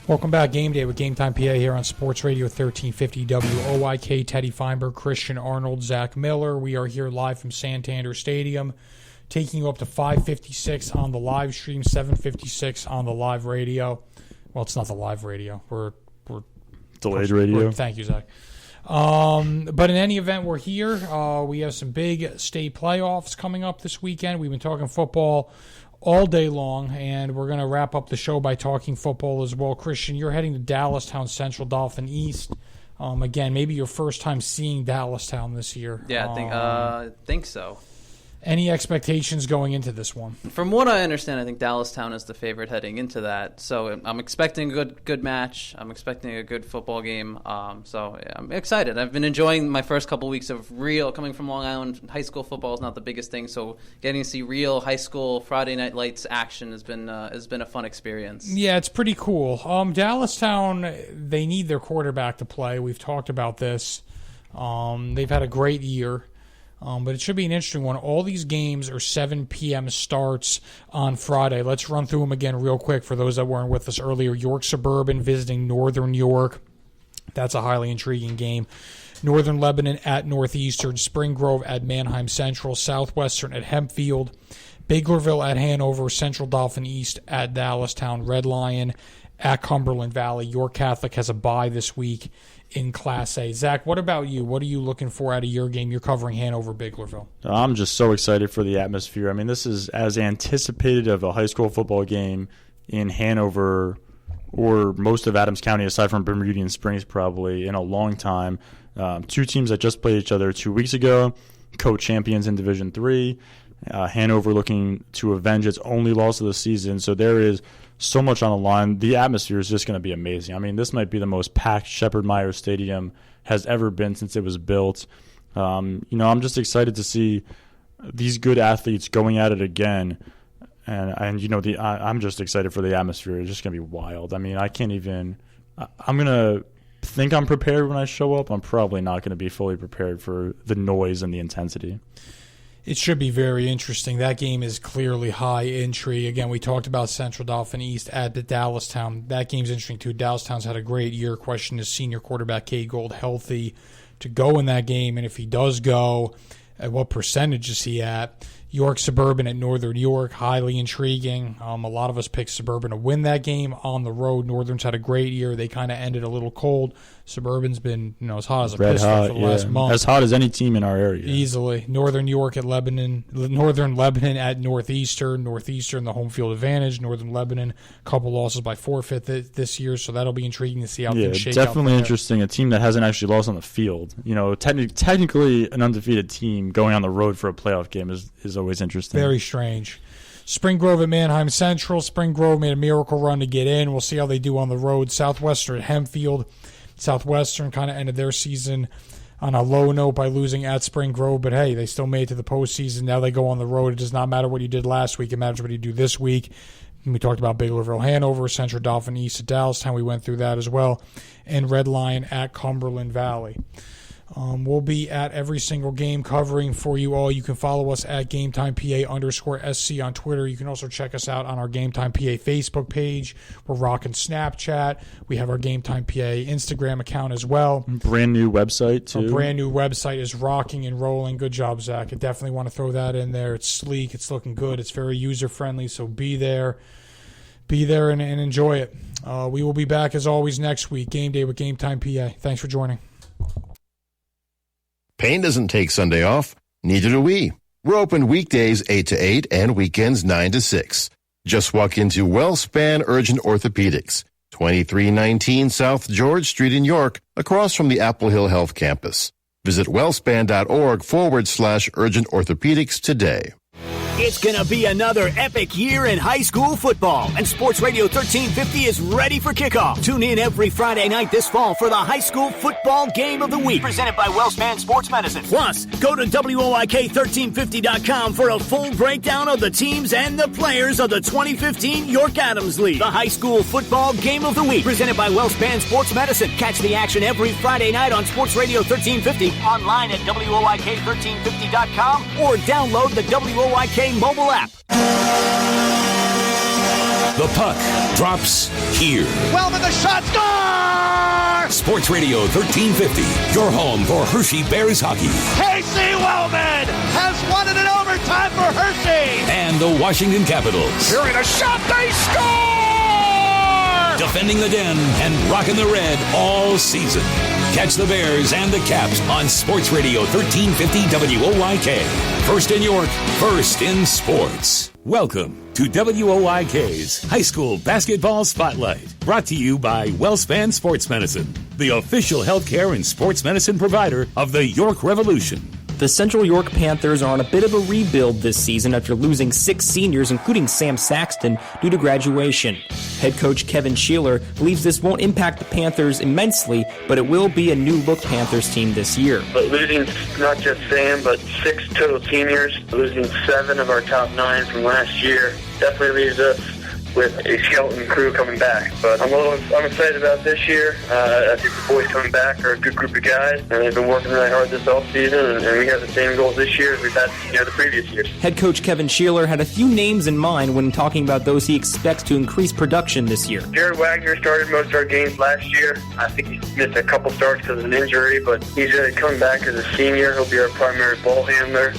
Welcome back, Game Day with Game Time PA here on Sports Radio 1350 WOYK. Teddy Feinberg, Christian Arnold, Zach Miller. We are here live from Santander Stadium, taking you up to 5:56 on the live stream, 7:56 on the live radio. Well, it's not the live radio. We're delayed radio. Thank you, Zach. But in any event, we're here. We have some big state playoffs coming up this weekend. We've been talking football all day long, and we're going to wrap up the show by talking football as well. Christian, you're heading to Dallastown Central Dolphin East. Again, maybe your first time seeing Dallastown this year. Yeah, I think so. Any expectations going into this one? From what I understand, I think Dallastown is the favorite heading into that. So I'm expecting a good match. I'm expecting a good football game. So I'm excited. I've been enjoying my first couple weeks of coming from Long Island. High school football is not the biggest thing, so getting to see real high school Friday Night Lights action has been a fun experience. Yeah, it's pretty cool. Dallastown, they need their quarterback to play. We've talked about this. They've had a great year. But it should be an interesting one. All these games are 7 p.m. starts on Friday. Let's run through them again real quick for those that weren't with us earlier. York Suburban visiting Northern York. That's a highly intriguing game. Northern Lebanon at Northeastern. Spring Grove at Manheim Central. Southwestern at Hempfield. Biglerville at Hanover, Central Dauphin East at Dallastown, Red Lion at Cumberland Valley. York Catholic has a bye this week in Class A. Zach, what about you? What are you looking for out of your game? You're covering Hanover, Biglerville. I'm just so excited for the atmosphere. I mean, this is as anticipated of a high school football game in Hanover or most of Adams County, aside from Bermudian Springs, probably in a long time. Two teams that just played each other 2 weeks ago, co-champions in Division III. Hanover looking to avenge its only loss of the season. So there is so much on the line. The atmosphere is just going to be amazing. I mean, this might be the most packed Shepherd Meyer Stadium has ever been since it was built. I'm just excited to see these good athletes going at it again. And I'm just excited for the atmosphere. It's just going to be wild. I mean, I'm going to think I'm prepared when I show up. I'm probably not going to be fully prepared for the noise and the intensity. It should be very interesting. That game is clearly high intrigue. Again, we talked about Central Dauphin East at the Dallastown. That game's interesting too. Dallastown's had a great year. Question is senior quarterback Cade Gold healthy to go in that game? And if he does go, at what percentage is he at? York Suburban at Northern York, highly intriguing. A lot of us picked Suburban to win that game on the road. Northern's had a great year. They kind of ended a little cold. Suburban's been as hot as a pistol for the last month. As hot as any team in our area. Easily. Northern York at Lebanon. Northern Lebanon at Northeastern. Northeastern, the home field advantage. Northern Lebanon, a couple losses by forfeit this year, so that'll be intriguing to see how things shake out. Definitely interesting. A team that hasn't actually lost on the field. Technically an undefeated team going on the road for a playoff game is always interesting. Very strange. Spring Grove at Manheim Central. Spring Grove made a miracle run to get in. We'll see how they do on the road. Southwestern at Hempfield. Southwestern kind of ended their season on a low note by losing at Spring Grove, but hey, they still made it to the postseason. Now they go on the road. It does not matter what you did last week. It matters what you do this week. We talked about Biglerville, Hanover, Central Dauphin East at Dallastown. We went through that as well. And Red Lion at Cumberland Valley. We'll be at every single game covering for you all. You can follow us at GameTimePA_SC on Twitter. You can also check us out on our GameTimePA Facebook page. We're rocking Snapchat. We have our GameTimePA Instagram account as well. Brand new website, too. Our brand new website is rocking and rolling. Good job, Zach. I definitely want to throw that in there. It's sleek. It's looking good. It's very user-friendly, so be there. Be there and enjoy it. We will be back, as always, next week. Game Day with Game Time PA. Thanks for joining. Payne doesn't take Sunday off. Neither do we. We're open weekdays 8 to 8 and weekends 9 to 6. Just walk into WellSpan Urgent Orthopedics, 2319 South George Street in York, across from the Apple Hill Health Campus. Visit wellspan.org/urgent orthopedics today. It's going to be another epic year in high school football, and Sports Radio 1350 is ready for kickoff. Tune in every Friday night this fall for the high school football game of the week, presented by WellSpan Sports Medicine. Plus, go to WOYK1350.com for a full breakdown of the teams and the players of the 2015 York Adams League. The high school football game of the week, presented by WellSpan Sports Medicine. Catch the action every Friday night on Sports Radio 1350, online at WOYK1350.com, or download the WOYK mobile app. The puck drops here. Wellman, the shot, score! Sports Radio 1350, your home for Hershey Bears hockey. Casey Wellman has won it in overtime for Hershey. And the Washington Capitals. Here in a shot, they score! Defending the Den and rocking the red all season. Catch the Bears and the Caps on Sports Radio 1350 WOYK. First in York, first in sports. Welcome to WOYK's High School Basketball Spotlight. Brought to you by WellSpan Sports Medicine, the official healthcare and sports medicine provider of the York Revolution. The Central York Panthers are on a bit of a rebuild this season after losing 6 seniors, including Sam Saxton, due to graduation. Head coach Kevin Sheeler believes this won't impact the Panthers immensely, but it will be a new-look Panthers team this year. But losing not just Sam, but 6 total seniors, losing 7 of our top 9 from last year, definitely leaves us with a skeleton crew coming back. But I'm excited about this year. I think the boys coming back are a good group of guys, and they've been working really hard this offseason, and we have the same goals this year as we've had the previous years. Head coach Kevin Sheeler had a few names in mind when talking about those he expects to increase production this year. Jared Wagner started most of our games last year. I think he missed a couple starts because of an injury, but he's coming back as a senior. He'll be our primary ball handler.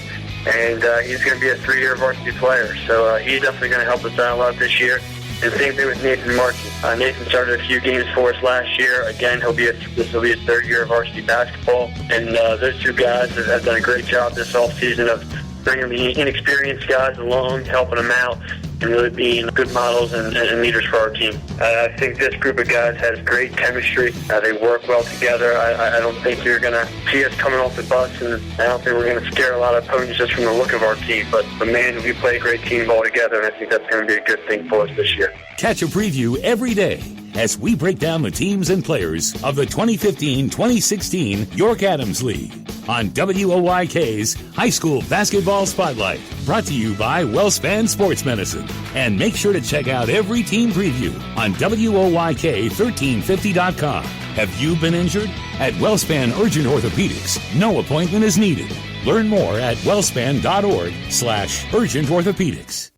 and he's going to be a 3-year varsity player. So he's definitely going to help us out a lot this year. And same thing with Nathan Markey. Nathan started a few games for us last year. Again, this will be his 3rd year of varsity basketball. And those two guys have done a great job this offseason of bringing the inexperienced guys along, helping them out, and really being good models and leaders for our team. I think this group of guys has great chemistry. They work well together. I don't think you're going to see us coming off the bus, and I don't think we're going to scare a lot of opponents just from the look of our team. But man, we play great team ball together, and I think that's going to be a good thing for us this year. Catch a preview every day as we break down the teams and players of the 2015-2016 York Adams League on WOYK's High School Basketball Spotlight, brought to you by WellSpan Sports Medicine. And make sure to check out every team preview on WOYK1350.com. Have you been injured? At WellSpan Urgent Orthopedics, no appointment is needed. Learn more at wellspan.org/urgentorthopedics.